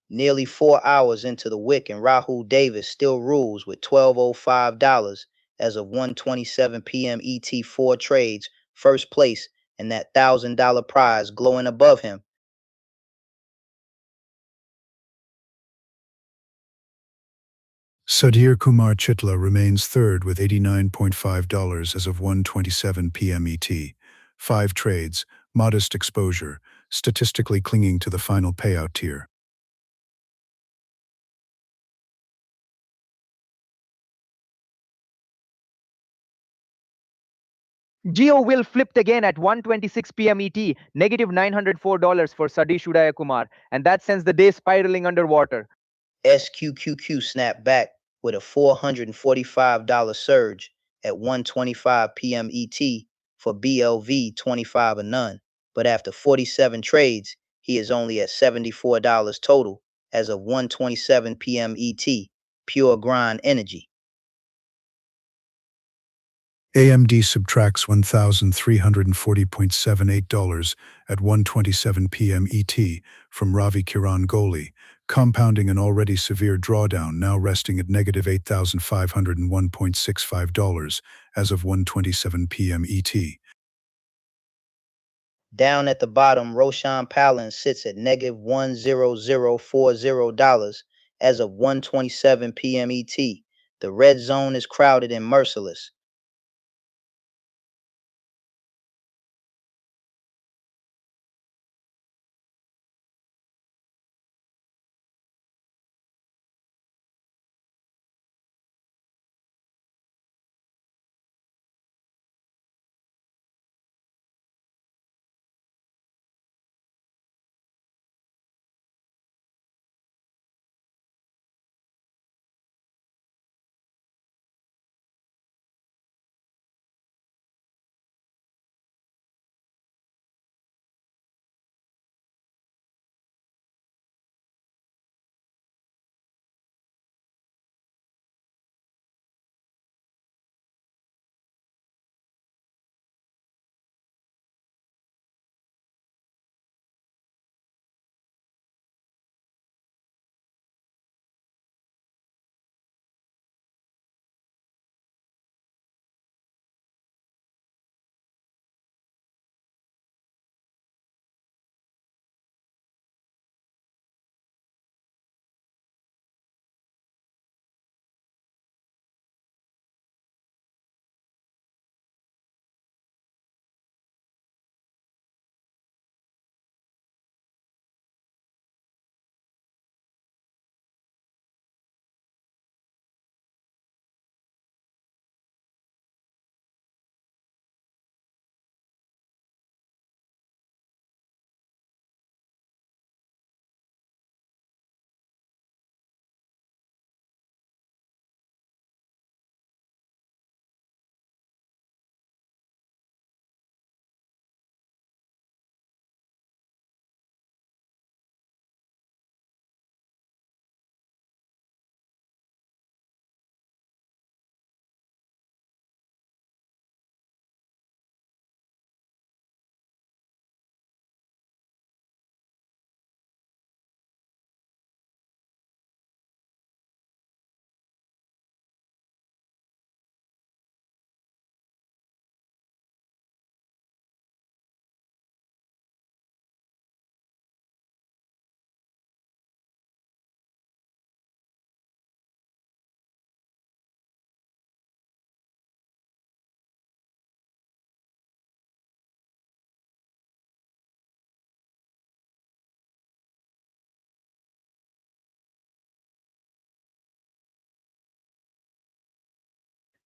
[SPEAKER 1] Nearly 4 hours into the wick, and Rahul Davis still rules with $12.05 as of 1:27 p.m. ET. 4 trades, first place, and that $1,000 prize glowing above him.
[SPEAKER 4] Sudhir Kumar Chitla remains third with $89.5 as of 1:27 p.m. ET. 5 trades, modest exposure, statistically clinging to the final payout tier.
[SPEAKER 2] Geo will flipped again at 1:26 p.m. ET, negative $904 for Sadish Udayakumar, and that sends the day spiraling underwater.
[SPEAKER 1] SQQQ snapped back with a $445 surge at 1:25 p.m. ET for BLV 25 and none. but after 47 trades, he is only at $74 total as of 1:27 p.m. ET. Pure grind energy.
[SPEAKER 4] AMD subtracts $1,340.78 at 1:27 p.m. ET from Ravi Kiran Kohli, compounding an already severe drawdown, now resting at negative $8,501.65 as of 1:27 p.m. ET.
[SPEAKER 1] Down at the bottom, Roshan Palin sits at negative $1,040 as of 1:27 p.m. ET. The red zone is crowded and merciless.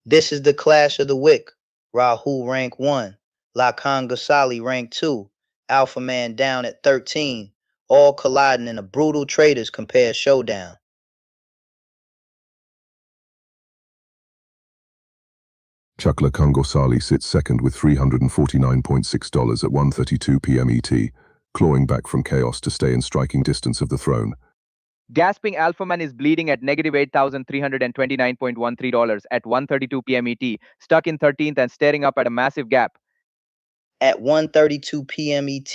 [SPEAKER 1] This is the clash of the wick. Rahul rank 1, Lakan Gosali rank 2, Alpha Man down at 13, all colliding in a brutal traders compare showdown.
[SPEAKER 3] Chakla Kangosali sits second with $349.6 at 1:32 p.m. ET, clawing back from chaos to stay in striking distance of the throne.
[SPEAKER 2] Gasping Alphaman is bleeding at negative $8,329.13 at 1:32 p.m. ET, stuck in 13th and staring up at a massive gap.
[SPEAKER 1] At 1:32 p.m. ET,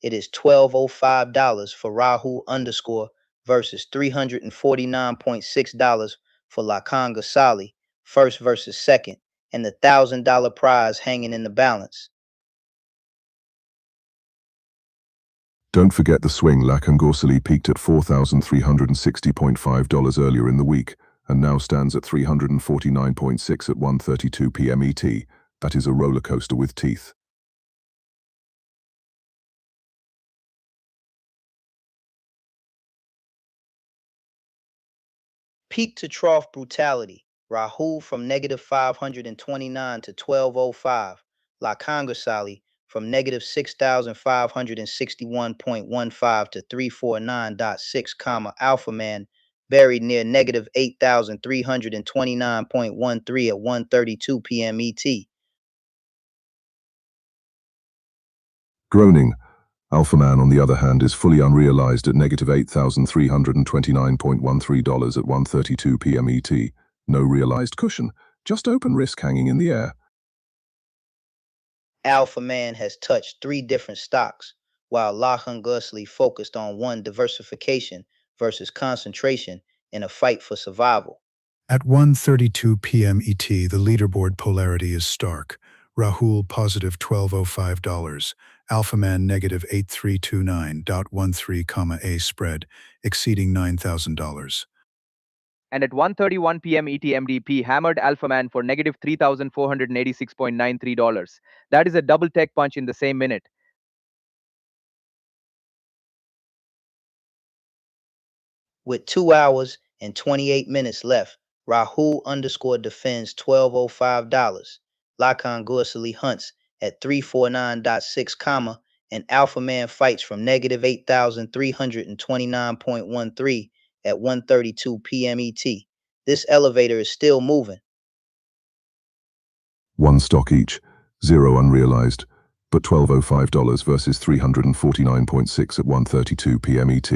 [SPEAKER 1] it is $1,205 for Rahul underscore versus $349.6 for Lakan Gosali, first versus second, and the $1,000 prize hanging in the balance.
[SPEAKER 3] Don't forget the swing. Lakan Gosali peaked at $4,360.5 earlier in the week and now stands at $349.6 at 1:32 p.m. ET. That is a roller coaster with teeth.
[SPEAKER 1] Peak to trough brutality. Rahul from negative 529 to 1205. Lakan Gosali from negative 6,561.15 to 349.6, Alpha Man buried near negative 8,329.13 at 1:32 p.m. ET.
[SPEAKER 3] Groaning, Alpha Man, on the other hand, is fully unrealized at negative $8,329.13 at 1:32 p.m. ET. No realized cushion, just open risk hanging in the air.
[SPEAKER 1] Alpha Man has touched 3 different stocks, while Lahan Gusli focused on one, diversification versus concentration in a fight for survival.
[SPEAKER 4] At 1:32 p.m. ET, the leaderboard polarity is stark. Rahul positive $12.05, Alphaman negative 8329.13, A spread exceeding $9,000.
[SPEAKER 2] And at 1:31 p.m. ET, MDP hammered Alphaman for negative $3,486.93. That is a double tech punch in the same minute.
[SPEAKER 1] With 2 hours and 28 minutes left, Rahul underscore defends $12.05. Lakan Gusli hunts at 349.6, and Alpha Man fights from negative 8,329.13 at 1:32 p.m. ET. This elevator is still moving.
[SPEAKER 3] One stock each, 0 unrealized, but $12.05 versus 349.6 at 1:32 p.m. ET.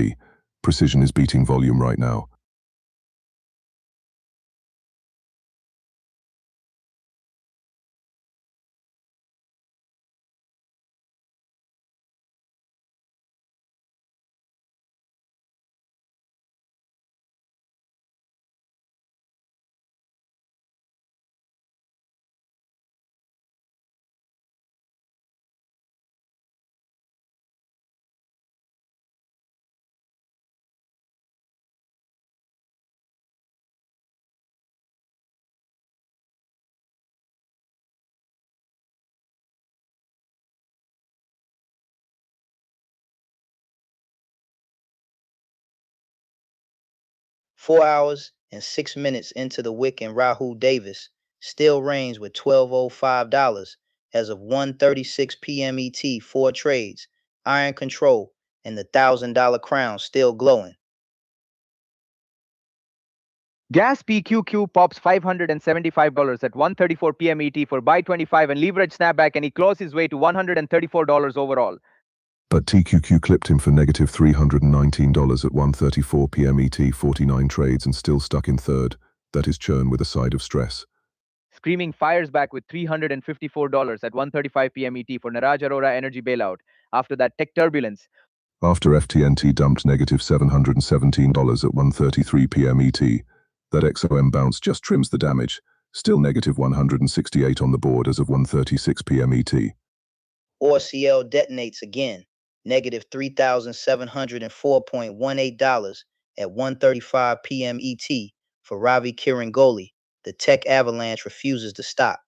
[SPEAKER 3] Precision is beating volume right now.
[SPEAKER 1] Four hours and 6 minutes into the wick, and Rahul Davis still reigns with $12.05 as of 1:36 p.m. ET. 4 trades, iron control, and the $1,000 crown still glowing.
[SPEAKER 2] Gas PQQ pops $575 at 1:34 p.m. ET for buy 25 and leverage snapback, and he closed his way to $134 overall.
[SPEAKER 3] But TQQ clipped him for negative $319 at 1:34 p.m. ET, 49 trades and still stuck in third. That is churn with a side of stress.
[SPEAKER 2] Screaming fires back with $354 at 1:35 p.m. ET for Niraj Arora energy bailout. After that tech turbulence,
[SPEAKER 3] After FTNT dumped negative $717 at 1:33 p.m. ET, that XOM bounce just trims the damage. Still negative 168 on the board as of 1:36 p.m. ET.
[SPEAKER 1] ORCL detonates again, negative $3,704.18 at 1:35 p.m. ET for Ravi Kirangoli. The tech avalanche refuses to stop.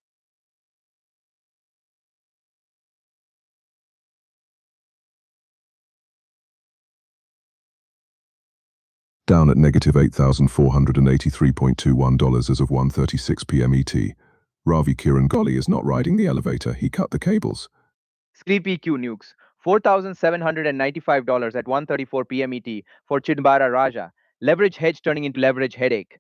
[SPEAKER 3] Down at negative $8,483.21 as of 1:36 p.m. ET. Ravi Kirangoli is not riding the elevator, he cut the cables.
[SPEAKER 2] PQ nukes $4,795 at 1:34 p.m. ET for Chidambara Raja. Leverage hedge turning into leverage headache.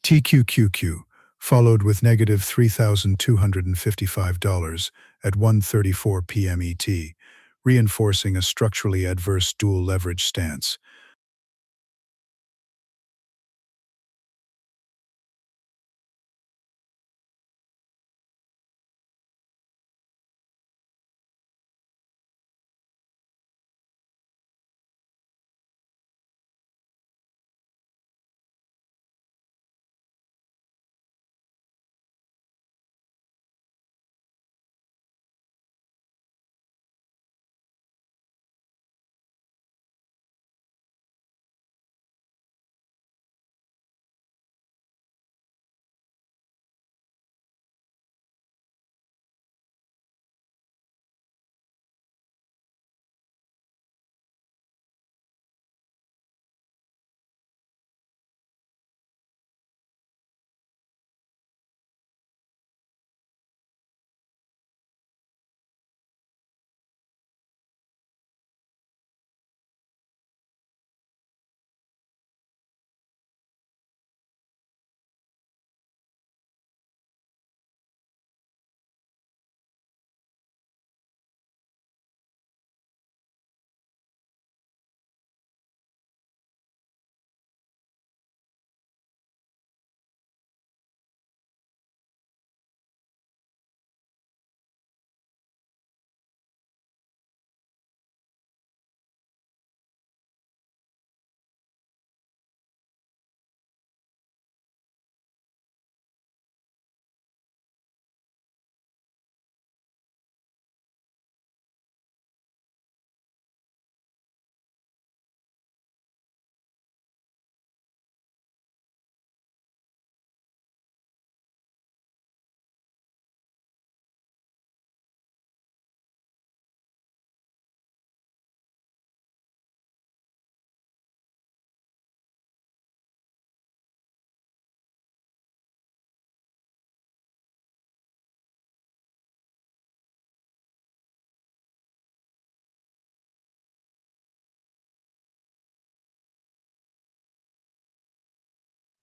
[SPEAKER 4] TQQQ followed with negative $3,255 at 1:34 p.m. ET, reinforcing a structurally adverse dual leverage stance.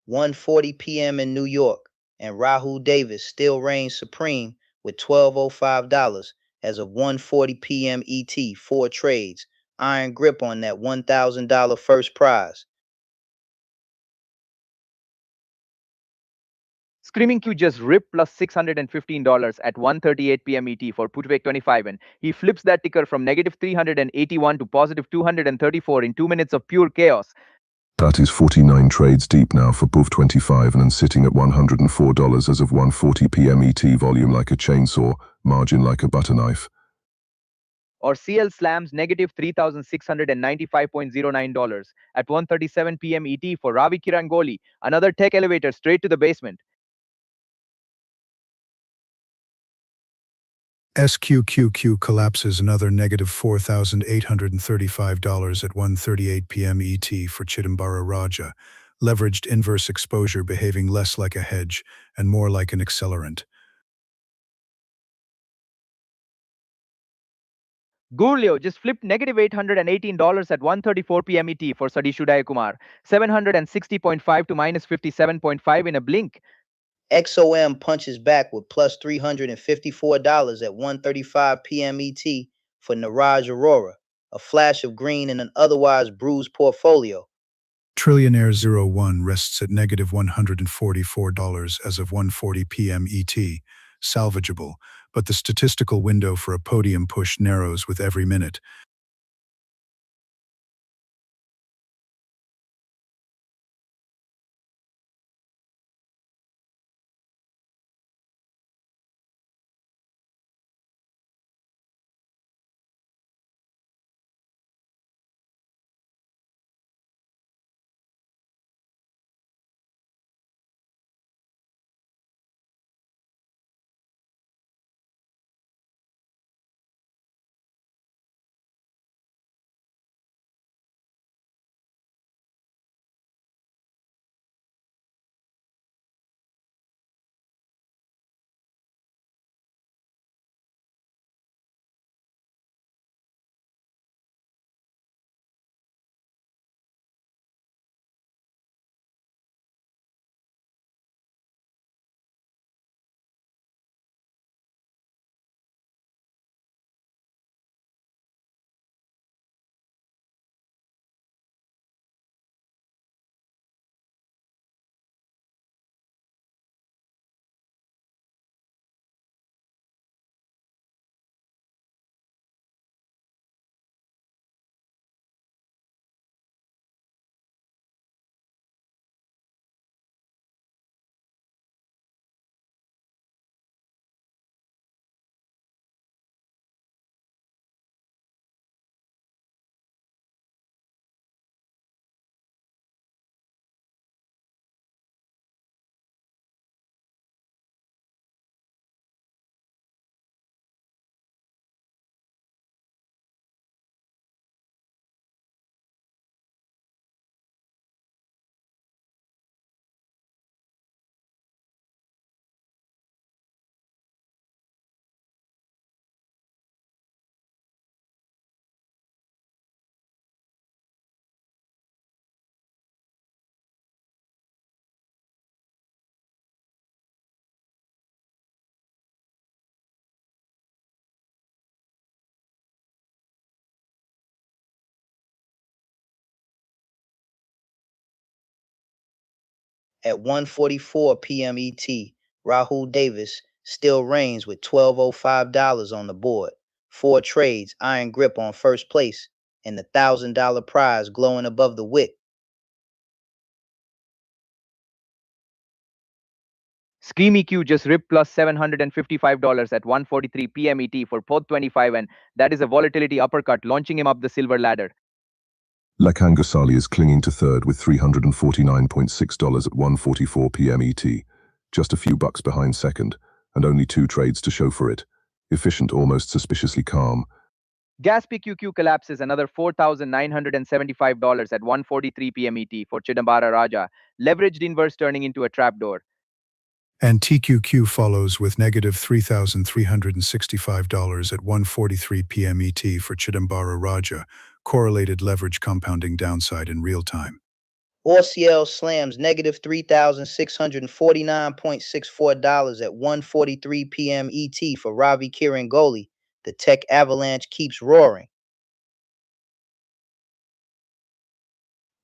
[SPEAKER 1] 1:40 p.m. in New York, and Rahul Davis still reigns supreme with $1205 as of 1:40 p.m. ET, 4 trades. Iron grip on that $1,000 first prize.
[SPEAKER 2] Screaming Q just ripped plus $615 at 1:38 p.m. ET for Putwake 25, and he flips that ticker from negative 381 to positive 234 in 2 minutes of pure chaos.
[SPEAKER 3] That is 49 trades deep now for PUV 25 and sitting at $104 as of 1:40 p.m. ET, volume like a chainsaw, margin like a butter knife.
[SPEAKER 2] Or CL slams negative $3,695.09 at 1:37 p.m. ET for Ravi Kirangoli, another tech elevator straight to the basement.
[SPEAKER 4] SQQQ collapses another negative $4,835 at 1:38 p.m. ET for Chidambara Raja, leveraged inverse exposure behaving less like a hedge and more like an accelerant.
[SPEAKER 2] Gurleo just flipped negative $818 at 1:34 p.m. ET for Sadishu Dayakumar, 760.5 to minus 57.5 in a blink.
[SPEAKER 1] XOM punches back with plus $354 at 1:35 p.m. ET for Niraj Arora, a flash of green in an otherwise bruised portfolio.
[SPEAKER 4] Trillionaire 01 rests at negative $144 as of 1:40 p.m. ET, salvageable, but the statistical window for a podium push narrows with every minute.
[SPEAKER 1] At 1:44 p.m. ET, Rahul Davis still reigns with $1205 on the board, 4 trades, iron grip on first place, and the $1,000 prize glowing above the wick.
[SPEAKER 2] Screamy Q just ripped plus $755 at 1:43 p.m. ET for Pod 25, and that is a volatility uppercut launching him up the silver ladder.
[SPEAKER 3] Lakangasali is clinging to third with $349.6 at 1:44 p.m. ET, just a few bucks behind second, and only 2 trades to show for it. Efficient, almost suspiciously calm.
[SPEAKER 2] Gas PQQ collapses another $4,975 at 1:43 p.m. ET for Chidambara Raja, leveraged inverse turning into a trapdoor.
[SPEAKER 4] And TQQ follows with negative $3,365 at 1:43 p.m. ET for Chidambara Raja, correlated leverage compounding downside in real time.
[SPEAKER 1] OCL slams negative $3,649.64 at 1:43 p.m. ET for Ravi Kirangoli. The tech avalanche keeps roaring.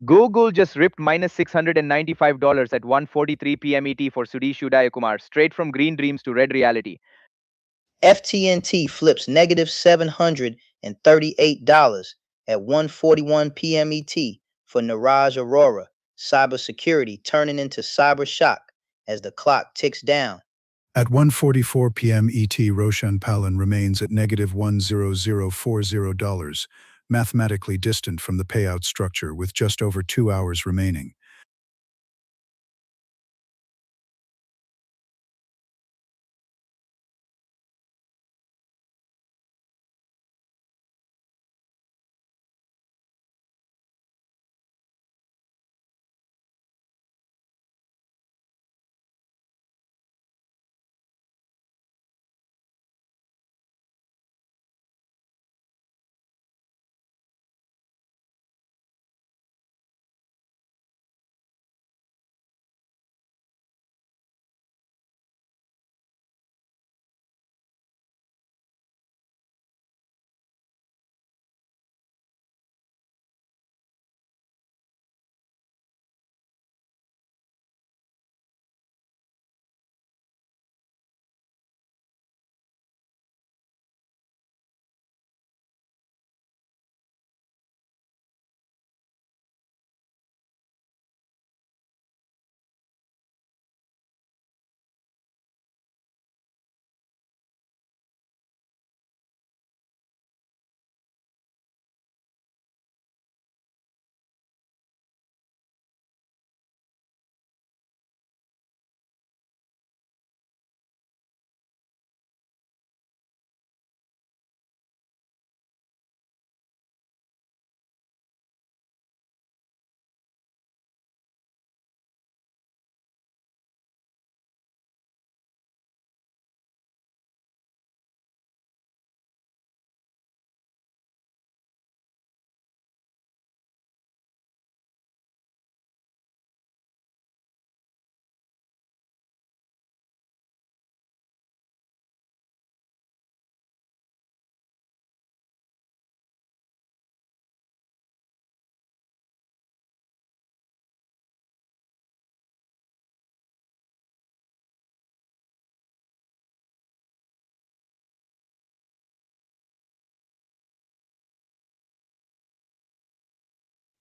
[SPEAKER 2] Google just ripped minus $695 at 1:43 p.m. ET for Sudhesh Udayakumar, straight from green dreams to red reality.
[SPEAKER 1] FTNT flips negative $738 at 1:41 p.m. ET for Niraj Arora. Cybersecurity turning into cyber shock as the clock ticks down.
[SPEAKER 4] At 1:44 p.m. ET, Roshan Palan remains at negative $10040, mathematically distant from the payout structure with just over 2 hours remaining.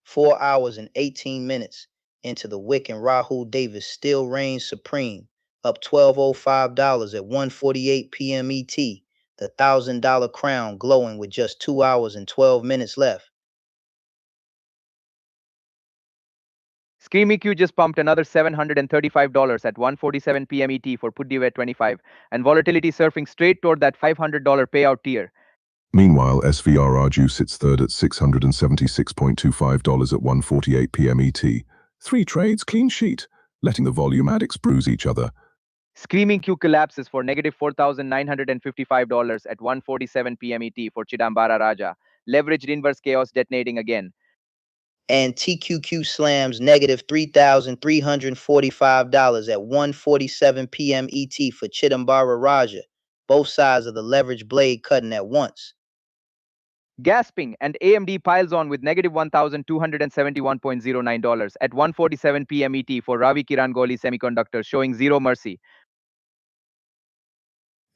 [SPEAKER 1] Four hours and 18 minutes into the wick, and Rahul Davis still reigns supreme, up $1,205 at 1:48 p.m. ET. The $1,000 crown glowing with just 2 hours and 12 minutes left.
[SPEAKER 2] Screamy Q just pumped another $735 at 1:47 p.m. ET for Puddivet 25, and volatility surfing straight toward that $500 payout tier.
[SPEAKER 3] Meanwhile, SVRRGU sits third at $676.25 at 1:48 p.m. ET. 3 trades, clean sheet, letting the volume addicts bruise each other.
[SPEAKER 2] Screaming Q collapses for negative $4,955 at 1:47 p.m. ET for Chidambara Raja, leveraged inverse chaos detonating again.
[SPEAKER 1] And TQQ slams negative $3,345 at 1:47 p.m. ET for Chidambara Raja. Both sides of the leverage blade cutting at once.
[SPEAKER 2] Gasping, and AMD piles on with negative $1,271.09 at 1:47 p.m. ET for Ravi Kirangoli Semiconductor, showing zero mercy.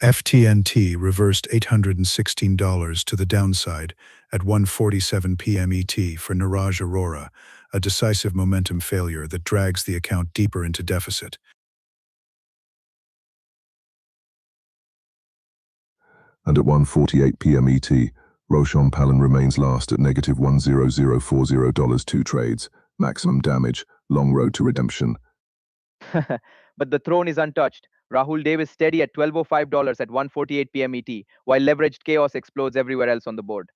[SPEAKER 4] FTNT reversed $816 to the downside at 1:47 p.m. ET for Niraj Arora, a decisive momentum failure that drags the account deeper into deficit.
[SPEAKER 3] And at 1:48 p.m. ET, Roshan Palan remains last at negative $10040, 2 trades, maximum damage, long road to redemption.
[SPEAKER 2] But the throne is untouched. Rahul Davis steady at $1,205 at 1:48 p.m. ET, while leveraged chaos explodes everywhere else on the board.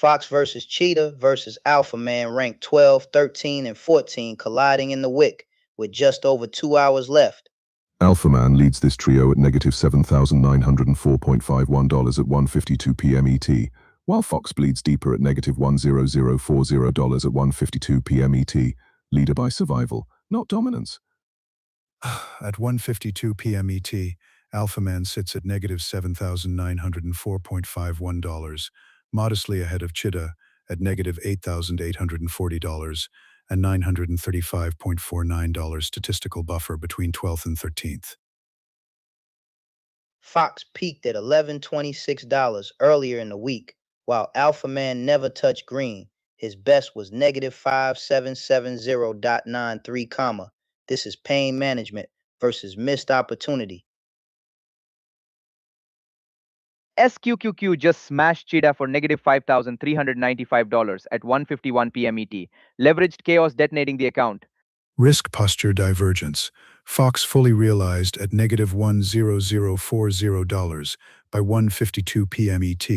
[SPEAKER 1] Fox versus Cheetah versus Alpha Man ranked 12, 13, and 14 colliding in the wick with just over 2 hours left.
[SPEAKER 3] Alpha Man leads this trio at negative $7,904.51 at 1:52 p.m. ET, while Fox bleeds deeper at negative $1,040 at 1:52 p.m. ET, leader by survival, not dominance.
[SPEAKER 4] At 1:52 p.m. ET, Alpha Man sits at negative $7,904.51, modestly ahead of Cheetah at negative $8,840 and $935.49 statistical buffer between 12th and 13th.
[SPEAKER 1] Fox peaked at $11.26 earlier in the week, while Alpha Man never touched green. His best was negative 5770.93, comma. This is pain management versus missed opportunity.
[SPEAKER 2] SQQQ just smashed Cheetah for negative $5,395 at 1:51 p.m. ET. Leveraged chaos detonating the account.
[SPEAKER 4] Risk posture divergence. Fox fully realized at negative $1,040 by 1:52 p.m. ET,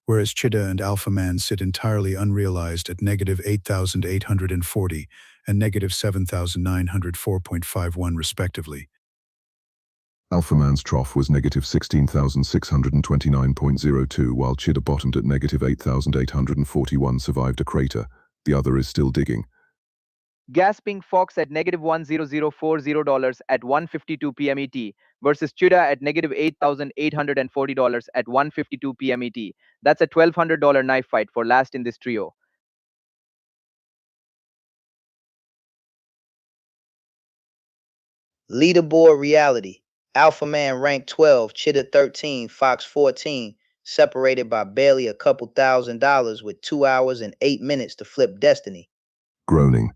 [SPEAKER 4] whereas Cheetah and Alpha Man sit entirely unrealized at negative 8,840 and negative 7,904.51 respectively.
[SPEAKER 3] Alpha Man's trough was negative 16,629.02, while Cheetah bottomed at negative 8,841, survived a crater. The other is still digging.
[SPEAKER 2] Gasping Fox at negative $1,040 at 1:52 p.m. ET versus Cheetah at negative $8,840 at 1:52 p.m. ET. That's a $1,200 knife fight for last in this trio.
[SPEAKER 1] Leaderboard reality. Alpha Man ranked 12, Cheetah 13, Fox 14, separated by barely a couple $1,000 with 2 hours and 8 minutes to flip destiny.
[SPEAKER 3] Groaning.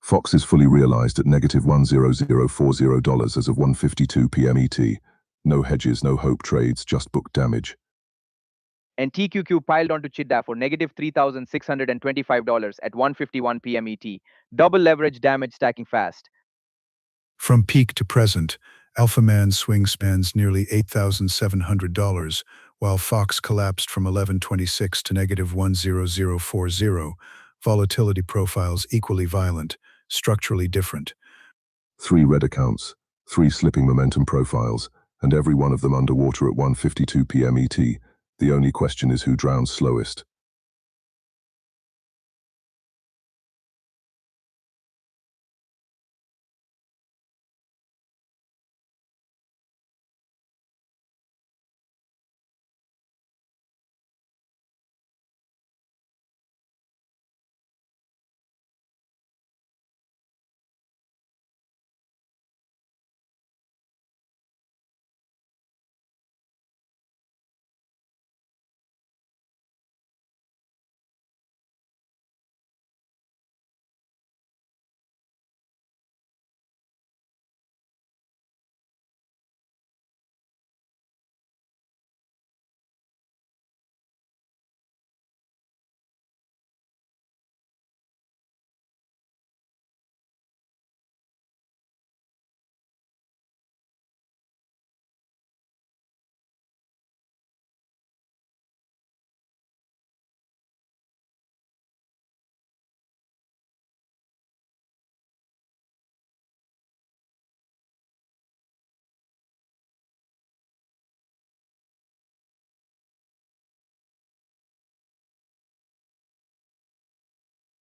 [SPEAKER 3] Fox is fully realized at negative $1,040 as of 1:52 p.m. ET. No hedges, no hope trades, just book damage.
[SPEAKER 2] And TQQ piled onto Cheetah for negative $3,625 at 1:51 p.m. ET. Double leverage damage stacking fast.
[SPEAKER 4] From peak to present, Alpha Man's swing spans nearly $8,700, while Fox collapsed from 1126 to negative 10040. Volatility profiles equally violent, structurally different.
[SPEAKER 3] 3 red accounts, 3 slipping momentum profiles, and every one of them underwater at 1:52 p.m. ET. The only question is who drowns slowest.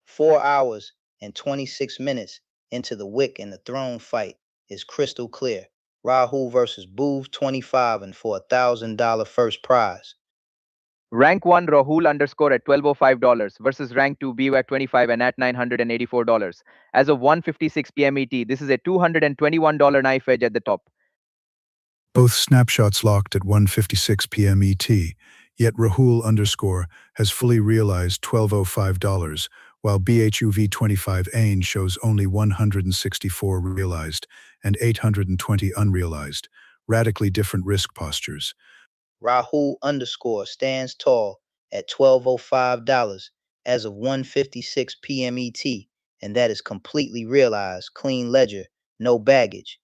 [SPEAKER 1] Four hours and 26 minutes into the wick and the throne fight is crystal clear. Rahul versus Booth 25 and for $1,000 first prize.
[SPEAKER 2] Rank 1 Rahul underscore at $1,205 versus rank 2 BWAC 25 and at $984. As of 1:56 p.m. ET, this is a $221 knife edge at the top.
[SPEAKER 4] Both snapshots locked at 1:56 p.m. ET, yet Rahul underscore has fully realized $1,205, while BHUV25 AIN shows only 164 realized and 820 unrealized, radically different risk postures.
[SPEAKER 1] Rahul underscore stands tall at $1,205 as of 1:56 p.m. ET, and that is completely realized, clean ledger, no baggage.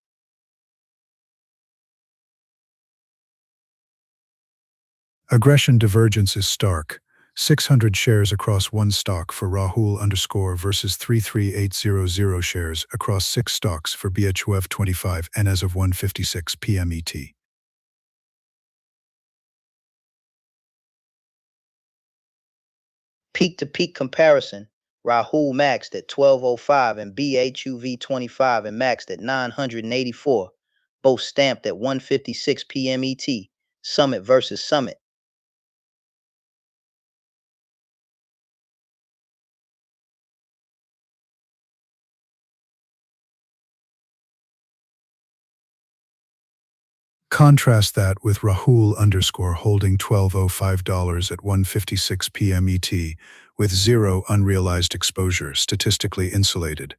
[SPEAKER 4] Aggression divergence is stark. 600 shares across one stock for Rahul _ versus 33800 shares across 6 stocks for BHUF 25 and as of 1:56 p.m. ET.
[SPEAKER 1] Peak-to-peak comparison, Rahul maxed at 1205 and BHUV 25 and maxed at 984, both stamped at 1:56 p.m. ET. Summit versus Summit.
[SPEAKER 4] Contrast that with Rahul _ holding $12.05 at 1:56 p.m. ET with zero unrealized exposure, statistically insulated.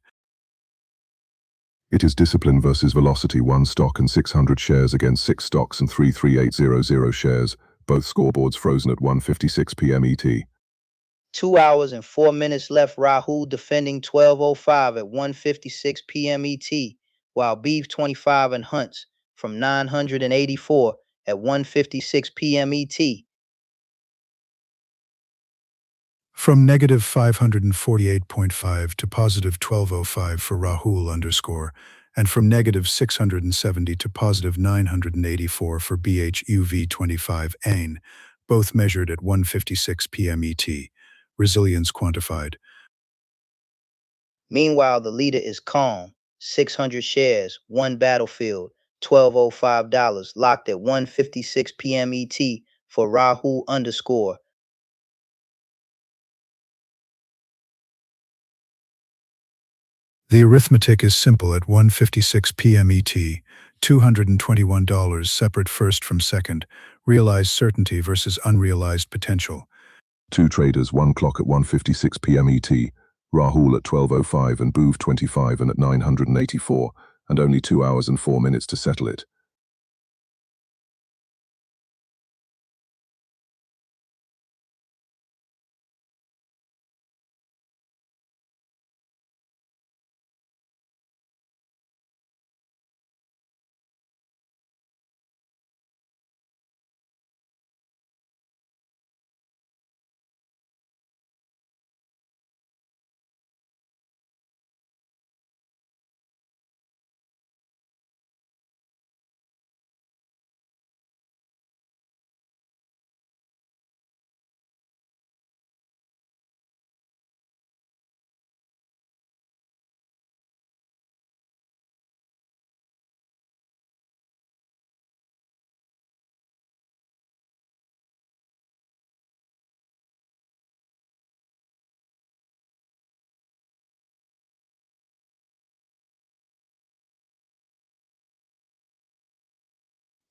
[SPEAKER 3] It is discipline versus velocity, 1 stock and 600 shares against 6 stocks and 33800 shares, both scoreboards frozen at 1:56 p.m. ET.
[SPEAKER 1] 2 hours and 4 minutes left. Rahul defending 1205 at 1:56 p.m. ET, while Beef 25 and Hunts from 984 at 1:56 p.m. ET.
[SPEAKER 4] From negative 548.5 to positive 1205 for Rahul _ and from negative 670 to positive 984 for BHUV 25 AIN, both measured at 1:56 p.m. ET. Resilience quantified.
[SPEAKER 1] Meanwhile, the leader is calm. 600 shares, 1 battlefield, $1205, locked at 1:56 p.m. ET for Rahul _
[SPEAKER 4] The arithmetic is simple at 1:56 p.m. ET, $221 separate first from second, realized certainty versus unrealized potential.
[SPEAKER 3] 2 traders, 1 clock at 1:56 p.m. ET, Rahul at 12:05 and Boov 25 and at 984, and only 2 hours and 4 minutes to settle it.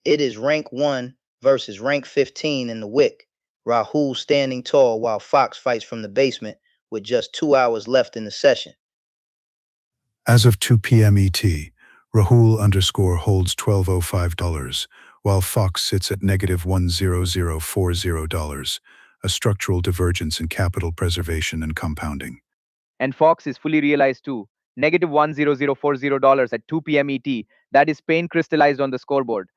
[SPEAKER 1] It is rank 1 versus rank 15 in the wick. Rahul standing tall while Fox fights from the basement with just 2 hours left in the session.
[SPEAKER 4] As of 2 p.m. ET, Rahul _ holds $1205, while Fox sits at negative $10040, a structural divergence in capital preservation and compounding.
[SPEAKER 2] And Fox is fully realized too. Negative $10040 at 2 p.m. ET. That is pain crystallized on the scoreboard.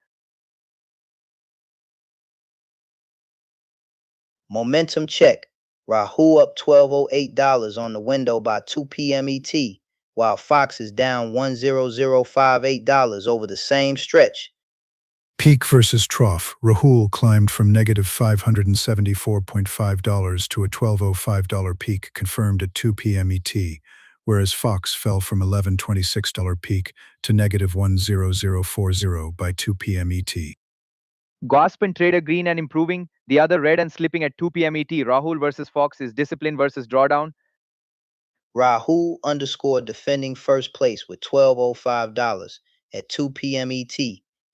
[SPEAKER 1] Momentum check. Rahul up $1208 on the window by 2 p.m. ET, while Fox is down $10058 over the same stretch.
[SPEAKER 4] Peak versus trough, Rahul climbed from negative $574.5 to a $1205 peak confirmed at 2 p.m. ET, whereas Fox fell from $1126 peak to negative $10040 by 2 p.m. ET.
[SPEAKER 2] Gasp and trader green and improving, the other red and slipping at 2 p.m. ET. Rahul versus Fox is discipline versus drawdown.
[SPEAKER 1] Rahul _ defending first place with $1205 at 2 p.m. ET.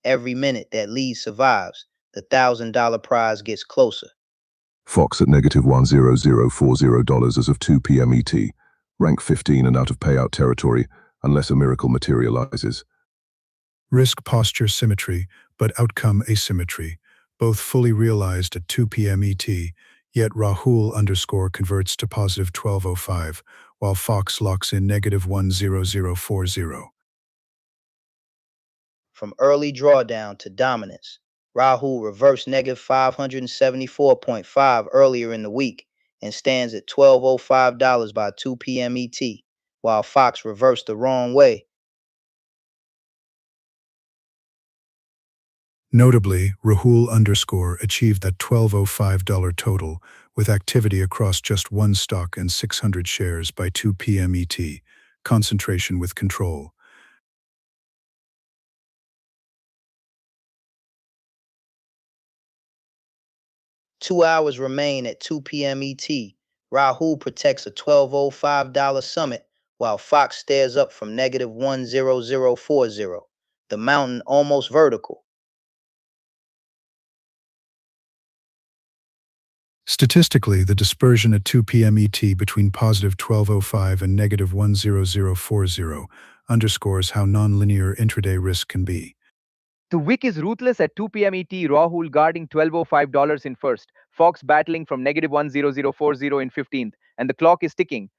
[SPEAKER 1] Every minute that lead survives, the $1,000 prize gets closer.
[SPEAKER 3] Fox at negative $10040 as of 2 p.m. ET, rank 15 and out of payout territory, unless a miracle materializes.
[SPEAKER 4] Risk posture symmetry, but outcome asymmetry, both fully realized at 2 p.m. ET, yet Rahul _ converts to positive 1205, while Fox locks in negative 10040.
[SPEAKER 1] From early drawdown to dominance, Rahul reversed negative 574.5 earlier in the week and stands at $12.05 by 2 p.m. ET, while Fox reversed the wrong way.
[SPEAKER 4] Notably, Rahul _ achieved that $12.05 total with activity across just one stock and 600 shares by 2 p.m. ET, concentration with control.
[SPEAKER 1] Two hours remain at 2 p.m. ET. Rahul protects a $12.05 summit while Fox stares up from negative 10040, the mountain almost vertical.
[SPEAKER 4] Statistically, the dispersion at 2 p.m. ET between positive 1205 and negative 10040 underscores how nonlinear intraday risk can be.
[SPEAKER 2] The wick is ruthless at 2 p.m. ET, Rahul guarding $12.05 in first, Fox battling from negative 10040 in 15th, and the clock is ticking.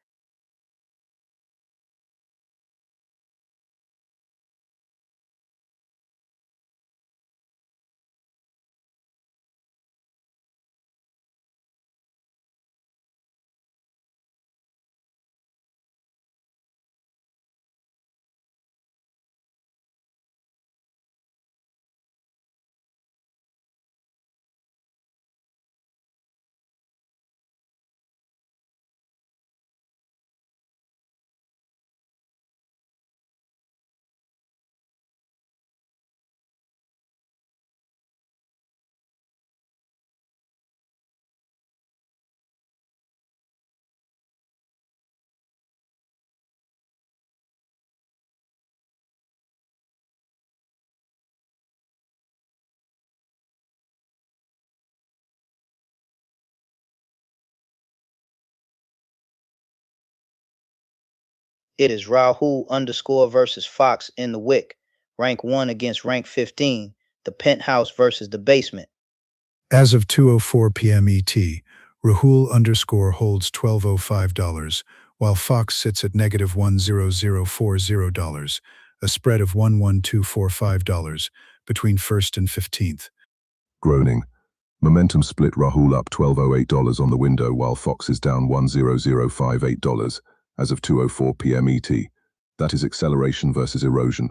[SPEAKER 1] It is Rahul _ versus Fox in the wick, rank 1 against rank 15, the penthouse versus the basement.
[SPEAKER 4] As of 2:04 p.m. ET, Rahul _ holds $12.05, while Fox sits at negative $10040, a spread of $11245 between 1st and 15th.
[SPEAKER 3] Groaning. Momentum split Rahul up $12.08 on the window while Fox is down $10058 as of 2:04 p.m. ET. That is acceleration versus erosion.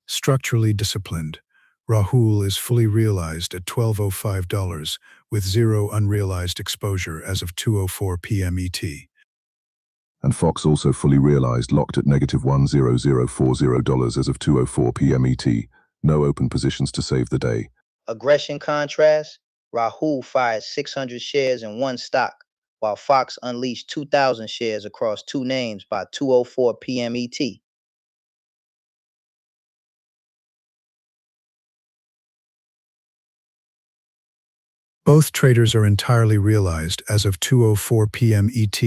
[SPEAKER 4] Structurally disciplined, Rahul is fully realized at $12.05 with zero unrealized exposure as of 2:04 p.m. ET.
[SPEAKER 3] And Fox also fully realized locked at negative $10040 as of 2:04 p.m. ET. No open positions to save the day.
[SPEAKER 1] Aggression contrast, Rahul fired 600 shares in one stock, while Fox unleashed 2,000 shares across two names by 2:04 p.m. ET.
[SPEAKER 4] Both traders are entirely realized as of 2:04 p.m. ET,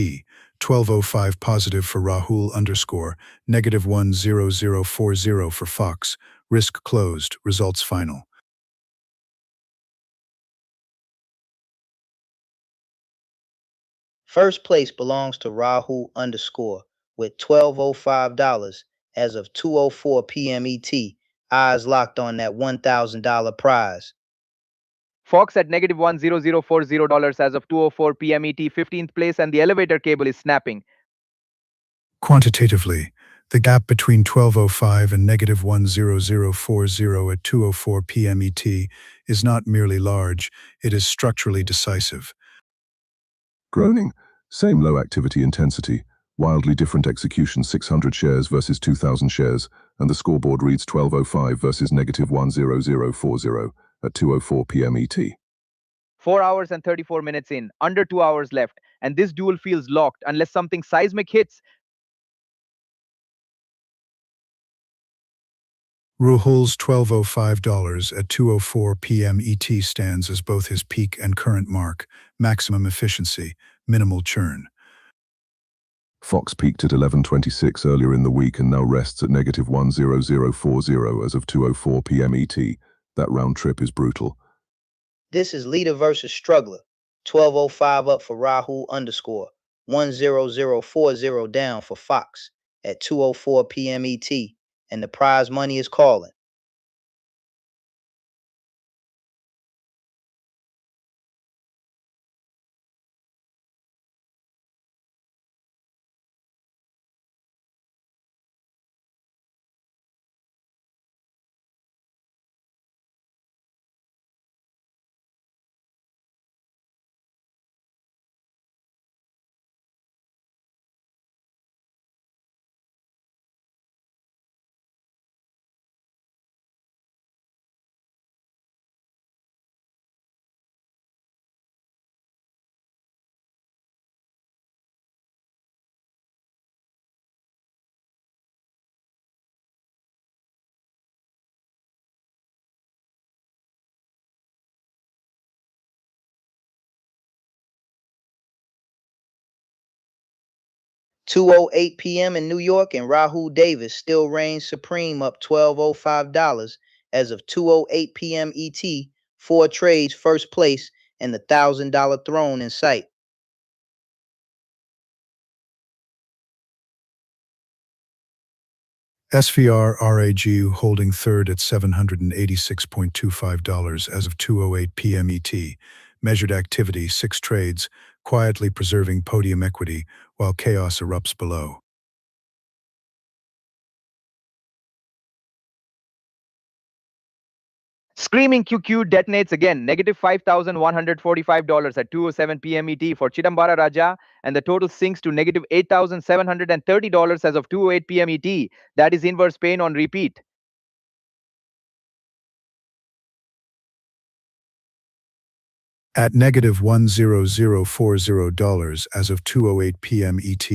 [SPEAKER 4] 12:05 positive for Rahul _ negative 10040 for Fox, risk closed, results final.
[SPEAKER 1] First place belongs to Rahul _ with $12.05 as of 2:04 p.m. ET, eyes locked on that $1,000 prize.
[SPEAKER 2] Fox at negative $10040 as of 2:04 p.m. ET, 15th place, and the elevator cable is snapping.
[SPEAKER 4] Quantitatively, the gap between 12:05 and negative 10040 at 2:04 p.m. ET is not merely large, it is structurally decisive.
[SPEAKER 3] Groaning. Same low activity intensity, wildly different execution 600 shares versus 2,000 shares, and the scoreboard reads 12:05 versus negative 10040 at 2:04 p.m. ET.
[SPEAKER 2] 4 hours and 34 minutes in, under 2 hours left, and this duel feels locked unless something seismic hits.
[SPEAKER 4] Rahul's $12.05 at 2:04 p.m. ET stands as both his peak and current mark, maximum efficiency, minimal churn.
[SPEAKER 3] Fox peaked at 11:26 earlier in the week and now rests at negative 10040 as of 2:04 p.m. ET. That round trip is brutal.
[SPEAKER 1] This is leader versus struggler. 12:05 up for Rahul _ 10040 down for Fox at 2:04 p.m. ET, and the prize money is calling. 2:08 p.m. in New York, and Rahul Davis still reigns supreme, up $12.05 as of 2:08 p.m. ET. 4 trades, first place, and the $1,000 throne in sight.
[SPEAKER 4] SVR RAGU holding third at $786.25 as of 2:08 p.m. ET. Measured activity 6 trades, quietly preserving podium equity while chaos erupts below.
[SPEAKER 2] Screaming QQ detonates again, negative $5,145 at 2:07 p.m. ET for Chidambara Raja, and the total sinks to negative $8,730 as of 2:08 p.m. ET. That is inverse pain on repeat.
[SPEAKER 4] At negative $1,040 as of 2:08 p.m. ET,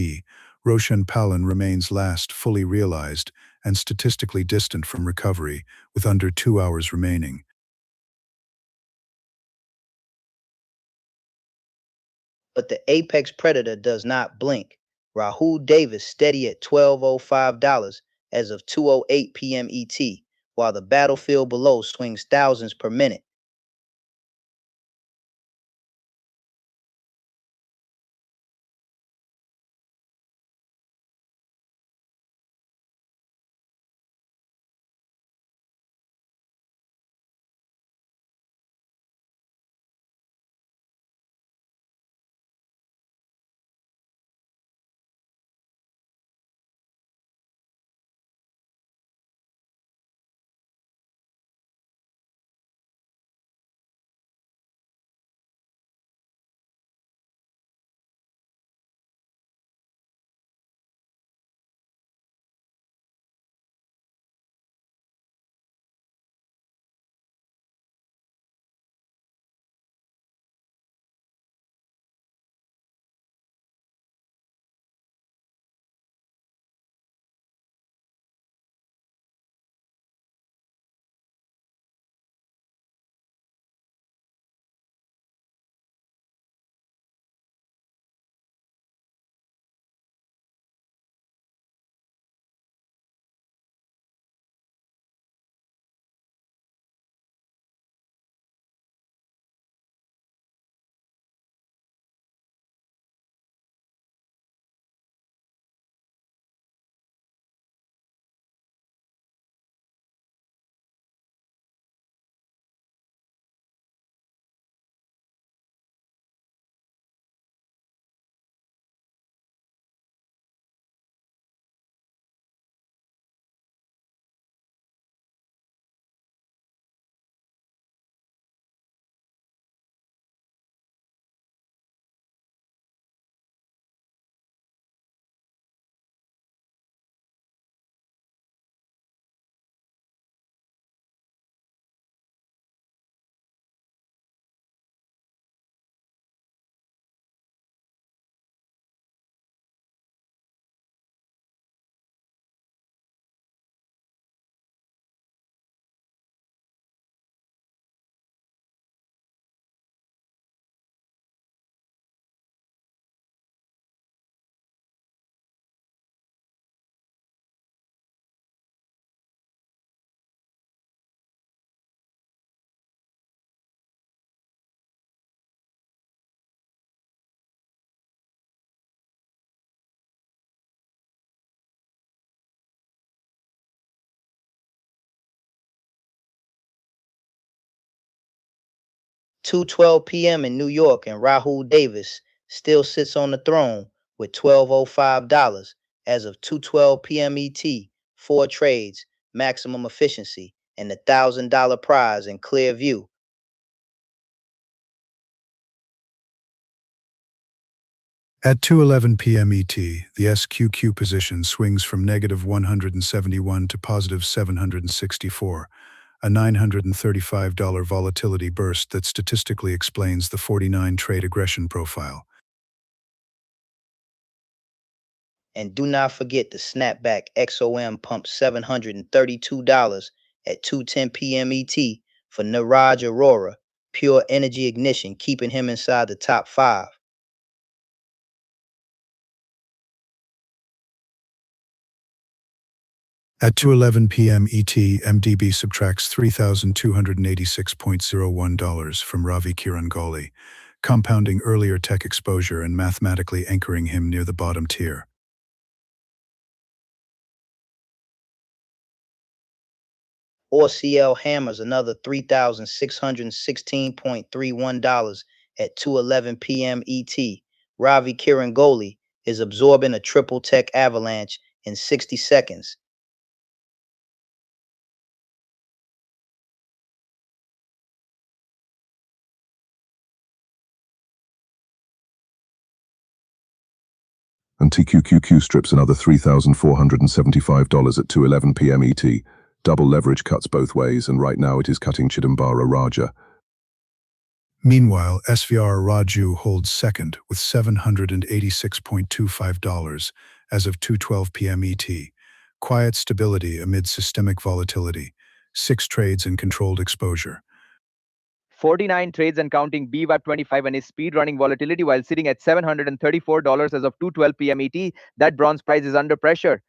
[SPEAKER 4] Roshan Palan remains last, fully realized and statistically distant from recovery, with under 2 hours remaining.
[SPEAKER 1] But the apex predator does not blink. Rahul Davis steady at $12.05 as of 2:08 p.m. ET, while the battlefield below swings thousands per minute. $2:12 p.m. in New York, and Rahul Davis still sits on the throne with $12.05 as of 2:12 p.m. ET. 4 trades, maximum efficiency, and the $1,000 prize in clear view.
[SPEAKER 4] At 2:11 p.m. ET, the SQQ position swings from negative 171 to positive 764, a $935 volatility burst that statistically explains the 49 trade aggression profile.
[SPEAKER 1] And do not forget the snapback XOM pumped $732 at 2:10 p.m. ET for Niraj Arora, pure energy ignition, keeping him inside the top 5.
[SPEAKER 4] At 2:11 p.m. ET, MDB subtracts $3,286.01 from Ravi Kirangoli, compounding earlier tech exposure and mathematically anchoring him near the bottom tier.
[SPEAKER 1] OCL hammers another $3,616.31 at 2:11 p.m. ET. Ravi Kirangoli is absorbing a triple tech avalanche in 60 seconds.
[SPEAKER 3] And TQQQ strips another $3,475 at 2:11 p.m. ET. Double leverage cuts both ways, and right now it is cutting Chidambara Raja.
[SPEAKER 4] Meanwhile, SVR Raju holds second with $786.25 as of 2:12 p.m. ET. Quiet stability amid systemic volatility. 6 trades in controlled exposure.
[SPEAKER 2] 49 trades and counting BWAP 25 and his speed running volatility while sitting at $734 as of 2:12 p.m. ET. That bronze price is under pressure.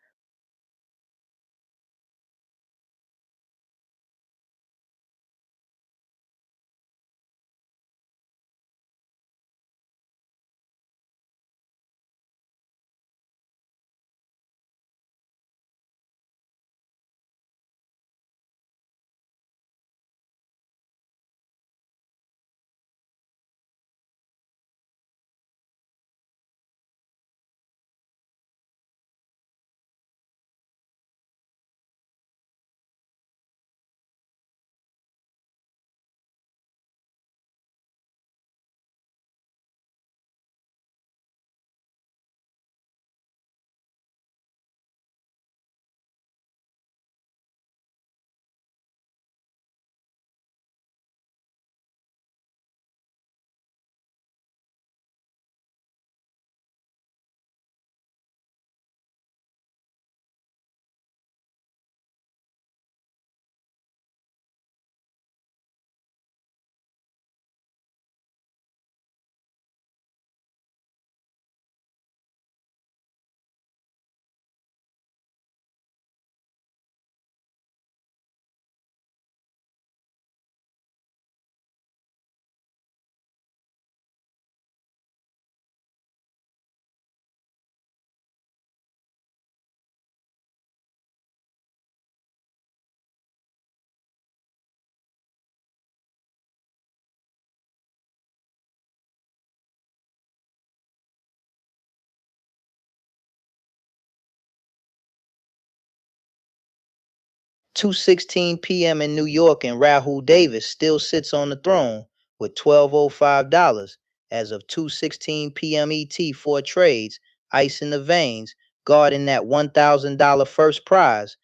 [SPEAKER 1] Two 2:16 p.m. in New York, and Rahul Davis still sits on the throne with $1,205 as of 2:16 p.m. ET. 4 trades, ice in the veins, guarding that $1,000 first prize.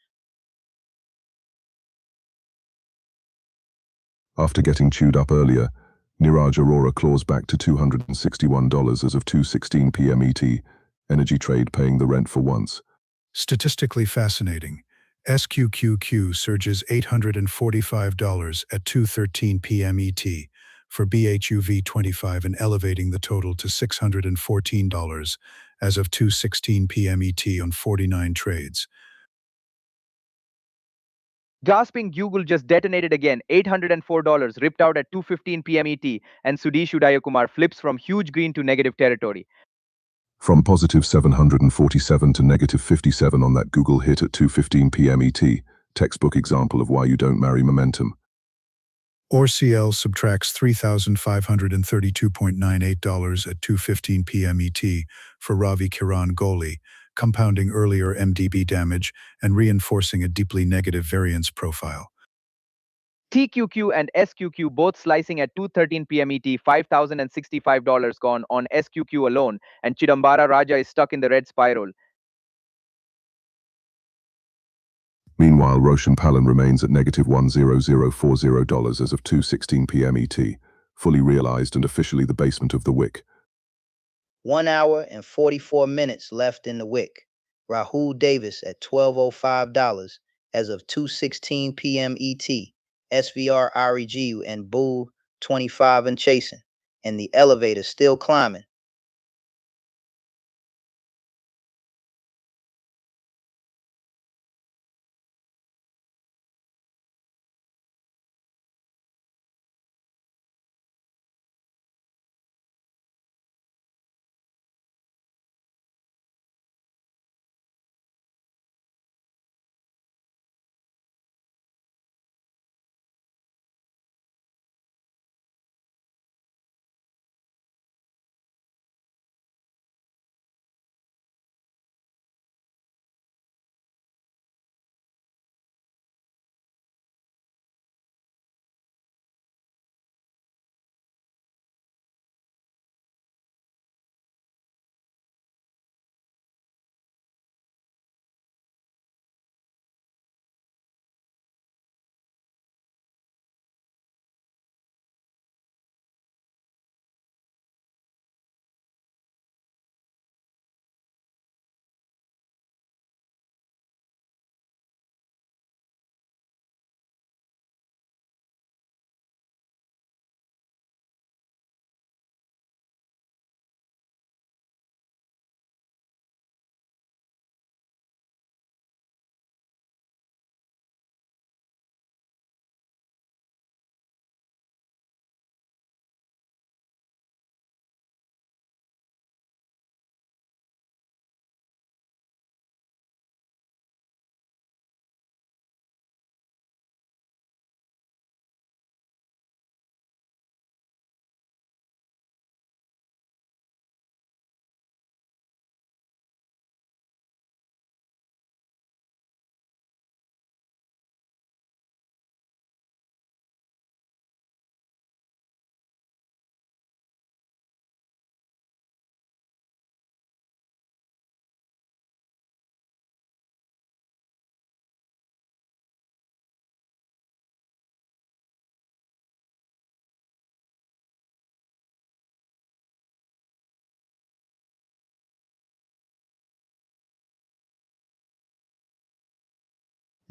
[SPEAKER 3] After getting chewed up earlier, Niraj Arora claws back to $261 as of 2:16 p.m. ET. Energy trade paying the rent for once.
[SPEAKER 4] Statistically fascinating. SQQQ surges $845 at 2:13 p.m. ET for BHUV 25 and elevating the total to $614 as of 2:16 p.m. ET on 49 trades.
[SPEAKER 2] Gasping Google just detonated again, $804, ripped out at 2:15 p.m. ET, and Sudhesh Udayakumar flips from huge green to negative territory.
[SPEAKER 3] From positive 747 to negative 57 on that Google hit at 2:15 p.m. ET, textbook example of why you don't marry momentum.
[SPEAKER 4] ORCL subtracts $3,532.98 at 2:15 p.m. ET for Ravi Kirangoli, compounding earlier MDB damage and reinforcing a deeply negative variance profile.
[SPEAKER 2] TQQ and SQQ both slicing at 2:13 p.m. ET, $5,065 gone on SQQ alone, and Chidambara Raja is stuck in the red spiral.
[SPEAKER 3] Meanwhile, Roshan Palan remains at negative $1,040 as of 2:16 p.m. ET, fully realized and officially the basement of the wick.
[SPEAKER 1] 1 hour and 44 minutes left in the wick. Rahul Davis at $1,205 as of 2:16 p.m. ET. SVR REG and Bull 25 and chasing, and the elevator still climbing.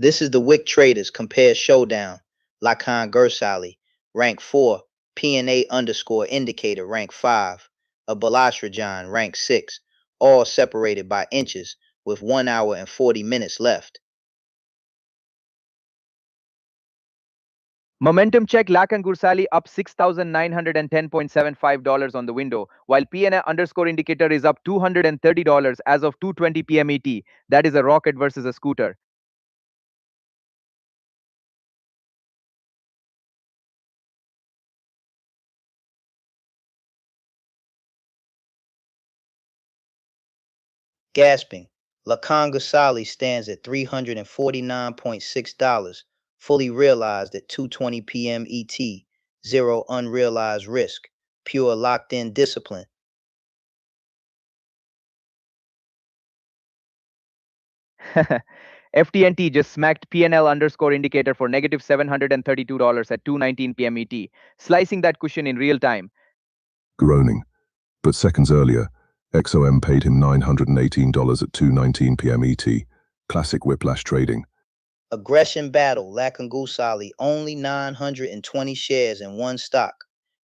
[SPEAKER 1] This is the Wick Traders compare Showdown, Lakan Gersali, rank 4, PNA underscore indicator, rank 5, a Balasrajan, rank 6, all separated by inches with 1 hour and 40 minutes left.
[SPEAKER 2] Momentum check Lakan Gursali up $6,910.75 on the window, while PNA underscore indicator is up $230 as of 2:20 p.m. ET. That is a rocket versus a scooter.
[SPEAKER 1] Gasping, Lakan Gersali stands at $349.6, fully realized at 2:20 p.m. ET, zero unrealized risk, pure locked-in discipline.
[SPEAKER 2] FTNT just smacked PNL underscore indicator for negative $732 at 2:19 p.m. ET, slicing that cushion in real time.
[SPEAKER 3] Groaning. But seconds earlier, XOM paid him $918 at 2:19 p.m. ET. Classic whiplash trading.
[SPEAKER 1] Aggression battle, Lakan Gersali, only 920 shares in one stock.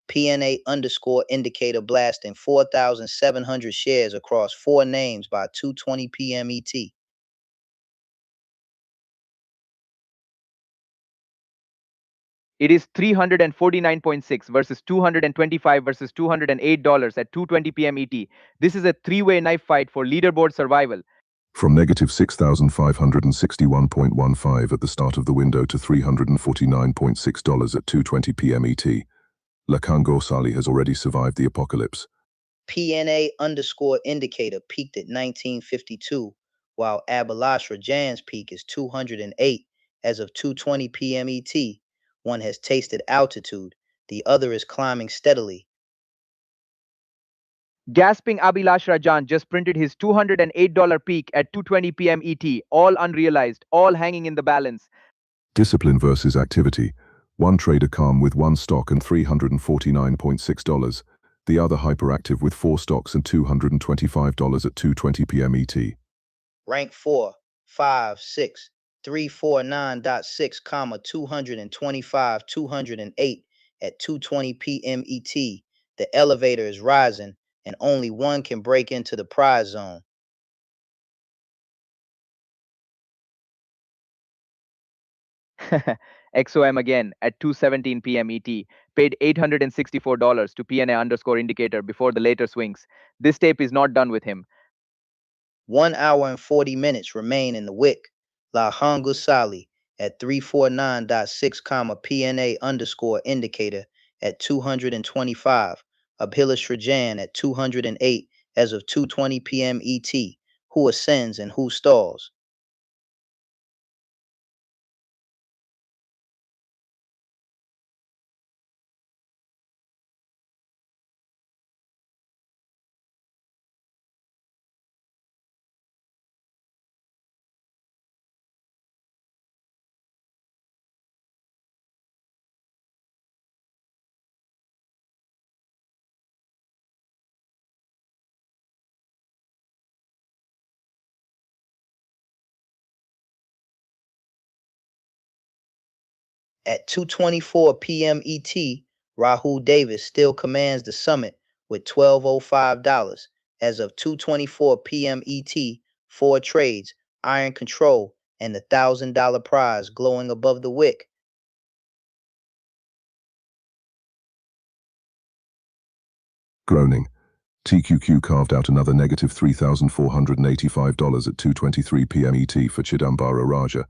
[SPEAKER 1] PNA underscore indicator blasting 4,700 shares across 4 names by 2:20 p.m. ET.
[SPEAKER 2] It is 349.6 versus 225 versus $208 at 2:20 p.m. ET. This is a three-way knife fight for leaderboard survival.
[SPEAKER 3] From negative 6,561.15 at the start of the window to $349.6 at 2:20 p.m. ET, Lakan Gersali has already survived the apocalypse.
[SPEAKER 1] PNA underscore indicator peaked at 1952, while Abhilash Rajan's peak is 208 as of 2:20 p.m. ET. One has tasted altitude, the other is climbing steadily.
[SPEAKER 2] Gasping Abhilash Rajan just printed his $208 peak at 2:20 p.m. ET, all unrealized, all hanging in the balance.
[SPEAKER 3] Discipline versus activity. One trader calm with one stock and $349.6. The other hyperactive with 4 stocks and $225 at 2:20 p.m. ET.
[SPEAKER 1] Rank 4, 5, 6, 349.6, 225, 208 at 2:20 p.m. ET. The elevator is rising, and only one can break into the prize zone.
[SPEAKER 2] XOM again at 2:17 p.m. ET, paid $864 to PNA underscore indicator before the later swings. This tape is not done with him.
[SPEAKER 1] 1 hour and 40 minutes remain in the wick. Lakan Gersali at 349.6, PNA underscore indicator at 225. Abhilash Rajan at 208 as of 2:20 p.m. ET. Who ascends and who stalls? At 2:24 p.m. ET, Rahul Davis still commands the summit with $1,205. As of 2:24 p.m. ET, 4 trades, iron control, and the $1,000 prize glowing above the wick.
[SPEAKER 3] Groaning. TQQ carved out another negative $3,485 at 2:23 p.m. ET for Chidambara Raja.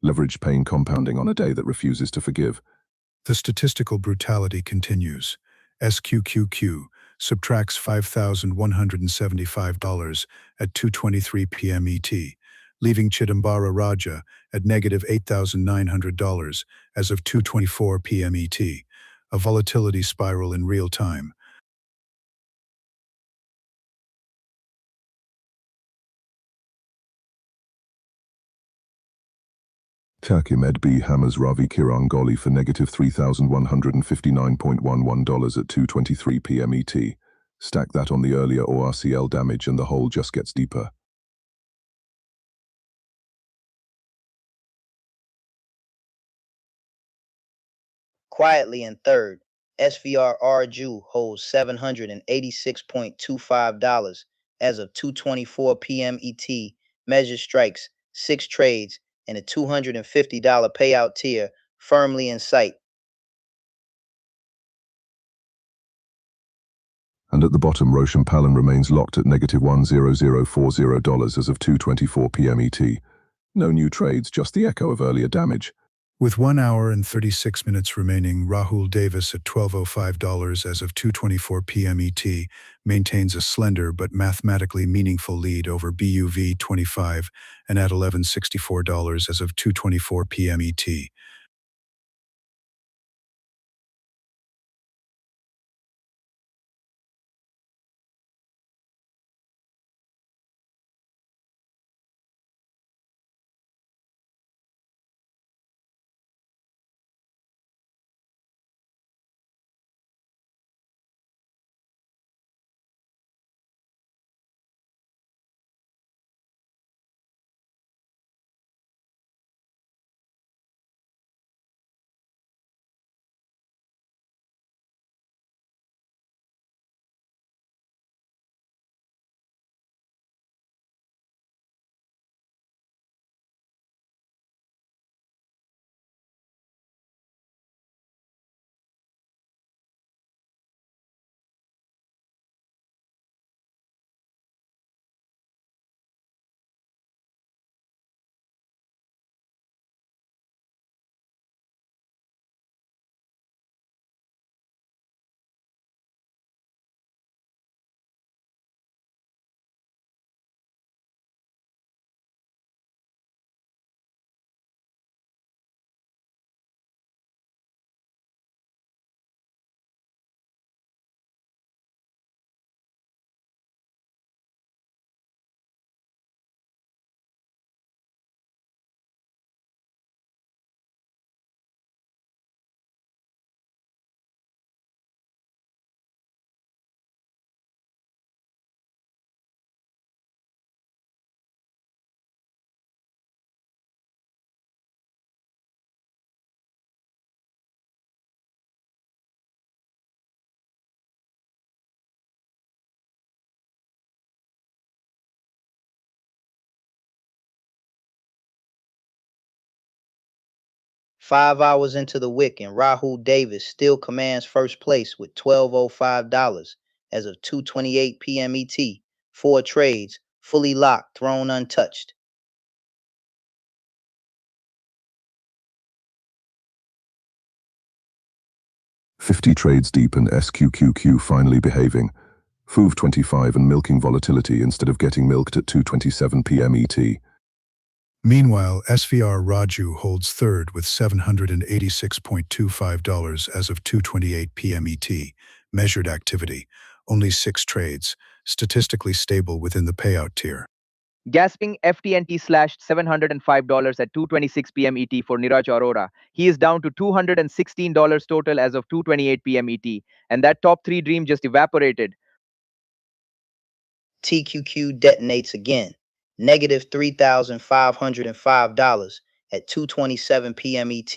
[SPEAKER 3] Leverage pain compounding on a day that refuses to forgive.
[SPEAKER 4] The statistical brutality continues. SQQQ subtracts $5,175 at 2:23 p.m. ET, leaving Chidambara Raja at negative $8,900 as of 2:24 p.m. ET, a volatility spiral in real time.
[SPEAKER 3] Takimed B hammers Ravi Kirangoli for negative $3,159.11 at 2:23 p.m. ET. Stack that on the earlier ORCL damage and the hole just gets deeper.
[SPEAKER 1] Quietly in third, SVR Arju holds $786.25 as of 2:24 p.m. ET, measured strikes, 6 trades, and a $250 payout tier firmly in sight.
[SPEAKER 3] And at the bottom, Roshan Palan remains locked at negative $10040 as of 2:24 p.m. ET. No new trades, just the echo of earlier damage.
[SPEAKER 4] With 1 hour and 36 minutes remaining, Rahul Davis at $12.05 as of 2:24 p.m. ET maintains a slender but mathematically meaningful lead over BUV 25 and at $11.64 as of 2:24 p.m. ET.
[SPEAKER 1] Five hours into the wick, and Rahul Davis still commands first place with $12.05 as of 2:28 p.m. ET. 4 trades, fully locked, thrown untouched.
[SPEAKER 3] $50 trades deep and SQQQ finally behaving. FUV 25 and milking volatility instead of getting milked at 2:27 p.m. ET.
[SPEAKER 4] Meanwhile, SVR Raju holds third with $786.25 as of 2:28 p.m. ET. Measured activity, only 6 trades, statistically stable within the payout tier.
[SPEAKER 2] Gasping, FTNT slashed $705 at 2:26 p.m. ET for Niraj Arora. He is down to $216 total as of 2:28 p.m. ET, and that top 3 dream just evaporated.
[SPEAKER 1] TQQ detonates again, negative $3,505 at 2:27 p.m. ET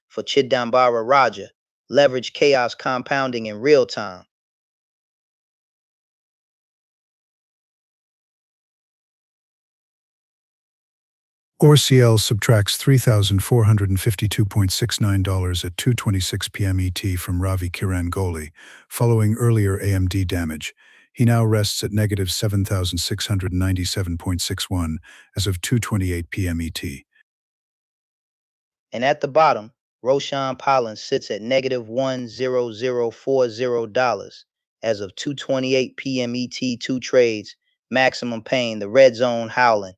[SPEAKER 1] for Chidambara Raja. Leverage chaos compounding in real time.
[SPEAKER 4] ORCL subtracts $3,452.69 at 2:26 p.m. ET from Ravi Kiran Kohli, following earlier AMD damage. He now rests at negative $7,697.61 as of 2:28 p.m. ET.
[SPEAKER 1] And at the bottom, Roshan Palan sits at negative $10040 as of 2:28 p.m. ET. 2 trades, maximum pain, the red zone howling.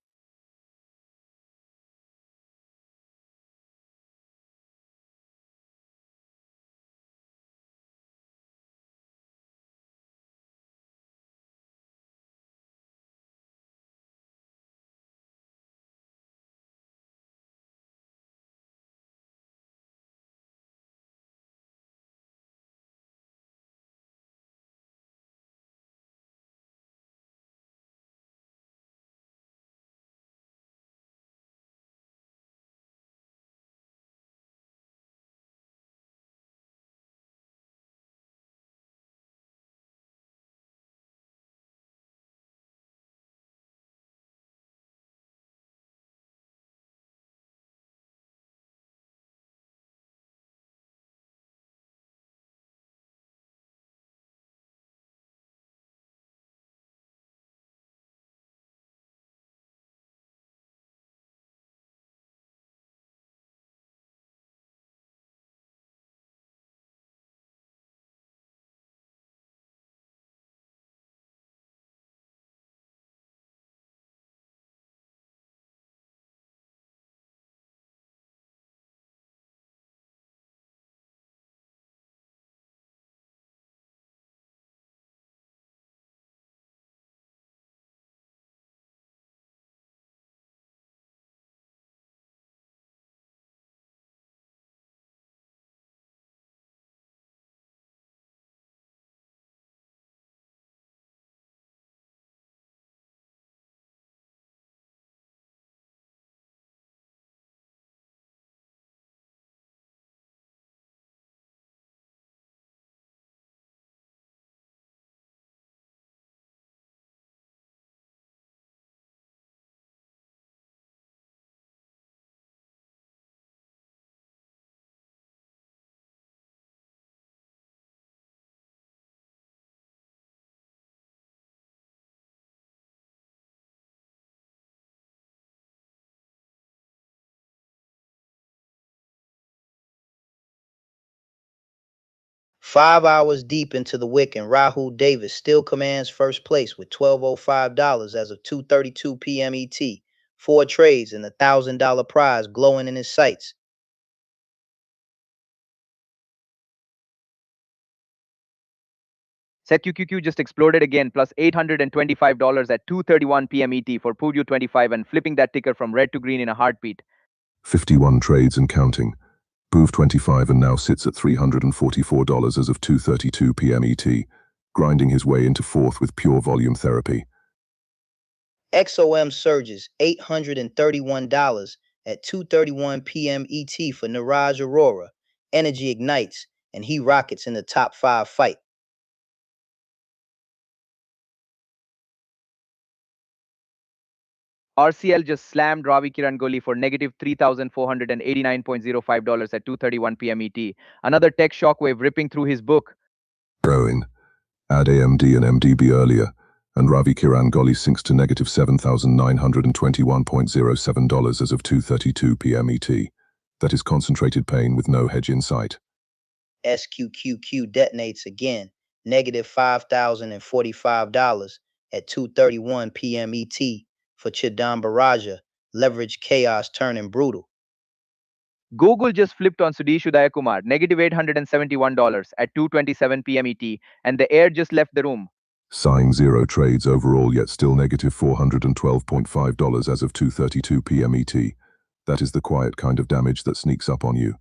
[SPEAKER 1] 5 hours deep into the wick, and Rahul Davis still commands first place with $1,205 as of 2:32 p.m. ET. 4 trades and the $1,000 prize glowing in his sights.
[SPEAKER 2] SetQQQ just exploded again, plus $825 at 2:31 p.m. ET for Purdue 25 and flipping that ticker from red to green in a heartbeat.
[SPEAKER 3] 51 trades and counting. Booth 25 and now sits at $344 as of 2:32 p.m. ET, grinding his way into fourth with pure volume therapy.
[SPEAKER 1] XOM surges $831 at 2:31 p.m. ET for Niraj Arora. Energy ignites, and he rockets in the top 5 fight.
[SPEAKER 2] RCL just slammed Ravi Kirangoli for negative $3,489.05 at 2:31 p.m. ET. Another tech shockwave ripping through his book.
[SPEAKER 3] Growing. Add AMD and MDB earlier, and Ravi Kirangoli sinks to negative $7,921.07 as of 2:32 p.m. ET. That is concentrated pain with no hedge in sight.
[SPEAKER 1] SQQQ detonates again, negative $5,045 at 2:31 p.m. ET for Chidambaraja. Leverage chaos turning brutal.
[SPEAKER 2] Google just flipped on Sudhesh Udayakumar, negative $871 at 2:27 p.m. ET, and the air just left the room.
[SPEAKER 3] Signed 0 trades overall, yet still negative $412.5 as of 2:32 p.m. ET. That is the quiet kind of damage that sneaks up on you.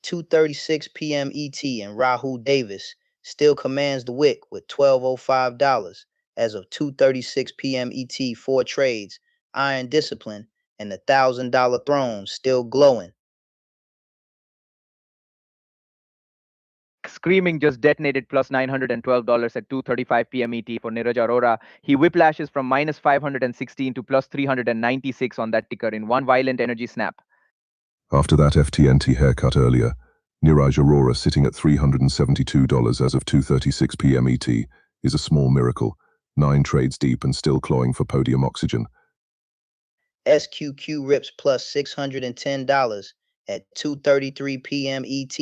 [SPEAKER 1] $2:36 p.m. ET, and Rahul Davis still commands the wick with $1,205 as of 2:36 p.m. ET. 4 trades, iron discipline, and the $1,000 throne still glowing.
[SPEAKER 2] Screaming just detonated plus $912 at 2:35 p.m. ET for Niraj Arora. He whiplashes from minus 516 to plus 396 on that ticker in one violent energy snap.
[SPEAKER 3] After that FTNT haircut earlier, Niraj Arora sitting at $372 as of 2:36 p.m. ET is a small miracle, 9 trades deep and still clawing for podium oxygen.
[SPEAKER 1] SQQ rips plus $610 at 2:33 p.m. ET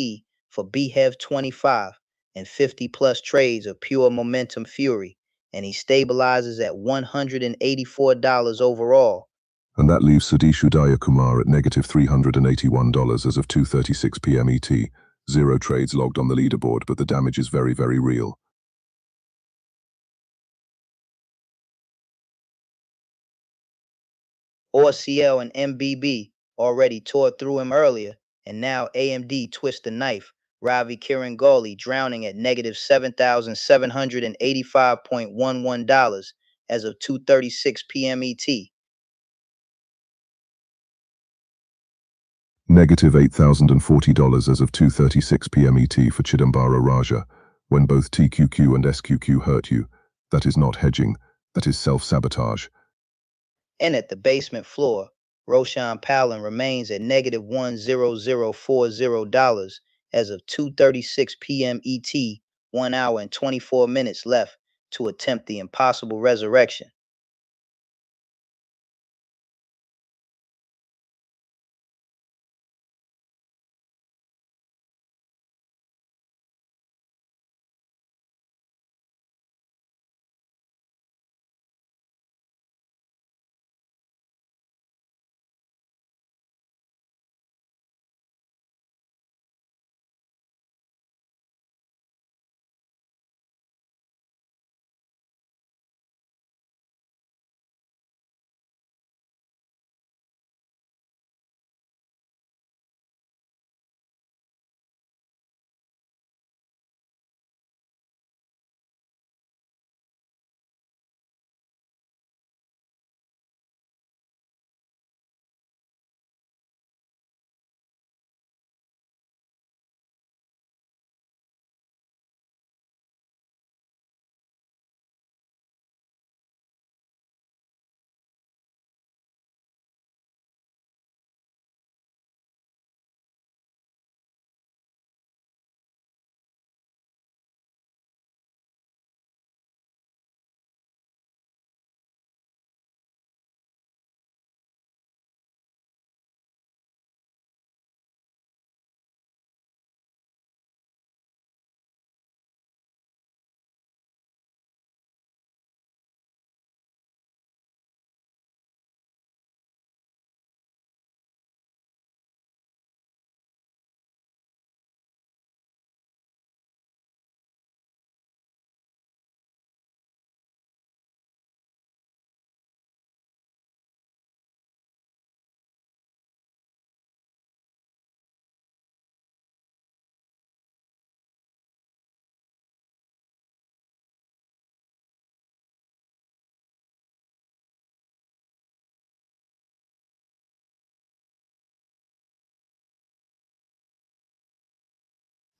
[SPEAKER 1] for Behev 25 and 50 plus trades of pure momentum fury, and he stabilizes at $184 overall.
[SPEAKER 3] And that leaves Sudhesh Udayakumar at negative $381 as of 2:36 p.m. ET, 0 trades logged on the leaderboard, but the damage is very, very real.
[SPEAKER 1] OCL and MBB already tore through him earlier, and now AMD twists the knife. Ravi Kirangoli drowning at negative $7,785.11 as of 2:36 p.m. ET.
[SPEAKER 3] Negative $8,040 as of 2:36 p.m. ET for Chidambara Raja. When both TQQ and SQQ hurt you, that is not hedging, that is self-sabotage.
[SPEAKER 1] And at the basement floor, Roshan Palin remains at negative $1,040 as of 2:36 p.m. ET, 1 hour and 24 minutes left to attempt the impossible resurrection.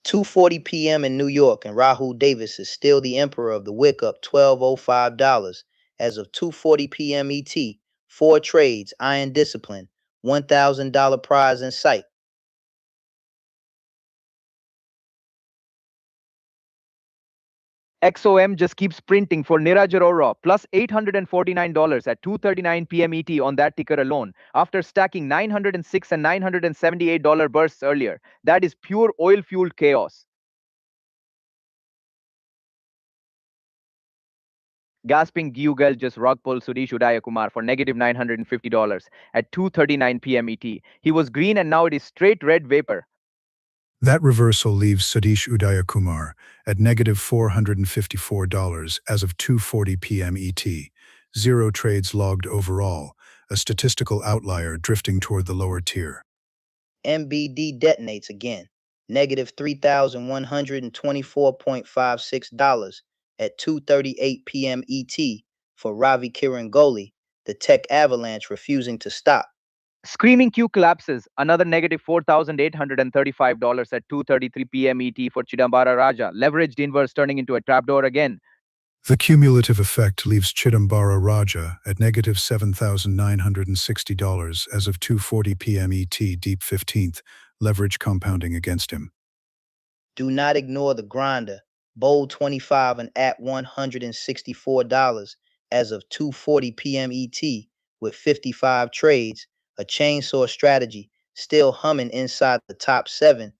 [SPEAKER 1] $2:40 p.m. in New York, and Rahul Davis is still the emperor of the wick up $1,205 as of 2:40 p.m. ET. 4 trades, iron discipline, $1,000 prize in sight.
[SPEAKER 2] XOM just keeps printing for Niraj Arora, plus $849 at 2:39 p.m. ET on that ticker alone, after stacking $906 and $978 bursts earlier. That is pure oil-fueled chaos. Gasping Gugal just rug pulled Suresh Udayakumar for negative $950 at 2:39 p.m. ET. He was green and now it is straight red vapor.
[SPEAKER 4] That reversal leaves Satish Udayakumar at negative $454 as of 2:40 p.m. ET. 0 trades logged overall, a statistical outlier drifting toward the lower tier.
[SPEAKER 1] MBD detonates again, negative $3,124.56 at 2:38 p.m. ET for Ravi Kirangoli, the tech avalanche refusing to stop.
[SPEAKER 2] Screaming Q collapses, another negative $4,835 at 2:33 p.m. ET for Chidambara Raja, leveraged inverse turning into a trapdoor again.
[SPEAKER 4] The cumulative effect leaves Chidambara Raja at negative $7,960 as of 2:40 p.m. ET, deep 15th, leverage compounding against him.
[SPEAKER 1] Do not ignore the grinder, bold 25 and at $164 as of 2:40 p.m. ET with 55 trades, a chainsaw strategy still humming inside the top 7.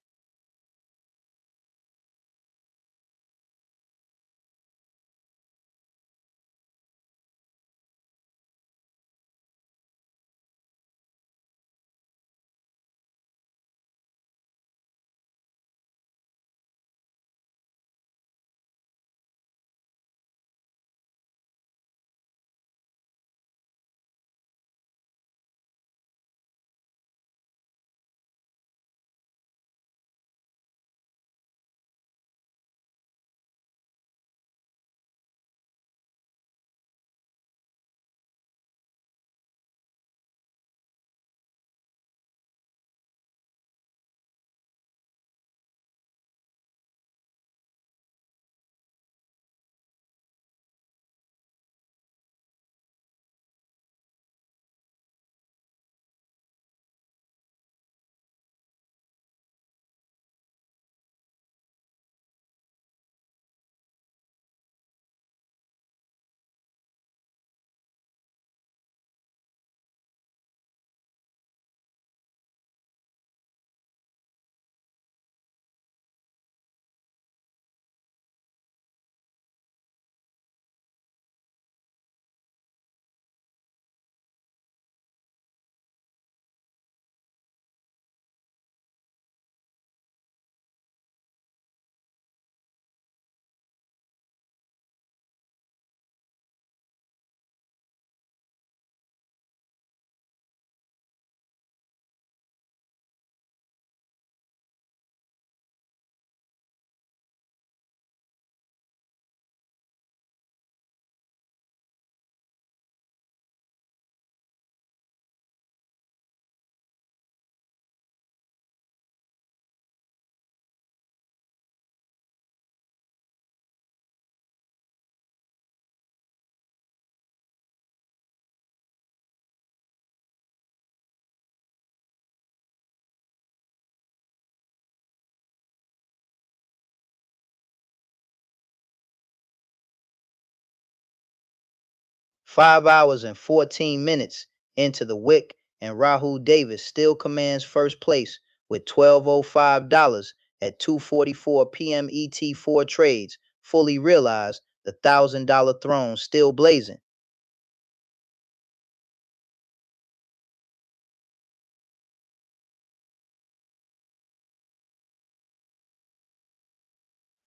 [SPEAKER 1] 5 hours and 14 minutes into the wick, and Rahul Davis still commands first place with $12.05 at 2:44 p.m. ET 4 trades, fully realized, the $1,000 throne still blazing.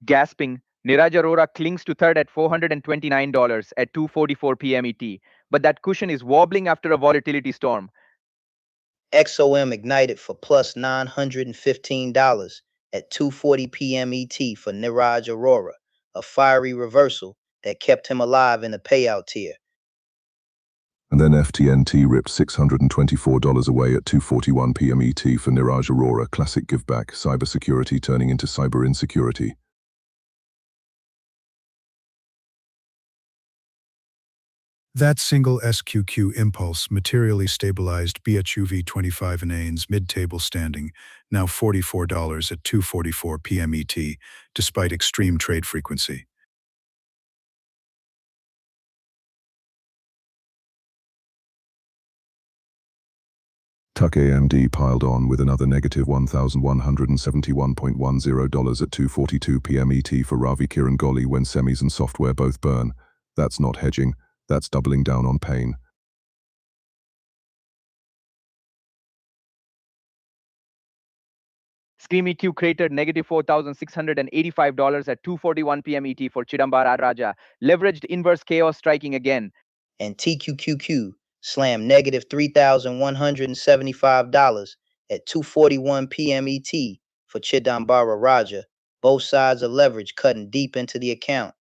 [SPEAKER 2] Gasping, Niraj Arora clings to third at $429 at 2:44 p.m. ET, but that cushion is wobbling after a volatility storm.
[SPEAKER 1] XOM ignited for plus $915 at 2:40 p.m. ET for Niraj Arora, a fiery reversal that kept him alive in the payout tier.
[SPEAKER 3] And then FTNT ripped $624 away at 2:41 p.m. ET for Niraj Arora, classic give back, cybersecurity turning into cyber insecurity.
[SPEAKER 4] That single SQQ impulse materially stabilized BHUV 25 and AIN's mid-table standing, now $44 at 2:44 p.m. ET, despite extreme trade frequency.
[SPEAKER 3] Tuck AMD piled on with another negative $1,171.10 at 2:42 p.m. ET for Ravi Kiran Goli when semis and software both burn. That's not hedging, that's doubling down on pain.
[SPEAKER 2] Scream EQ cratered negative $4,685 at 2:41 p.m. ET for Chidambara Raja, leveraged inverse chaos striking again.
[SPEAKER 1] And TQQQ slammed negative $3,175 at 2:41 p.m. ET for Chidambara Raja, both sides of leverage cutting deep into the account.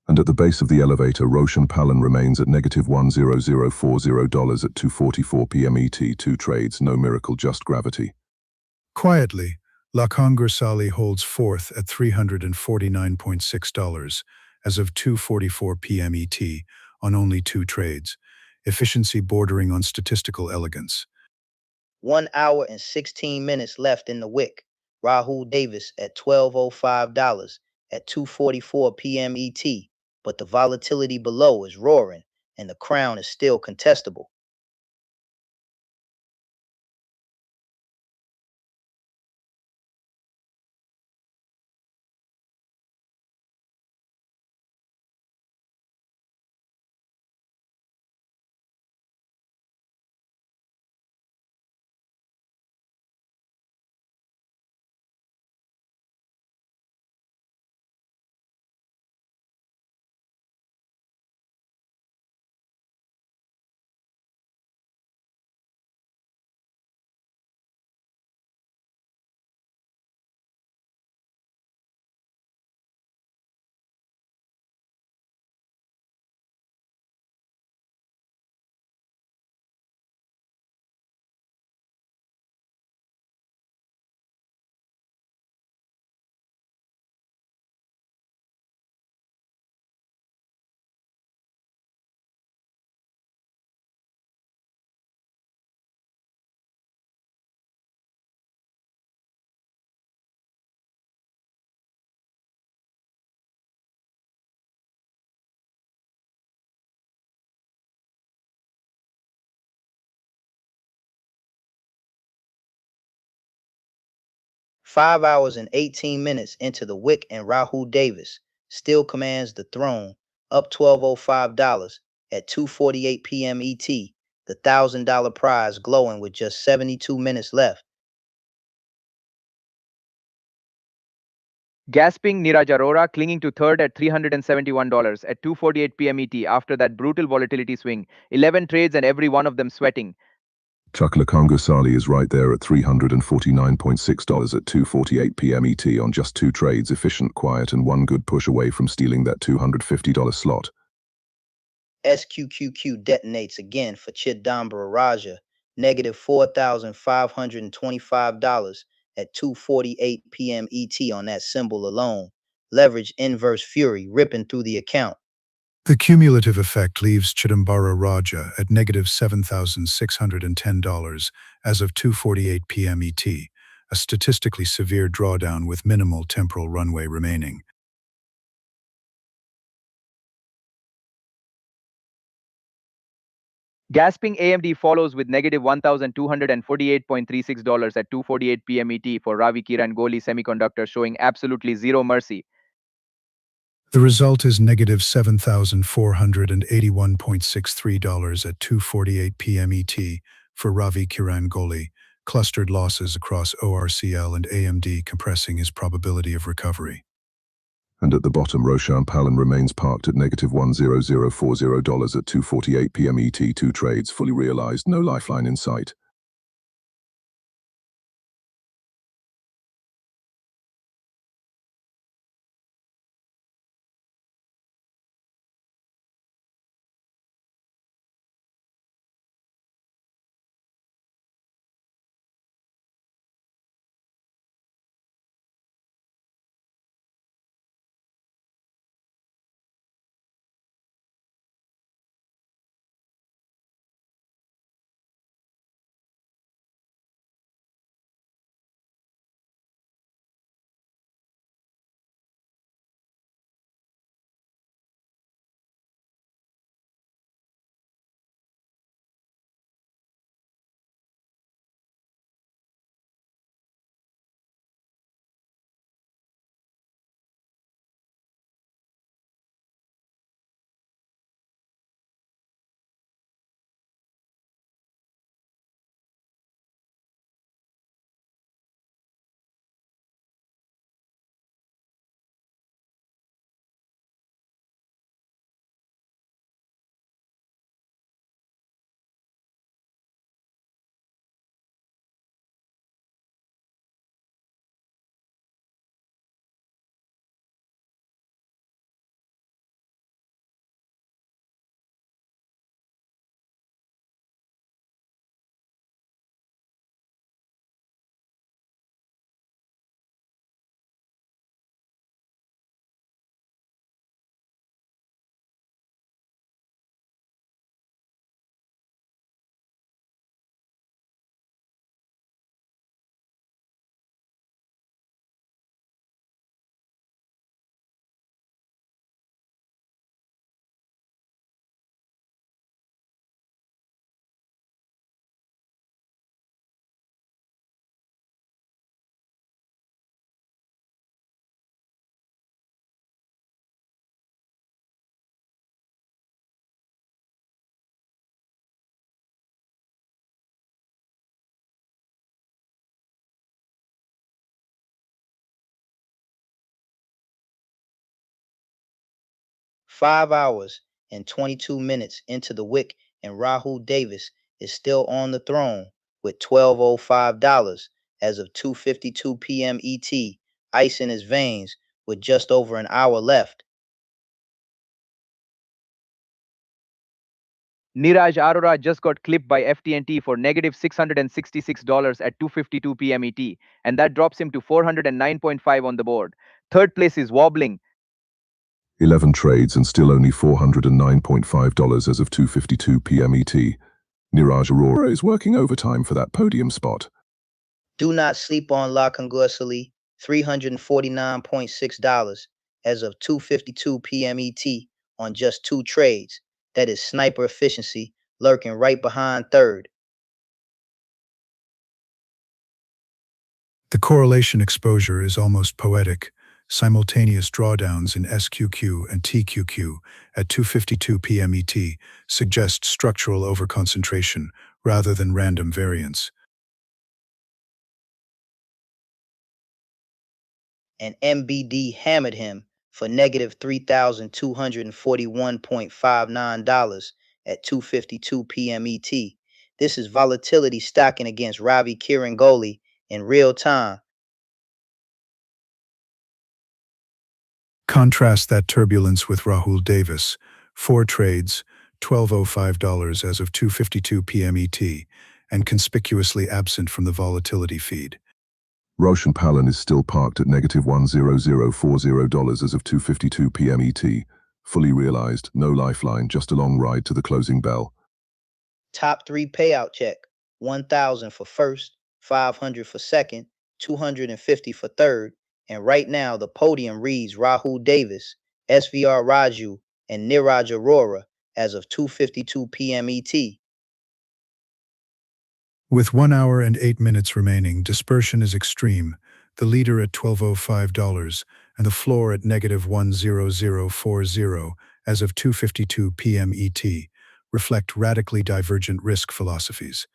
[SPEAKER 3] And at the base of the elevator, Roshan Palan remains at negative $1,040 at 2:44 p.m. ET, two trades, no miracle, just gravity.
[SPEAKER 4] Quietly, Lakhang Gursali holds fourth at $349.6 as of 2:44 p.m. ET on only two trades, efficiency bordering on statistical elegance.
[SPEAKER 1] 1 hour and 16 minutes left in the wick. Rahul Davis at $12.05 at 2:44 p.m. ET, but the volatility below is roaring and the crown is still contestable. Five hours and 18 minutes into the wick, and Rahul Davis still commands the throne, up $12.05 at 2:48 p.m. ET, the $1,000 prize glowing with just 72 minutes left.
[SPEAKER 2] Gasping, Niraj Arora clinging to third at $371 at 2:48 p.m. ET after that brutal volatility swing. 11 trades and every one of them sweating.
[SPEAKER 3] Chuck Lakhang Gursali is right there at $349.6 at 2:48 p.m. ET on just two trades, efficient, quiet, and one good push away from stealing that $250 slot.
[SPEAKER 1] SQQQ detonates again for Chidambara Raja, negative $4,525 at 2:48 p.m. ET on that symbol alone. Leverage inverse fury ripping through the account.
[SPEAKER 4] The cumulative effect leaves Chidambara Raja at negative $7,610 as of 2:48 p.m. ET, a statistically severe drawdown with minimal temporal runway remaining.
[SPEAKER 2] Gasping AMD follows with negative $1,248.36 at 2:48 p.m. ET for Ravi Kiran Goli Semiconductor, showing absolutely zero mercy.
[SPEAKER 4] The result is negative $7,481.63 at 2:48 p.m. ET for Ravi Kiran Goli. Clustered losses across ORCL and AMD, compressing his probability of recovery.
[SPEAKER 3] And at the bottom, Roshan Palan remains parked at negative $1,040 at 2:48 p.m. ET. Two trades fully realized, no lifeline in sight.
[SPEAKER 1] Five hours and 22 minutes into the wick, and Rahul Davis is still on the throne with $1,205 as of 2:52 p.m. ET, ice in his veins with just over an hour left.
[SPEAKER 2] Niraj Arora just got clipped by FT&T for negative $666 at 2:52 p.m. ET, and that drops him to 409.5 on the board. Third place is wobbling.
[SPEAKER 3] 11 trades and still only $409.5 as of 2:52 p.m. ET. Niraj Arora is working overtime for that podium spot.
[SPEAKER 1] Do not sleep on La Congursally, $349.6 as of 2:52 p.m. ET on just two trades. That is sniper efficiency lurking right behind third.
[SPEAKER 4] The correlation exposure is almost poetic. Simultaneous drawdowns in SQQ and TQQ at 2:52 p.m. ET suggest structural overconcentration rather than random variance.
[SPEAKER 1] And MBD hammered him for negative $3,241.59 at 2:52 p.m. ET. This is volatility stacking against Ravi Kiran Goli in real time.
[SPEAKER 4] Contrast that turbulence with Rahul Davis. 4 trades, $1,205 as of 2:52 p.m. ET, and conspicuously absent from the volatility feed.
[SPEAKER 3] Roshan Palan is still parked at negative $1,040 as of 2:52 p.m. ET. Fully realized, no lifeline, just a long ride to the closing bell.
[SPEAKER 1] Top three payout check: 1,000 for first, 500 for second, 250 for third. And right now, the podium reads Rahul Davis, SVR Raju, and Niraj Arora as of 2:52 p.m. ET.
[SPEAKER 4] With 1 hour and 8 minutes remaining, dispersion is extreme, the leader at $12.05 and the floor at negative 10040 as of 2:52 p.m. ET, reflect radically divergent risk philosophies.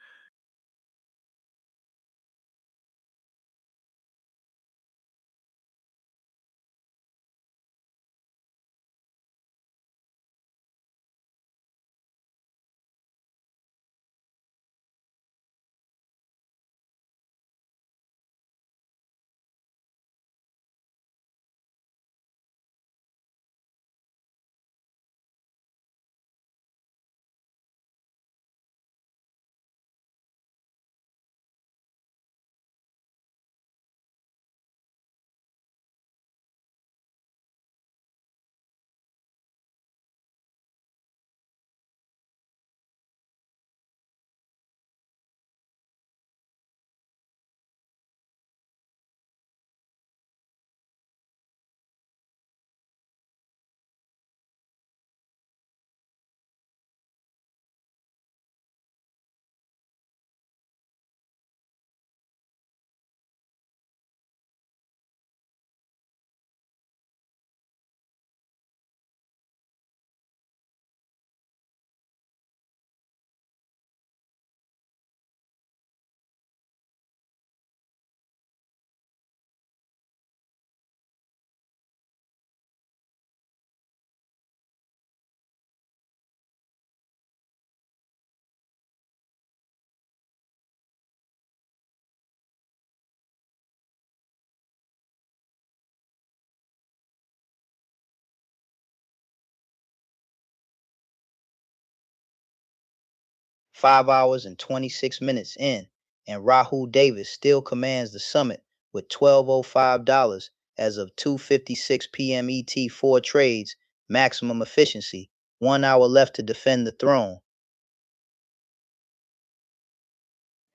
[SPEAKER 1] Five hours and 26 minutes in, and Rahul Davis still commands the summit with $12.05 as of 2:56 p.m. ET, 4 trades, maximum efficiency, 1 hour left to defend the throne.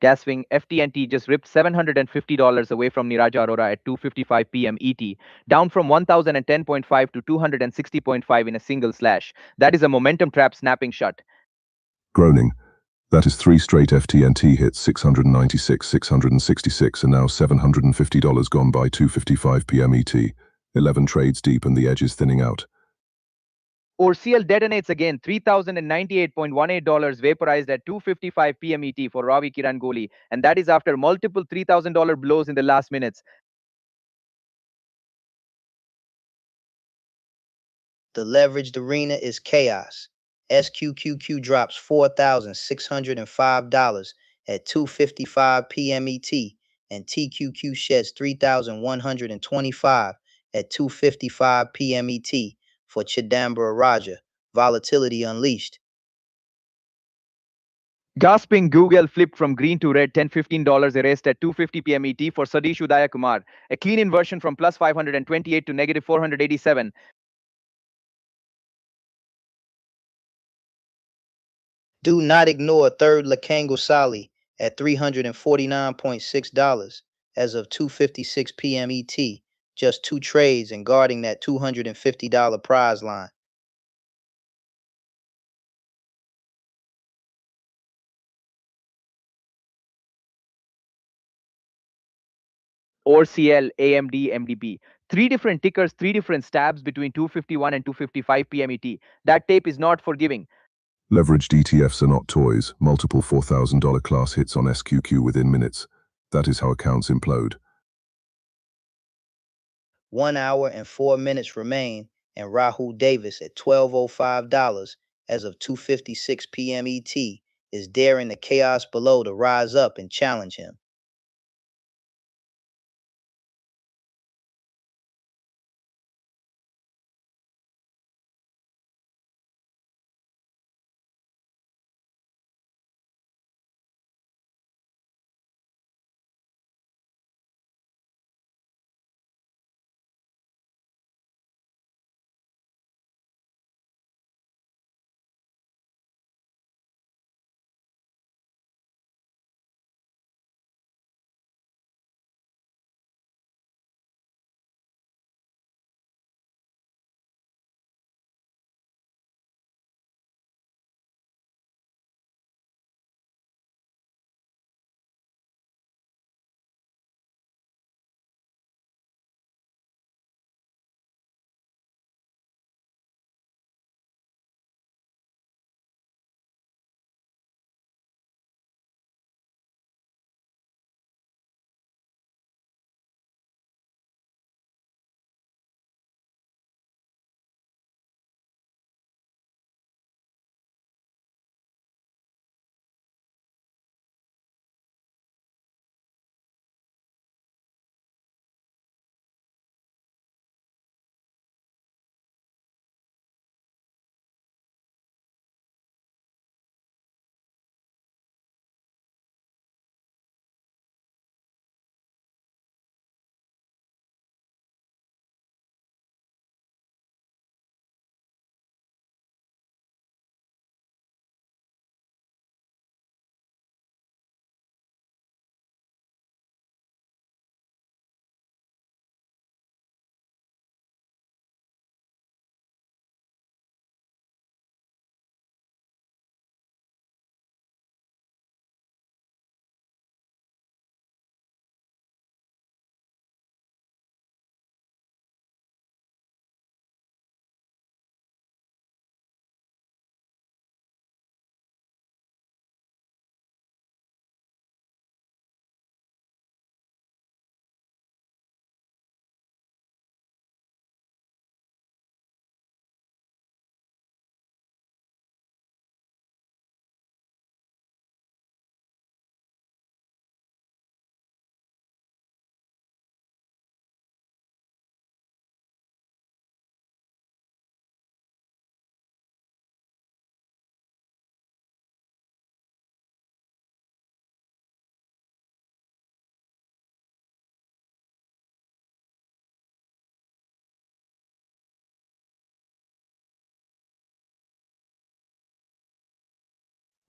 [SPEAKER 2] Gaswing FTNT just ripped $750 away from Niraj Arora at 2:55 p.m. ET, down from 1010.5 to 260.5 in a single slash. That is a momentum trap snapping shut.
[SPEAKER 3] Groaning. That is 3 straight FTNT hits, 696, 666, and now $750 gone by 2:55 p.m. ET. 11 trades deep and the edge is thinning out.
[SPEAKER 2] ORCL detonates again, $3,098.18 vaporized at 2:55 p.m. ET for Ravi Kirangoli, and that is after multiple $3,000 blows in the last minutes.
[SPEAKER 1] The leveraged arena is chaos. SQQQ drops $4,605 at 2:55 p.m. ET, and TQQ sheds 3,125 at 2:55 p.m. ET for Chidambara Raja. Volatility unleashed.
[SPEAKER 2] Gasping Google flipped from green to red, $10-15 erased at 2:50 p.m. ET for Sadish Udaya Kumar. A clean inversion from plus 528 to negative 487.
[SPEAKER 1] Do not ignore third Lakango Sali at $349.6 as of 2:56 p.m. ET. Just 2 trades and guarding that $250 prize line.
[SPEAKER 2] ORCL, AMD, MDB. 3 different tickers, 3 different stabs between 2:51 and 2:55 p.m. ET. That tape is not forgiving.
[SPEAKER 3] Leveraged ETFs are not toys. Multiple $4,000 class hits on SQQ within minutes. That is how accounts implode.
[SPEAKER 1] 1 hour and 4 minutes remain, and Rahul Davis at $12.05 as of 2:56 p.m. ET is daring the chaos below to rise up and challenge him.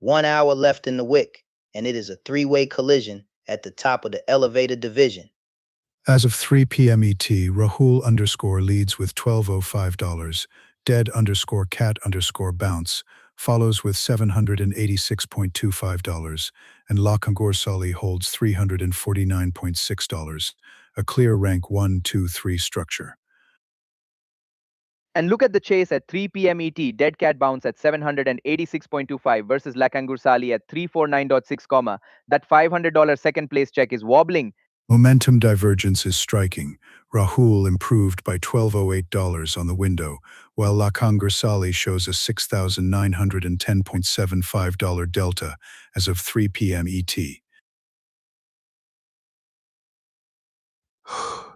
[SPEAKER 1] 1 hour left in the wick, and it is a three-way collision at the top of the elevator division.
[SPEAKER 4] As of 3 p.m. ET, Rahul _ leads with $12.05. Dead _ cat _ bounce follows with $786.25, and Lakangorsali holds $349.6, a clear rank 1, 2, 3 structure.
[SPEAKER 2] And look at the chase at 3 p.m. ET. Dead cat bounce at 786.25 versus Lakangursali at 349.6, That $500 second place check is wobbling.
[SPEAKER 4] Momentum divergence is striking. Rahul improved by $12.08 on the window, while Lakangursali shows a $6,910.75 delta as of 3 p.m. ET.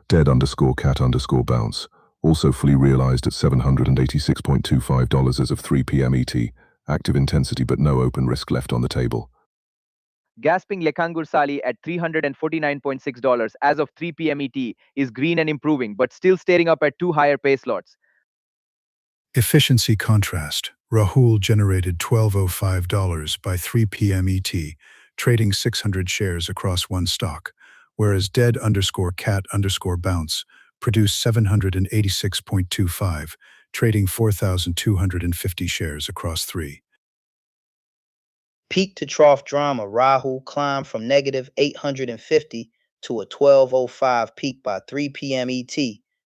[SPEAKER 3] Dead _ cat _ bounce, also fully realized at $786.25 as of 3 p.m. ET. Active intensity but no open risk left on the table.
[SPEAKER 2] Gasping Lekangursali at $349.6 as of 3 p.m. ET is green and improving, but still staring up at two higher pace lots.
[SPEAKER 4] Efficiency contrast. Rahul generated $12.05 by 3 p.m. ET, trading 600 shares across one stock, whereas Dead _ cat _ bounce produced 786.25, trading 4,250 shares across three.
[SPEAKER 1] Peak to trough drama, Rahul climbed from negative 850 to a 1205 peak by 3 p.m. ET,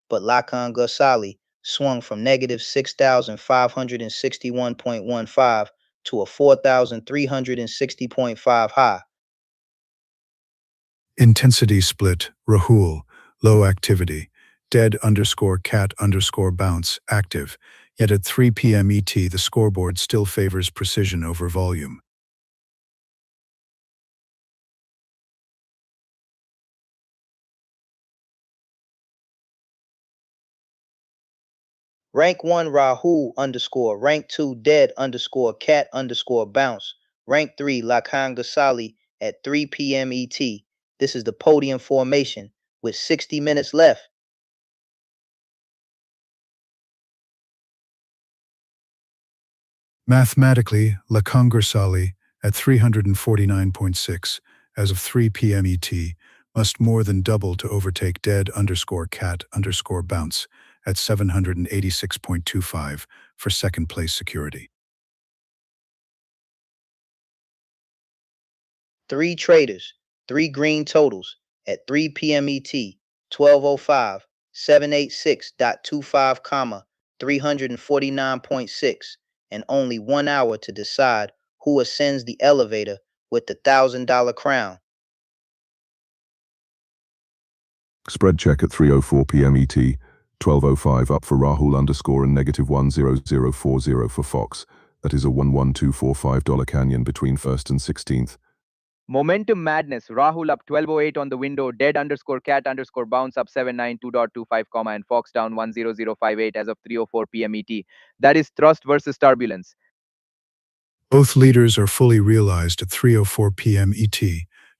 [SPEAKER 1] but Lakangursali swung from negative 6,561.15 to a 4,360.5 high.
[SPEAKER 4] Intensity split, Rahul, low activity. Dead _ cat _ bounce, active. Yet at 3 p.m. ET, the scoreboard still favors precision over volume.
[SPEAKER 1] Rank 1 Rahul _ rank 2 Dead _ cat _ bounce, rank 3 Lakangursali at 3 p.m. ET. This is the podium formation with 60 minutes left.
[SPEAKER 4] Mathematically, Lakangursali at 349.6 as of 3 p.m. ET must more than double to overtake Dead _ cat _ bounce at 786.25 for second place security.
[SPEAKER 1] 3 traders, 3 green totals at 3 p.m. ET, 1205, 786.25, 349.6, and only 1 hour to decide who ascends the elevator with the $1,000 crown.
[SPEAKER 3] Spread check at 3:04 p.m. ET, 12:05 up for Rahul _ and negative 10040 for Fox. That is a $11,245 canyon between 1st and 16th.
[SPEAKER 2] Momentum madness. Rahul up 12.08 on the window. Dead _ cat _ bounce up 792.25, and Fox down 10058 as of 3:04 p.m. ET. That is thrust versus turbulence.
[SPEAKER 4] Both leaders are fully realized at 3:04 p.m. ET,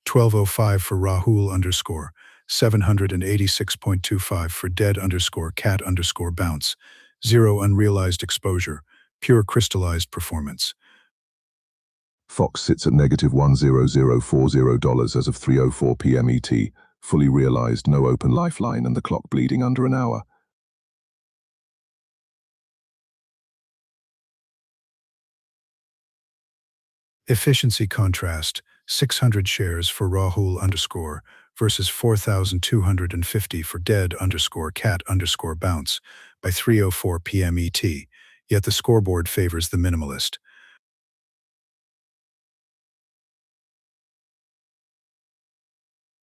[SPEAKER 4] 12:05 for Rahul _ 786.25 for Dead _ cat _ bounce, 0 unrealized exposure, pure crystallized performance.
[SPEAKER 3] Fox sits at negative $10040 as of 3:04 p.m. ET, fully realized, no open lifeline, and the clock bleeding under an hour.
[SPEAKER 4] Efficiency contrast, 600 shares for Rahul _ versus 4,250 for Dead _ cat _ bounce by 3:04 p.m. ET, yet the scoreboard favors the minimalist.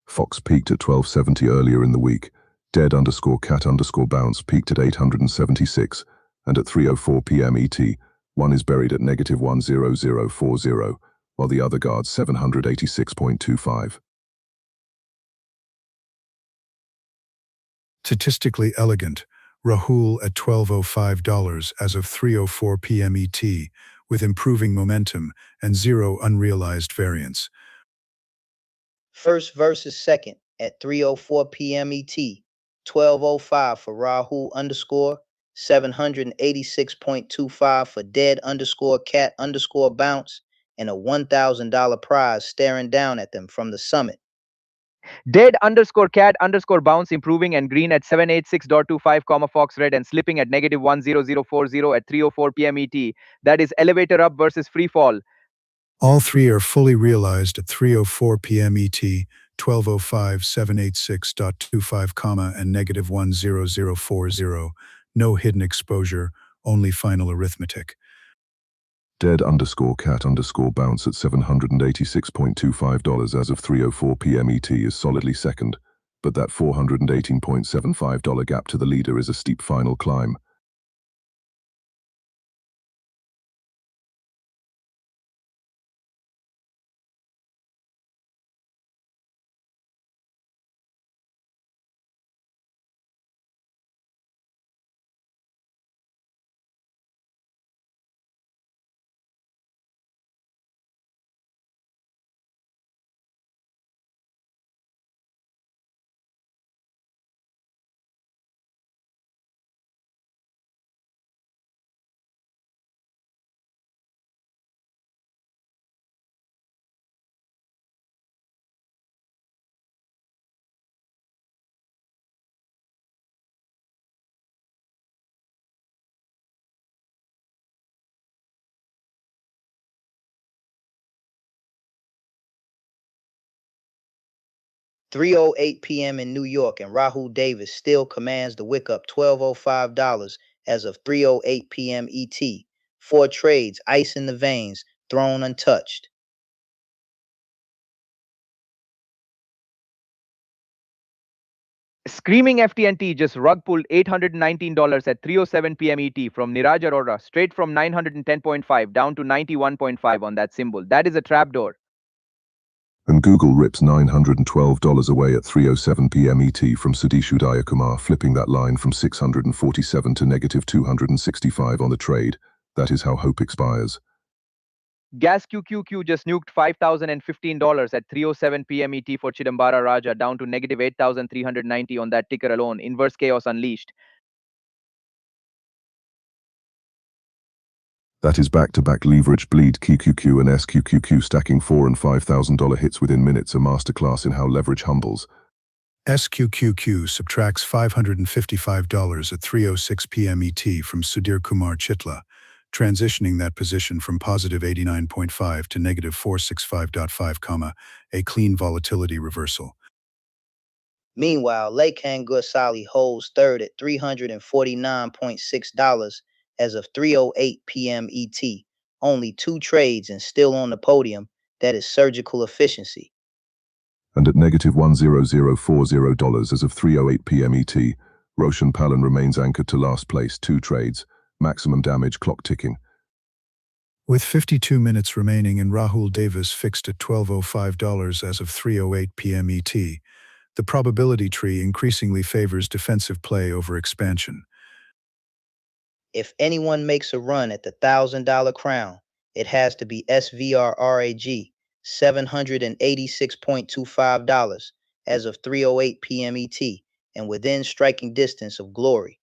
[SPEAKER 3] Fox peaked at 1270 earlier in the week. Dead _ cat _ bounce peaked at 876, and at 3:04 p.m. ET, one is buried at negative 10040, while the other guards 786.25.
[SPEAKER 4] Statistically elegant, Rahul at $12.05 as of 3:04 p.m. ET, with improving momentum and 0 unrealized variance.
[SPEAKER 1] First versus second at 3:04 p.m. ET, 12:05 for Rahul _ 786.25 for Dead _ cat _ bounce, and a $1,000 prize staring down at them from the summit.
[SPEAKER 2] Dead_cat_bounce improving and green at 786.25, Fox red and slipping at negative 10040 at 3:04 p.m. ET. That is elevator up versus free fall.
[SPEAKER 4] All three are fully realized at 3:04 p.m. ET, 12:05 786.25, and negative 10040. No hidden exposure, only final arithmetic.
[SPEAKER 3] Dead_cat_bounce at $786.25 as of 3:04 p.m. ET is solidly second, but that $418.75 gap to the leader is a steep final climb.
[SPEAKER 1] $3:08 p.m. in New York, and Rahul Davis still commands the wick up $1,205 as of 3:08 p.m. ET. 4 trades, ice in the veins, thrown untouched.
[SPEAKER 2] Screaming FTNT just rug pulled $819 at 3:07 p.m. ET from Niraj Arora, straight from 910.5 down to 91.5 on that symbol. That is a trapdoor.
[SPEAKER 3] And Google rips $912 away at 3:07 p.m. ET from Sudhesh Udayakumar, flipping that line from 647 to negative 265 on the trade. That is how hope expires.
[SPEAKER 2] Gas QQQ just nuked $5,015 at 3:07 p.m. ET for Chidambara Raja, down to negative 8,390 on that ticker alone. Inverse chaos unleashed.
[SPEAKER 3] That is back-to-back leverage bleed QQQ and SQQQ stacking $4,000 and $5,000 hits within minutes, a masterclass in how leverage humbles.
[SPEAKER 4] SQQQ subtracts $555 at 3:06 p.m. ET from Sudhir Kumar Chitla, transitioning that position from positive 89.5 to negative 465.5, a clean volatility reversal.
[SPEAKER 1] Meanwhile, Lekhan Gosali holds third at $349.6 as of 3:08 p.m. ET. Only 2 trades and still on the podium. That is surgical efficiency.
[SPEAKER 3] And at negative $10040 as of 3:08 p.m. ET, Roshan Palan remains anchored to last place, 2 trades, maximum damage clock ticking.
[SPEAKER 4] With 52 minutes remaining and Rahul Davis fixed at $1,205 as of 3:08 p.m. ET, the probability tree increasingly favors defensive play over expansion.
[SPEAKER 1] If anyone makes a run at the $1,000 crown, it has to be SVRRAG, $786.25 as of 3:08 p.m. ET, and within striking distance of glory.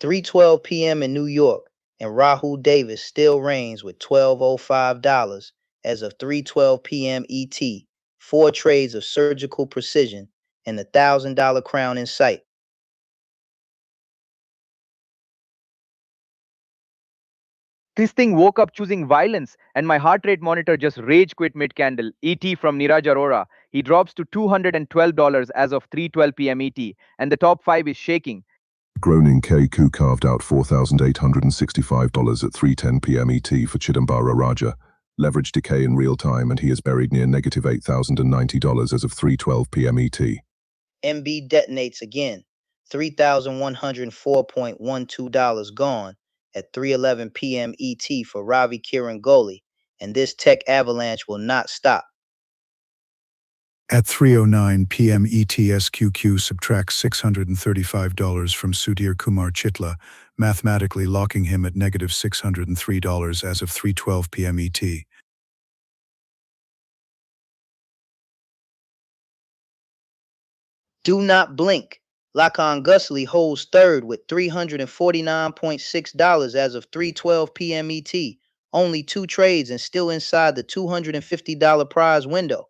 [SPEAKER 1] 3:12 p.m. in New York, and Rahul Davis still reigns with $1,205 as of 3:12 p.m. ET. 4 trades of surgical precision and the $1,000 crown in sight.
[SPEAKER 2] This thing woke up choosing violence, and my heart rate monitor just rage quit mid-candle. ET from Niraj Arora. He drops to $212 as of 3:12 p.m. ET, and the top 5 is shaking.
[SPEAKER 3] Groaning KQ carved out $4,865 at 3:10 p.m. ET for Chidambara Raja. Leverage decay in real time, and he is buried near negative $8,090 as of 3:12 p.m. ET.
[SPEAKER 1] MB detonates again. $3,104.12 gone at 3:11 p.m. ET for Ravi Kiran Goli, and this tech avalanche will not stop.
[SPEAKER 4] At 3:09 p.m. ETSQQ subtracts $635 from Sudhir Kumar Chitla, mathematically locking him at negative $603 as of 3:12 p.m. ET.
[SPEAKER 1] Do not blink. Lakan Gusli holds third with $349.6 as of 3:12 p.m. ET. Only 2 trades and still inside the $250 prize window.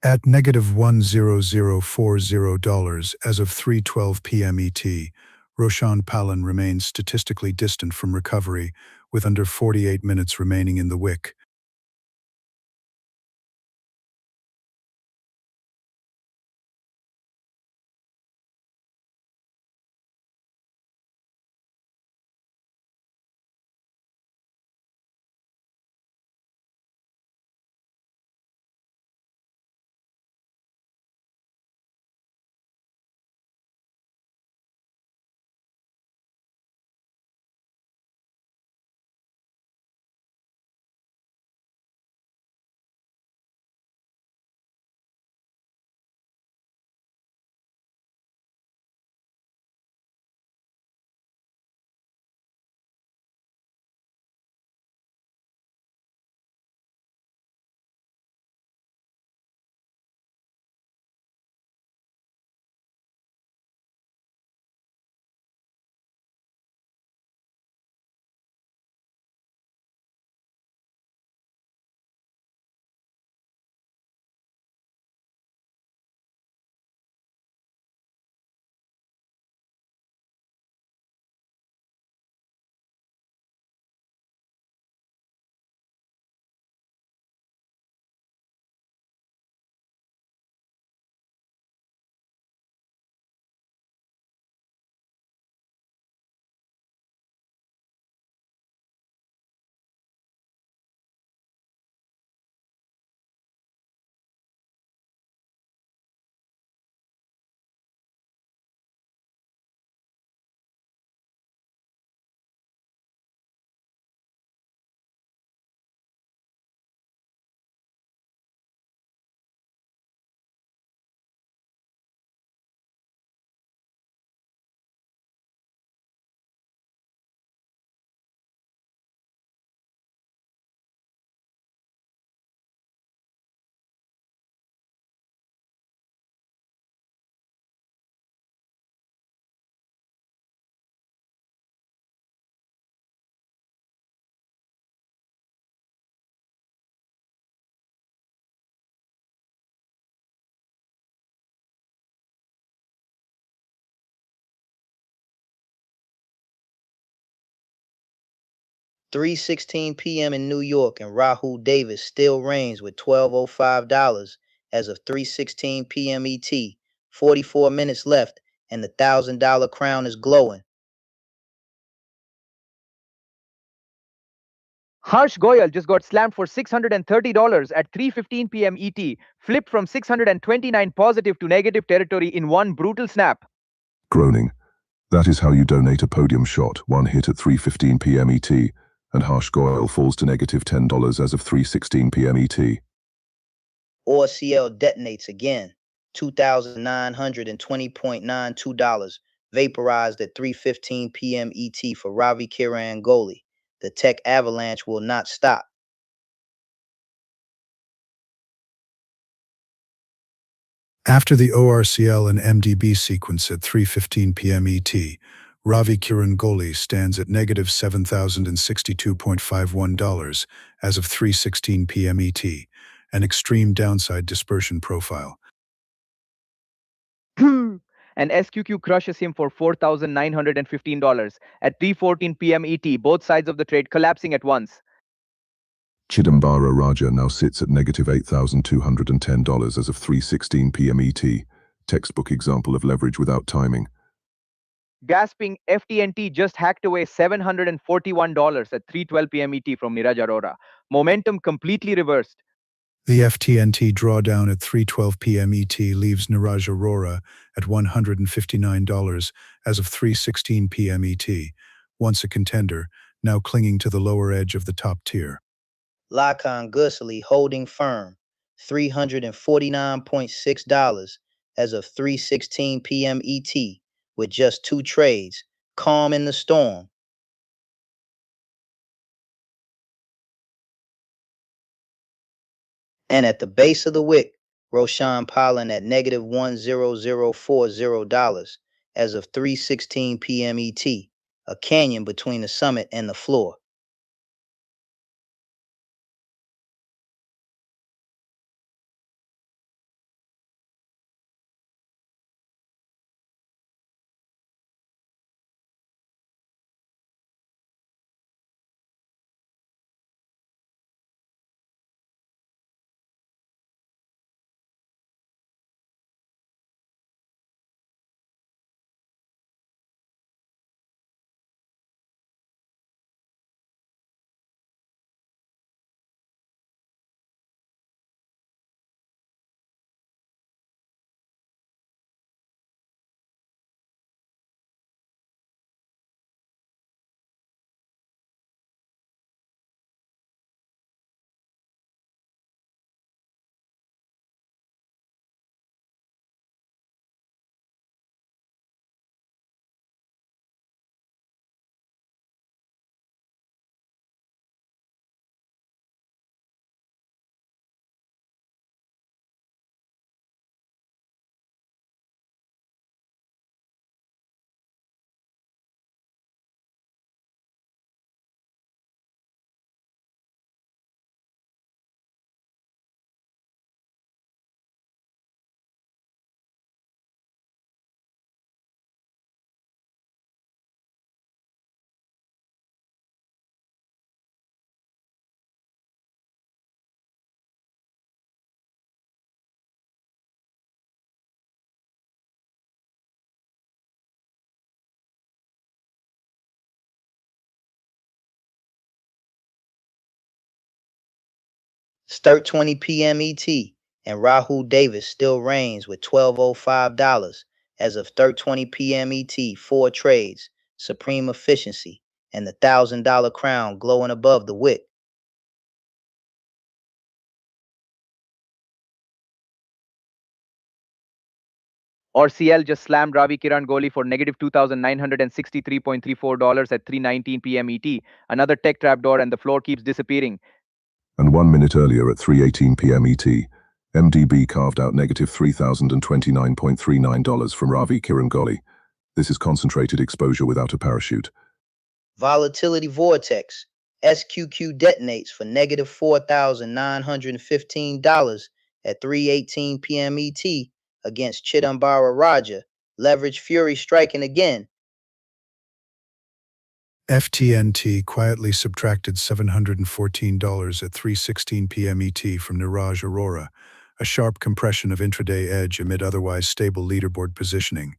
[SPEAKER 4] At negative $10040 as of 3:12 p.m. ET, Roshan Palan remains statistically distant from recovery, with under 48 minutes remaining in the wick.
[SPEAKER 1] $3:16 p.m. in New York, and Rahul Davis still reigns with $1,205 as of 3:16 p.m. ET. 44 minutes left, and the $1,000 crown is glowing.
[SPEAKER 2] Harsh Goyal just got slammed for $630 at 3:15 p.m. ET, flipped from 629 positive to negative territory in one brutal snap.
[SPEAKER 3] Groaning. That is how you donate a podium shot, one hit at 3:15 p.m. ET, and Harsh Goyal falls to negative $10 as of 3:16 p.m. ET.
[SPEAKER 1] ORCL detonates again. $2,920.92 vaporized at 3:15 p.m. ET for Ravi Kiran Goli. The tech avalanche will not stop.
[SPEAKER 4] After the ORCL and MDB sequence at 3:15 p.m. ET, Ravi Kiran Goli stands at negative $7,062.51 as of 3:16 p.m. ET, an extreme downside dispersion profile.
[SPEAKER 2] And SQQ crushes him for $4,915 at 3:14 p.m. ET, both sides of the trade collapsing at once.
[SPEAKER 3] Chidambara Raja now sits at negative $8,210 as of 3:16 p.m. ET, textbook example of leverage without timing.
[SPEAKER 2] Gasping, FTNT just hacked away $741 at 3:12 p.m. ET from Neeraj Arora. Momentum completely reversed.
[SPEAKER 4] The FTNT drawdown at 3:12 p.m. ET leaves Neeraj Arora at $159 as of 3:16 p.m. ET, once a contender, now clinging to the lower edge of the top tier.
[SPEAKER 1] Lakan Gusli holding firm, $349.6 as of 3:16 p.m. ET, with just 2 trades, calm in the storm. And at the base of the wick, Roshan Palan at negative $1,040 as of 3:16 p.m. ET, a canyon between the summit and the floor. Start 20 p.m. ET, and Rahul Davis still reigns with $1,205 as of 3:20 p.m. ET, 4 trades, supreme efficiency, and the $1,000 crown glowing above the wick.
[SPEAKER 2] RCL just slammed Ravi Kiran Goli for negative $2,963.34 at 3:19 p.m. ET. Another tech trapdoor, and the floor keeps disappearing.
[SPEAKER 3] And 1 minute earlier at 3:18 p.m. ET, MDB carved out negative $3,029.39 from Ravi Kiran Goli. This is concentrated exposure without a parachute.
[SPEAKER 1] Volatility vortex. SQQ detonates for negative $4,915 at 3:18 p.m. ET against Chidambara Raja. Leverage fury striking again.
[SPEAKER 4] FTNT quietly subtracted $714 at 3:16 p.m. ET from Neeraj Arora, a sharp compression of intraday edge amid otherwise stable leaderboard positioning.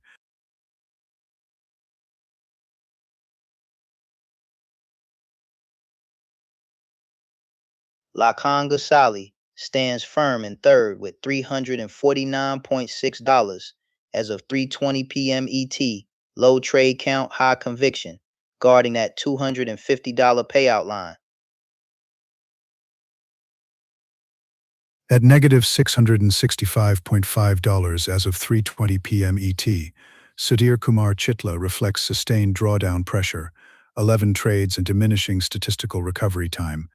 [SPEAKER 1] Lakan Gusli stands firm in third with $349.6 as of 3:20 p.m. ET, low trade count, high conviction, guarding that $250 payout line.
[SPEAKER 4] At negative $665.5 as of 3:20 p.m. ET, Sudhir Kumar Chitla reflects sustained drawdown pressure, 11 trades and diminishing statistical recovery time.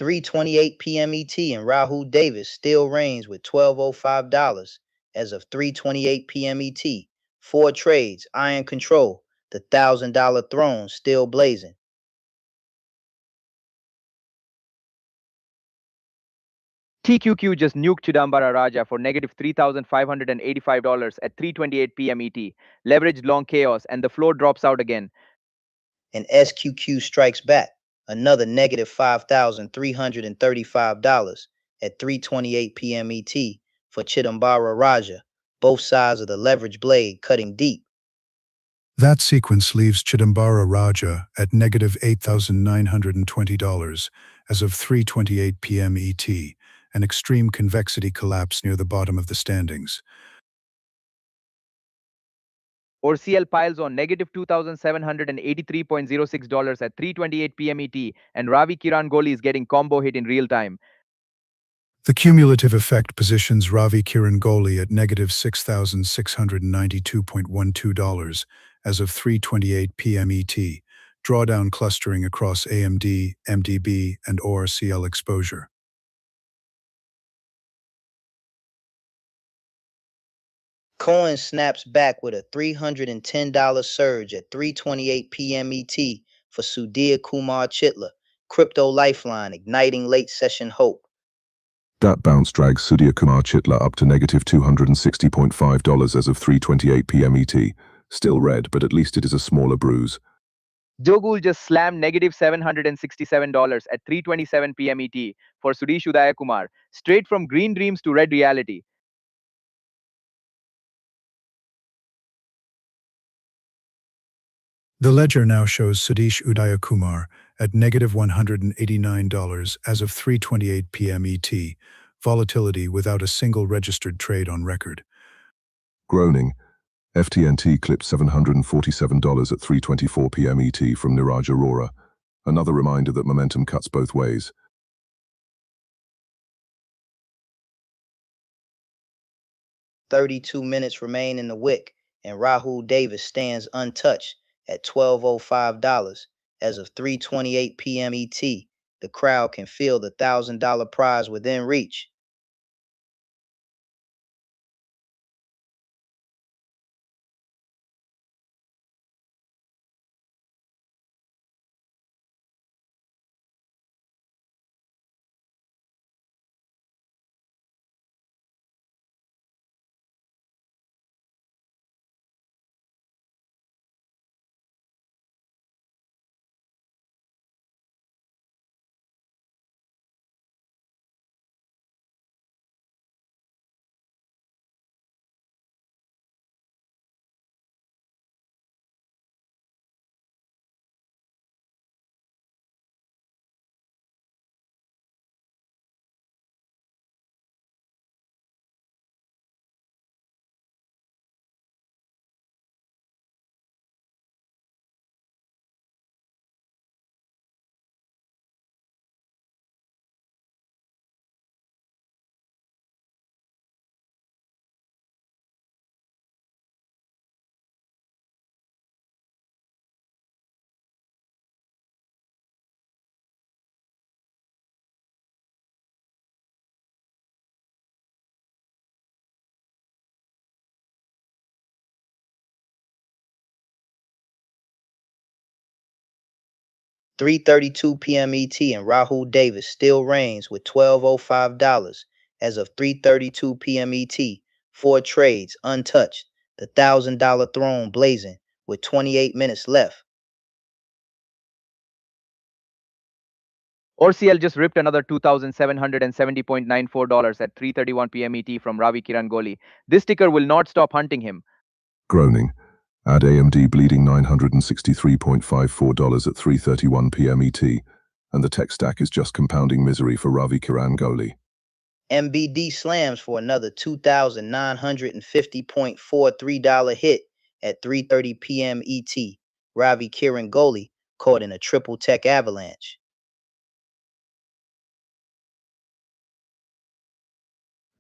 [SPEAKER 1] 3:28 p.m. ET, and Rahul Davis still reigns with $1,205 as of 3:28 p.m. ET. 4 trades, iron control, the $1,000 throne still blazing.
[SPEAKER 2] TQQ just nuked Chidambara Raja for negative $3,585 at 3:28 p.m. ET. Leveraged long chaos, and the floor drops out again.
[SPEAKER 1] And SQQ strikes back, another negative $5,335 at 3:28 p.m. ET for Chidambara Raja, both sides of the leverage blade cutting deep.
[SPEAKER 4] That sequence leaves Chidambara Raja at negative $8,920 as of 3:28 p.m. ET, an extreme convexity collapse near the bottom of the standings.
[SPEAKER 2] ORCL piles on negative $2,783.06 at 3:28 p.m. ET, and Ravi Kiran Kohli is getting combo hit in real time.
[SPEAKER 4] The cumulative effect positions Ravi Kiran Kohli at negative $6,692.12 as of 3:28 p.m. ET, drawdown clustering across AMD, MDB, and ORCL exposure.
[SPEAKER 1] Coin snaps back with a $310 surge at 3:28 p.m. ET for Sudhir Kumar Chitla, Crypto Lifeline igniting late session hope.
[SPEAKER 3] That bounce drags Sudhir Kumar Chitla up to negative $260.5 as of 3:28 p.m. ET. Still red, but at least it is a smaller bruise.
[SPEAKER 2] Jogul just slammed negative $767 at 3:27 p.m. ET for Sudesh Udaya Kumar, straight from green dreams to red reality.
[SPEAKER 4] The ledger now shows Sudesh Udaya Kumar at negative $189 as of 3:28 p.m. ET, volatility without a single registered trade on record.
[SPEAKER 3] Groaning, FTNT clipped $747 at 3:24 p.m. ET from Niraj Arora, another reminder that momentum cuts both ways.
[SPEAKER 1] $32 remain in the wick, and Rahul Davis stands untouched at $1,205 as of 3:28 p.m. ET. The crowd can feel the $1,000 prize within reach. $3:32 p.m. ET, and Rahul Davis still reigns with $1,205 as of 3:32 p.m. ET. 4 trades untouched, the $1,000 throne blazing with 28 minutes left.
[SPEAKER 2] ORCL just ripped another $2,770.94 at 3:31 p.m. ET from Ravi Kiran Kohli. This ticker will not stop hunting him.
[SPEAKER 3] Groaning, add AMD bleeding $963.54 at 3:31 p.m. ET, and the tech stack is just compounding misery for Ravi Kiran Kohli.
[SPEAKER 1] MBD slams for another $2,950.43 hit at 3:30 p.m. ET. Ravi Kiran Kohli caught in a triple tech avalanche.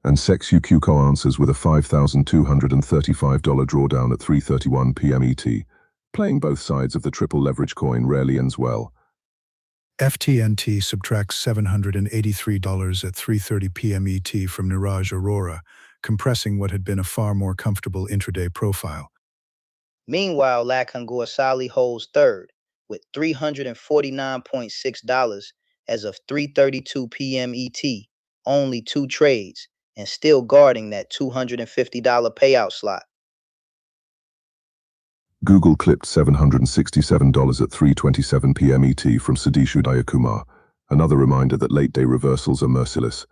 [SPEAKER 3] And SexUQ answers with a $5,235 drawdown at 3:31 p.m. ET. Playing both sides of the triple leverage coin rarely ends well.
[SPEAKER 4] FTNT subtracts $783 at 3:30 p.m. ET from Niraj Arora, compressing what had been a far more comfortable intraday profile.
[SPEAKER 1] Meanwhile, Lakhangur Sali holds third with $349.6 as of 3:32 p.m. ET, only 2 trades, and still guarding that $250 payout slot.
[SPEAKER 3] Google clipped $767 at 3:27 p.m. ET from Sadish Udayakumar, another reminder that late-day reversals are merciless.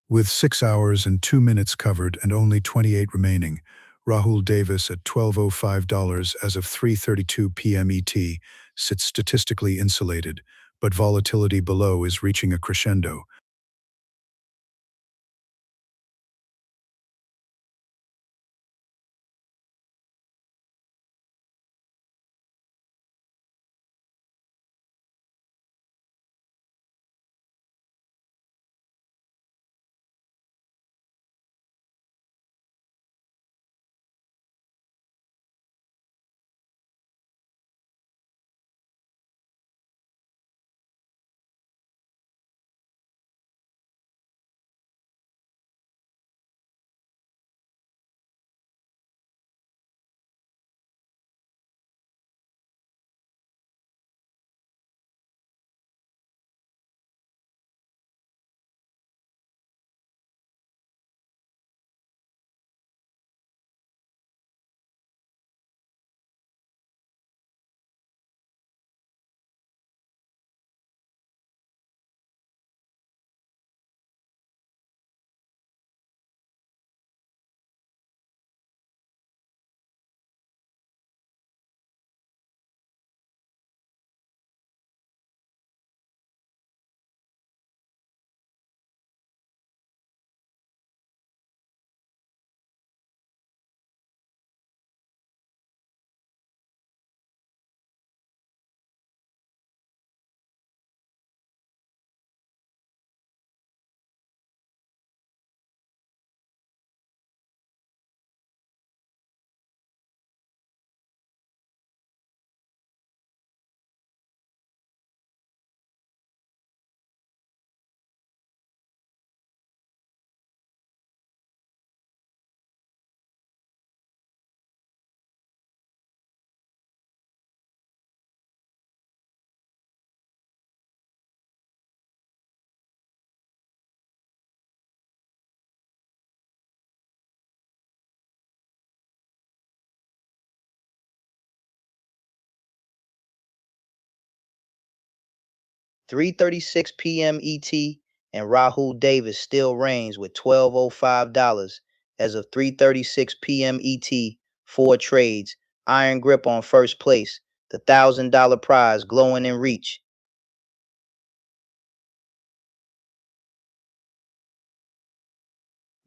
[SPEAKER 4] With 6 hours and 2 minutes covered and only 28 remaining, Rahul Davis at $12.05 as of 3:32 p.m. ET sits statistically insulated, but volatility below is reaching a crescendo.
[SPEAKER 1] $3:36 p.m. ET, and Rahul Davis still reigns with $12.05 as of 3:36 p.m. ET, 4 trades, iron grip on first place, the $1,000 prize glowing in reach.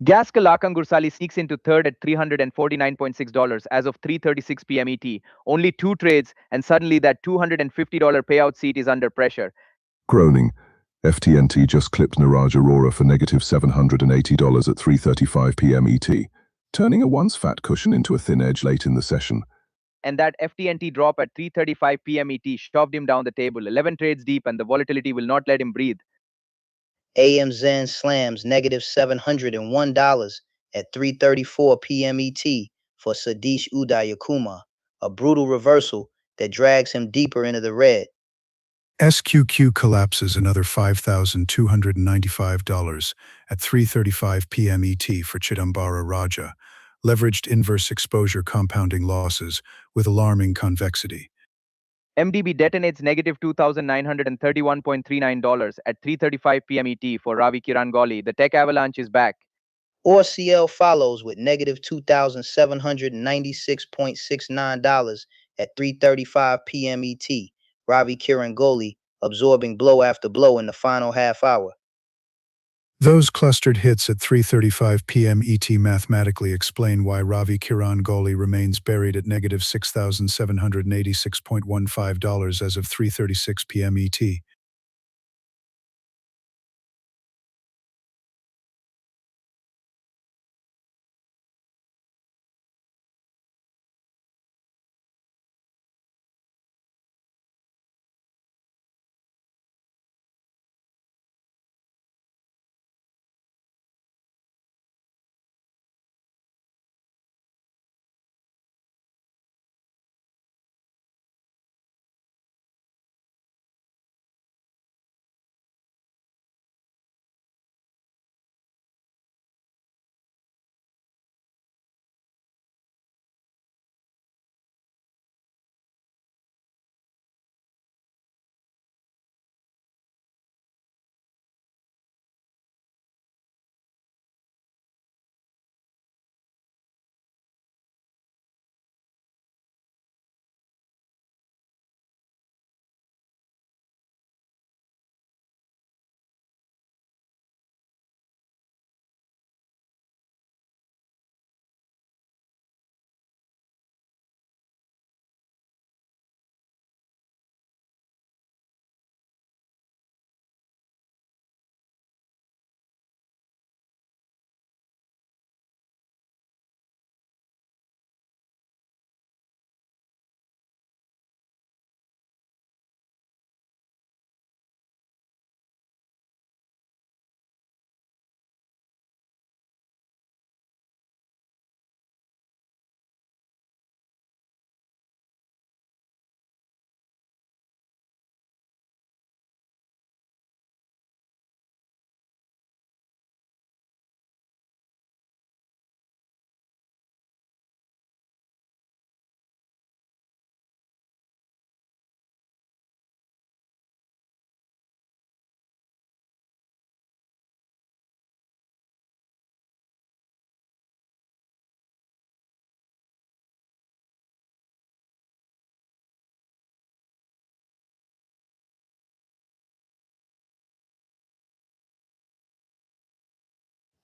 [SPEAKER 2] Gaskell Lakangursali sneaks into third at $349.6 as of 3:36 p.m. ET. Only 2 trades, and suddenly that $250 payout seat is under pressure.
[SPEAKER 3] Groaning, FTNT just clipped Niraj Arora for negative $780 at 3:35 p.m. ET, turning a once fat cushion into a thin edge late in the session.
[SPEAKER 2] And that FTNT drop at 3:35 p.m. ET shoved him down the table, 11 trades deep, and the volatility will not let him breathe.
[SPEAKER 1] AM Zen slams negative $701 at 3:34 p.m. ET for Sadish Udayakumar, a brutal reversal that drags him deeper into the red.
[SPEAKER 4] SQQ collapses another $5,295 at 3:35 p.m. ET for Chidambara Raja, leveraged inverse exposure compounding losses with alarming convexity.
[SPEAKER 2] MDB detonates negative $2,931.39 at 3:35 p.m. ET for Ravi Kirangoli. The tech avalanche is back.
[SPEAKER 1] ORCL follows with negative $2,796.69 at 3:35 p.m. ET. Ravi Kirangoli absorbing blow after blow in the final half hour.
[SPEAKER 4] Those clustered hits at 3:35 p.m. ET mathematically explain why Ravi Kirangoli remains buried at negative $6,786.15 as of 3:36 p.m. ET.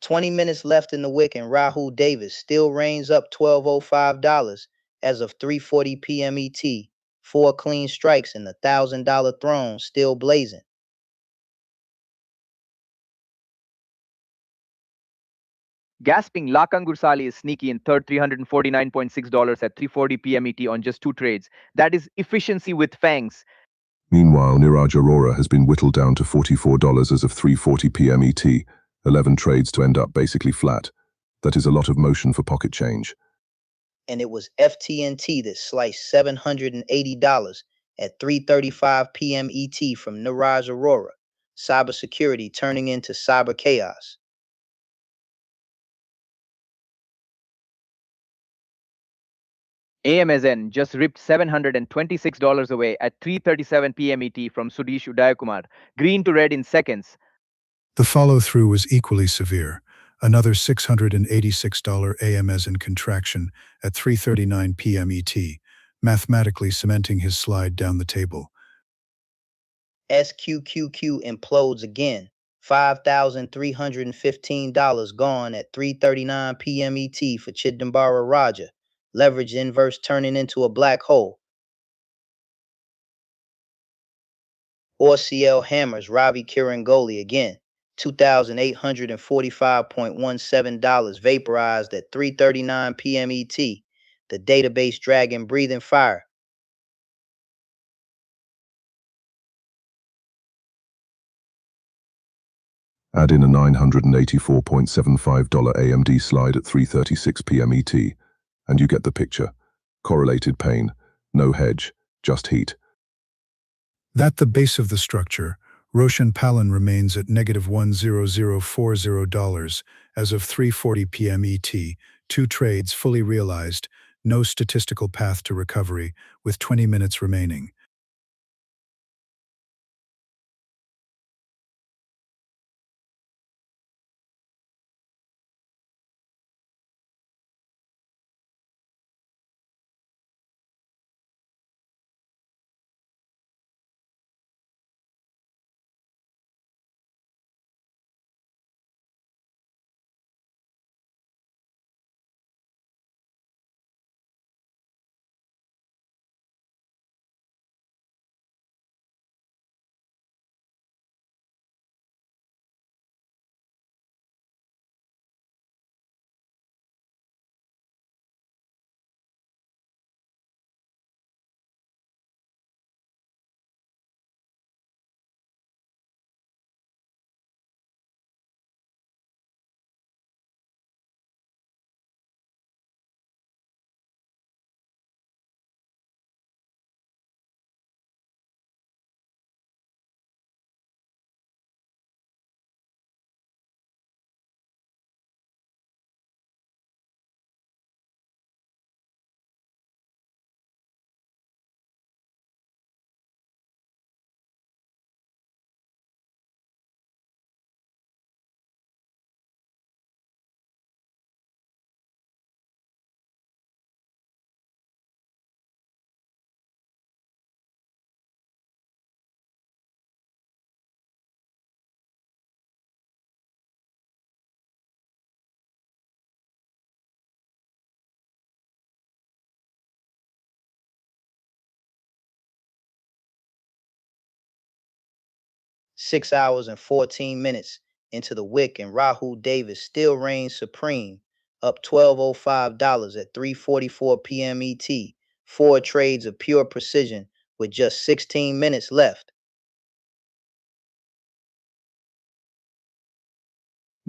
[SPEAKER 1] 20 minutes left in the wick, and Rahul Davis still reigns up $1,205 as of 3:40 p.m. ET. 4 clean strikes and the $1,000 throne still blazing.
[SPEAKER 2] Gasping Lakangur Sali is sneaky in third, $349.6 at 3:40 p.m. ET on just 2 trades. That is efficiency with fangs.
[SPEAKER 3] Meanwhile, Niraj Arora has been whittled down to $44 as of 3:40 p.m. ET, 11 trades to end up basically flat. That is a lot of motion for pocket change.
[SPEAKER 1] And it was FTNT that sliced $780 at 3:35 p.m. ET from Niraj Arora. Cybersecurity turning into cyber chaos.
[SPEAKER 2] AMSN just ripped $726 away at 3:37 p.m. ET from Sudesh Udayakumar. Green to red in seconds.
[SPEAKER 4] The follow-through was equally severe. Another $686 AMSN contraction at 3:39 p.m. ET, mathematically cementing his slide down the table.
[SPEAKER 1] SQQQ implodes again. $5,315 gone at 3:39 p.m. ET for Chidambara Raja. Leverage inverse turning into a black hole. OCL hammers Ravi Kirangoli again. $2,845.17 vaporized at 3:39 p.m. ET. The database dragon breathing fire.
[SPEAKER 3] Add in a $984.75 AMD slide at 3:36 p.m. ET, and you get the picture. Correlated pain, no hedge, just heat.
[SPEAKER 4] At the base of the structure, Roshan Palan remains at negative $1,00040 as of 3:40 p.m. ET, 2 trades fully realized, no statistical path to recovery, with 20 minutes remaining.
[SPEAKER 1] Six hours and 14 minutes into the wick, and Rahul Davis still reigns supreme, up $1,205 at 3:44 p.m. ET. 4 trades of pure precision with just 16 minutes left.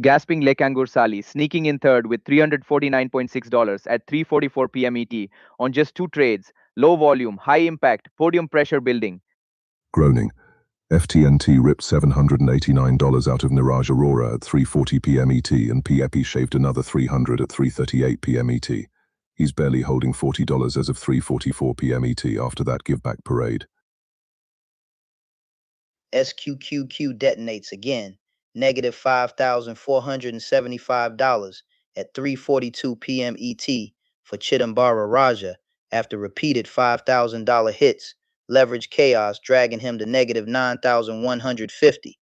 [SPEAKER 2] Gasping Lekangur Sali sneaking in third with $349.6 at 3:44 p.m. ET on just 2 trades. Low volume, high impact, podium pressure building.
[SPEAKER 3] Groaning. FTNT ripped $789 out of Niraj Arora at 3:40 p.m. ET, and PEPI shaved another $300 at 3:38 p.m. ET. He's barely holding $40 as of 3:44 p.m. ET after that give-back parade.
[SPEAKER 1] SQQQ detonates again, negative $5,475 at 3:42 p.m. ET for Chidambara Raja after repeated $5,000 hits. Leverage chaos dragging him to negative 9,150.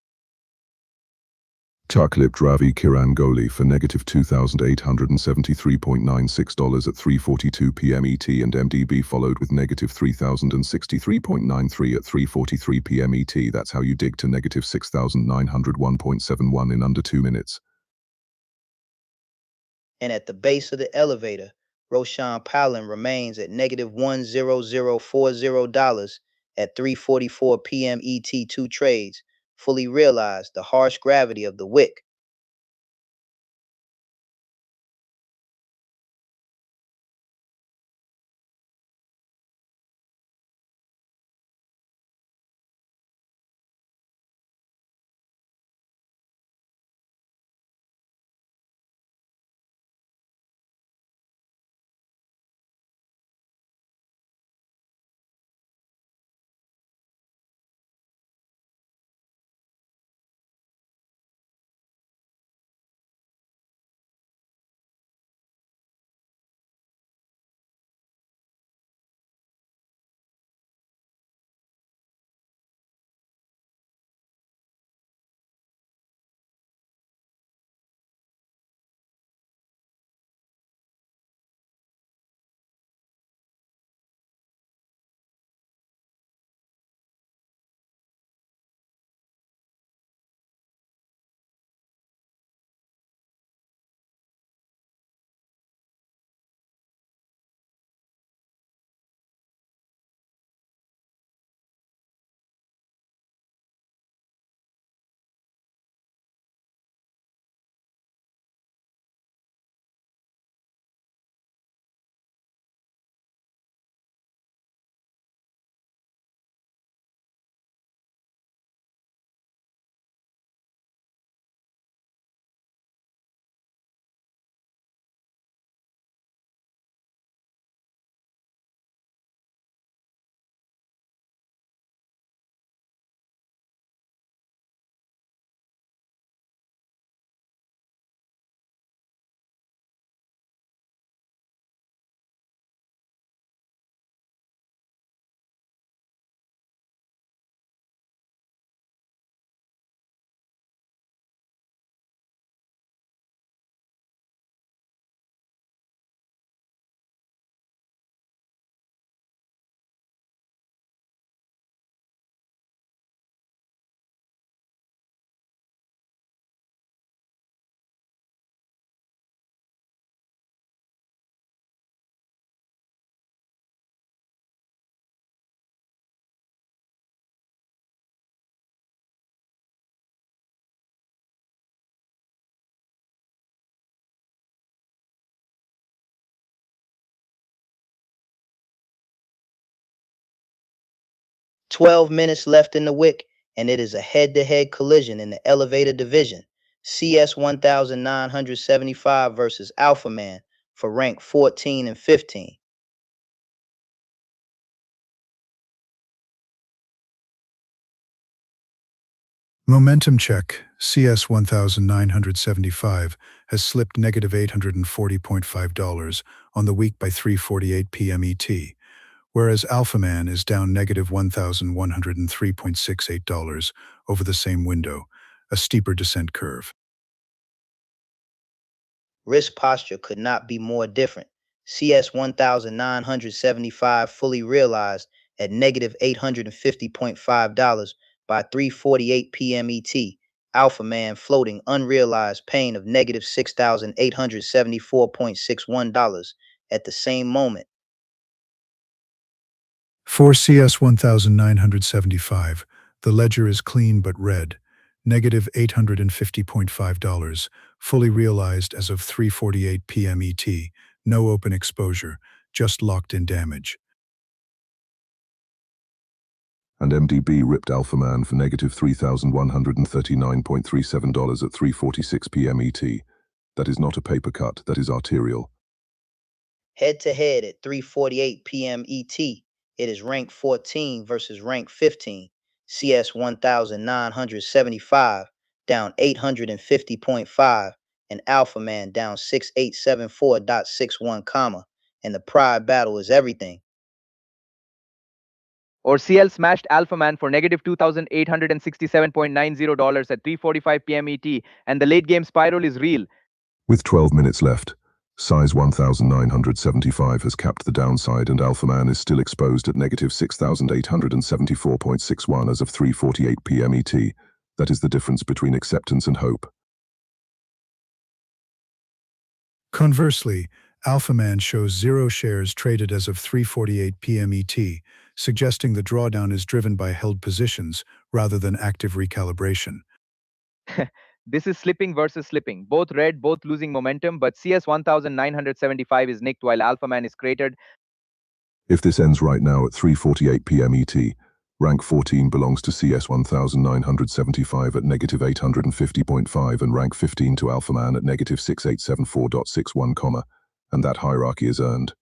[SPEAKER 3] Clipped Ravi Kiran Goli for negative $2,873.96 at 3:42 p.m. ET, and MDB followed with negative $3,063.93 at 3:43 p.m. ET. That's how you dig to negative 6,901.71 in under 2 minutes.
[SPEAKER 1] And at the base of the elevator, Roshan Palin remains at negative $1,00040 at 3:44 p.m. ET, 2 trades, fully realized the harsh gravity of the wick. "12 minutes left in the wick, and it is a head-to-head collision in the elevator division. CS 1975 versus Alpha Man for rank 14 and 15.
[SPEAKER 4] Momentum check, CS 1975 has slipped negative $840.5 on the week by 3:48 p.m. ET, whereas Alpha Man is down negative $1,103.68 over the same window, a steeper descent curve.
[SPEAKER 1] Risk posture could not be more different. CS 1975 fully realized at negative $850.5 by 3:48 p.m. ET. Alpha Man floating unrealized pain of negative $6,874.61 at the same moment.
[SPEAKER 4] For CS 1975, the ledger is clean but red, negative $850.5, fully realized as of 3:48 p.m. ET, no open exposure, just locked-in damage.
[SPEAKER 3] And MDB ripped Alpha Man for negative $3,139.37 at 3:46 p.m. ET. That is not a paper cut, that is arterial.
[SPEAKER 1] Head-to-head at 3:48 p.m. ET, it is rank 14 versus rank 15. CS 1975 down 850.5 and Alpha Man down 6874.61, and the pride battle is everything.
[SPEAKER 2] Or CL smashed Alpha Man for negative $2,867.90 at 3:45 p.m. ET, and the late game spiral is real.
[SPEAKER 3] With 12 minutes left, size 1975 has capped the downside and Alpha Man is still exposed at negative 6,874.61 as of 3:48 p.m. ET. That is the difference between acceptance and hope.
[SPEAKER 4] Conversely, Alpha Man shows 0 shares traded as of 3:48 p.m. ET, suggesting the drawdown is driven by held positions rather than active recalibration.
[SPEAKER 2] This is slipping versus slipping. Both red, both losing momentum, but CS 1975 is nicked while Alpha Man is cratered.
[SPEAKER 3] If this ends right now at 3:48 p.m. ET, rank 14 belongs to CS 1975 at negative 850.5 and rank 15 to Alpha Man at negative 6874.61, and that hierarchy is earned.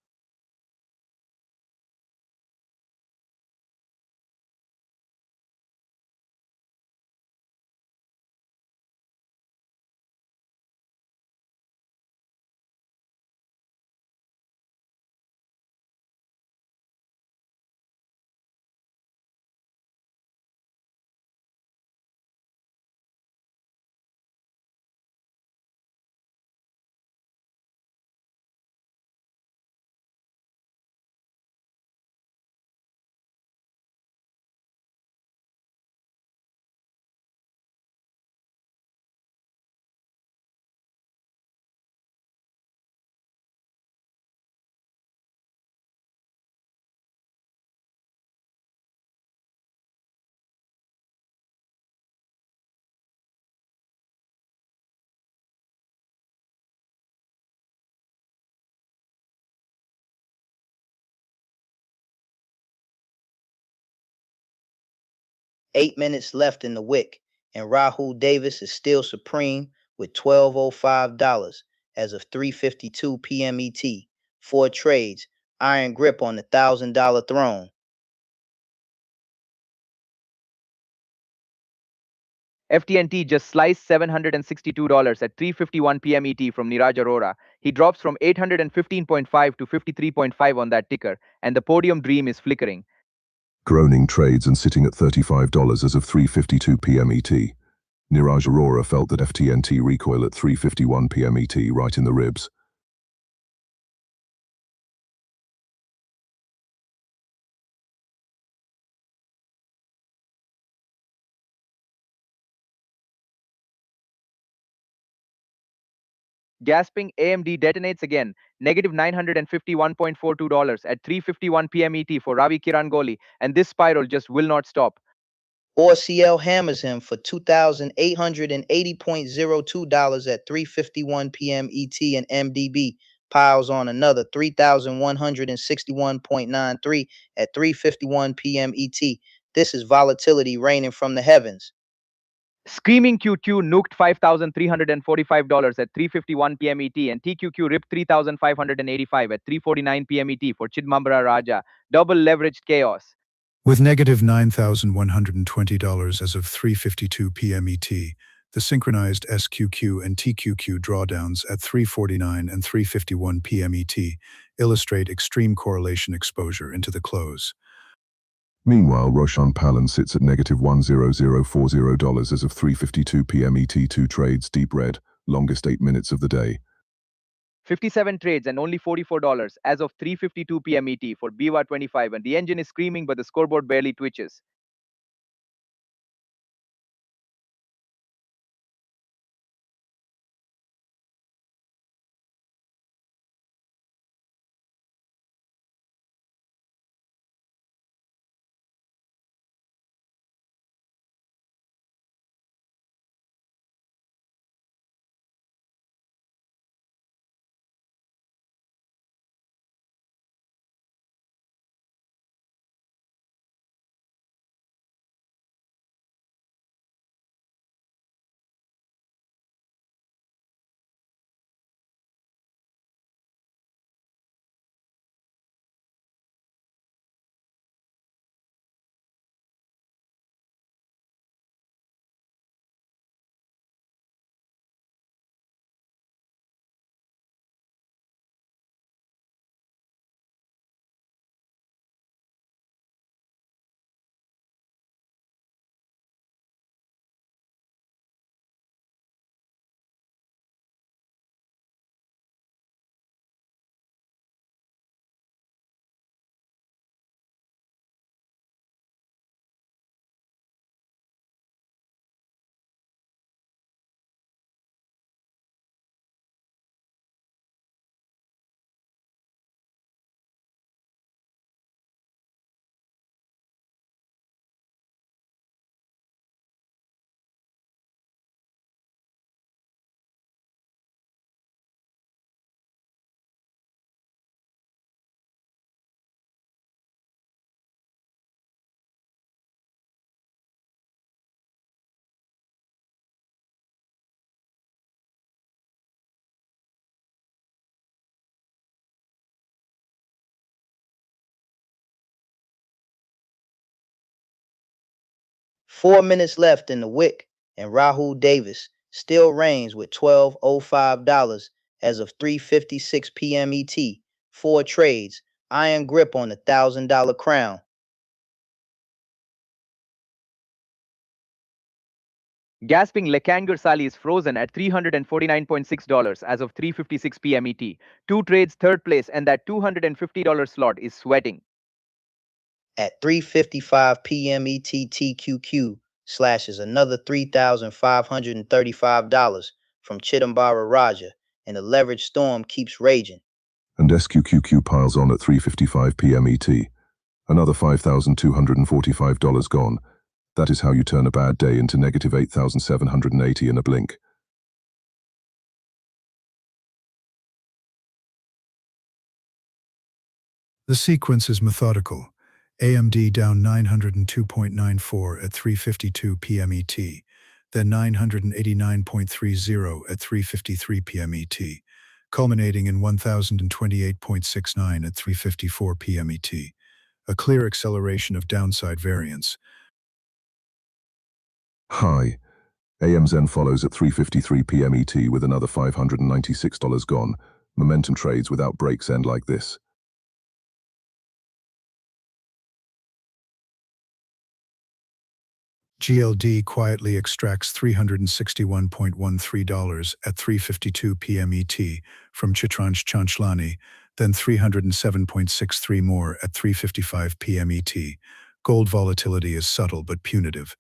[SPEAKER 1] Eight minutes left in the wick, and Rahul Davis is still supreme with $12.05 as of 3:52 p.m. ET. 4 trades, iron grip on the $1,000 throne.
[SPEAKER 2] FTNT just sliced $762 at 3:51 p.m. ET from Niraj Arora. He drops from 815.5 to 53.5 on that ticker, and the podium dream is flickering.
[SPEAKER 3] Groaning trades and sitting at $35 as of 3:52 p.m. ET. Niraj Arora felt that FTNT recoil at 3:51 p.m. ET right in the ribs.
[SPEAKER 2] Gasping, AMD detonates again, negative $951.42 at 3:51 p.m. ET for Ravi Kirangoli, and this spiral just will not stop.
[SPEAKER 1] ORCL hammers him for $2,880.02 at 3:51 p.m. ET, and MDB piles on another $3,161.93 at 3:51 p.m. ET. This is volatility raining from the heavens.
[SPEAKER 2] Screaming QQ nuked $5,345 at 3:51 p.m. ET, and TQQ ripped $3,585 at 3:49 p.m. ET for Chidmambara Raja. Double leveraged chaos.
[SPEAKER 4] With negative $9,120 as of 3:52 p.m. ET, the synchronized SQQ and TQQ drawdowns at 3:49 and 3:51 p.m. ET illustrate extreme correlation exposure into the close.
[SPEAKER 3] Meanwhile, Roshan Palan sits at negative $1,040 as of 3:52 p.m. ET. 2 trades, deep red, longest 8 minutes of the day.
[SPEAKER 2] 57 trades and only $44 as of 3:52 p.m. ET for BWA25, and the engine is screaming but the scoreboard barely twitches.
[SPEAKER 1] 4 minutes left in the wick, and Rahul Davis still reigns with $12.05 as of 3:56 p.m. ET. 4 trades, iron grip on the $1,000 crown.
[SPEAKER 2] Gasping Lekangar Sali is frozen at $349.6 as of 3:56 p.m. ET. 2 trades, third place, and that $250 slot is sweating.
[SPEAKER 1] At 3:55 p.m. ET, TQQ slashes another $3,535 from Chidambara Raja, and the leverage storm keeps raging.
[SPEAKER 3] And SQQQ piles on at 3:55 p.m. ET. Another $5,245 gone. That is how you turn a bad day into negative 8,780 in a blink.
[SPEAKER 4] The sequence is methodical. AMD down 902.94 at 3:52 p.m. ET, then 989.30 at 3:53 p.m. ET, culminating in 1,028.69 at 3:54 p.m. ET. A clear acceleration of downside variance.
[SPEAKER 3] High. AMZN follows at 3:53 p.m. ET with another $596 gone. Momentum trades without breaks end like this.
[SPEAKER 4] GLD quietly extracts $361.13 at 3:52 p.m. ET from Chitransh Chanchlani, then 307.63 more at 3:55 p.m. ET. Gold volatility is subtle but punitive.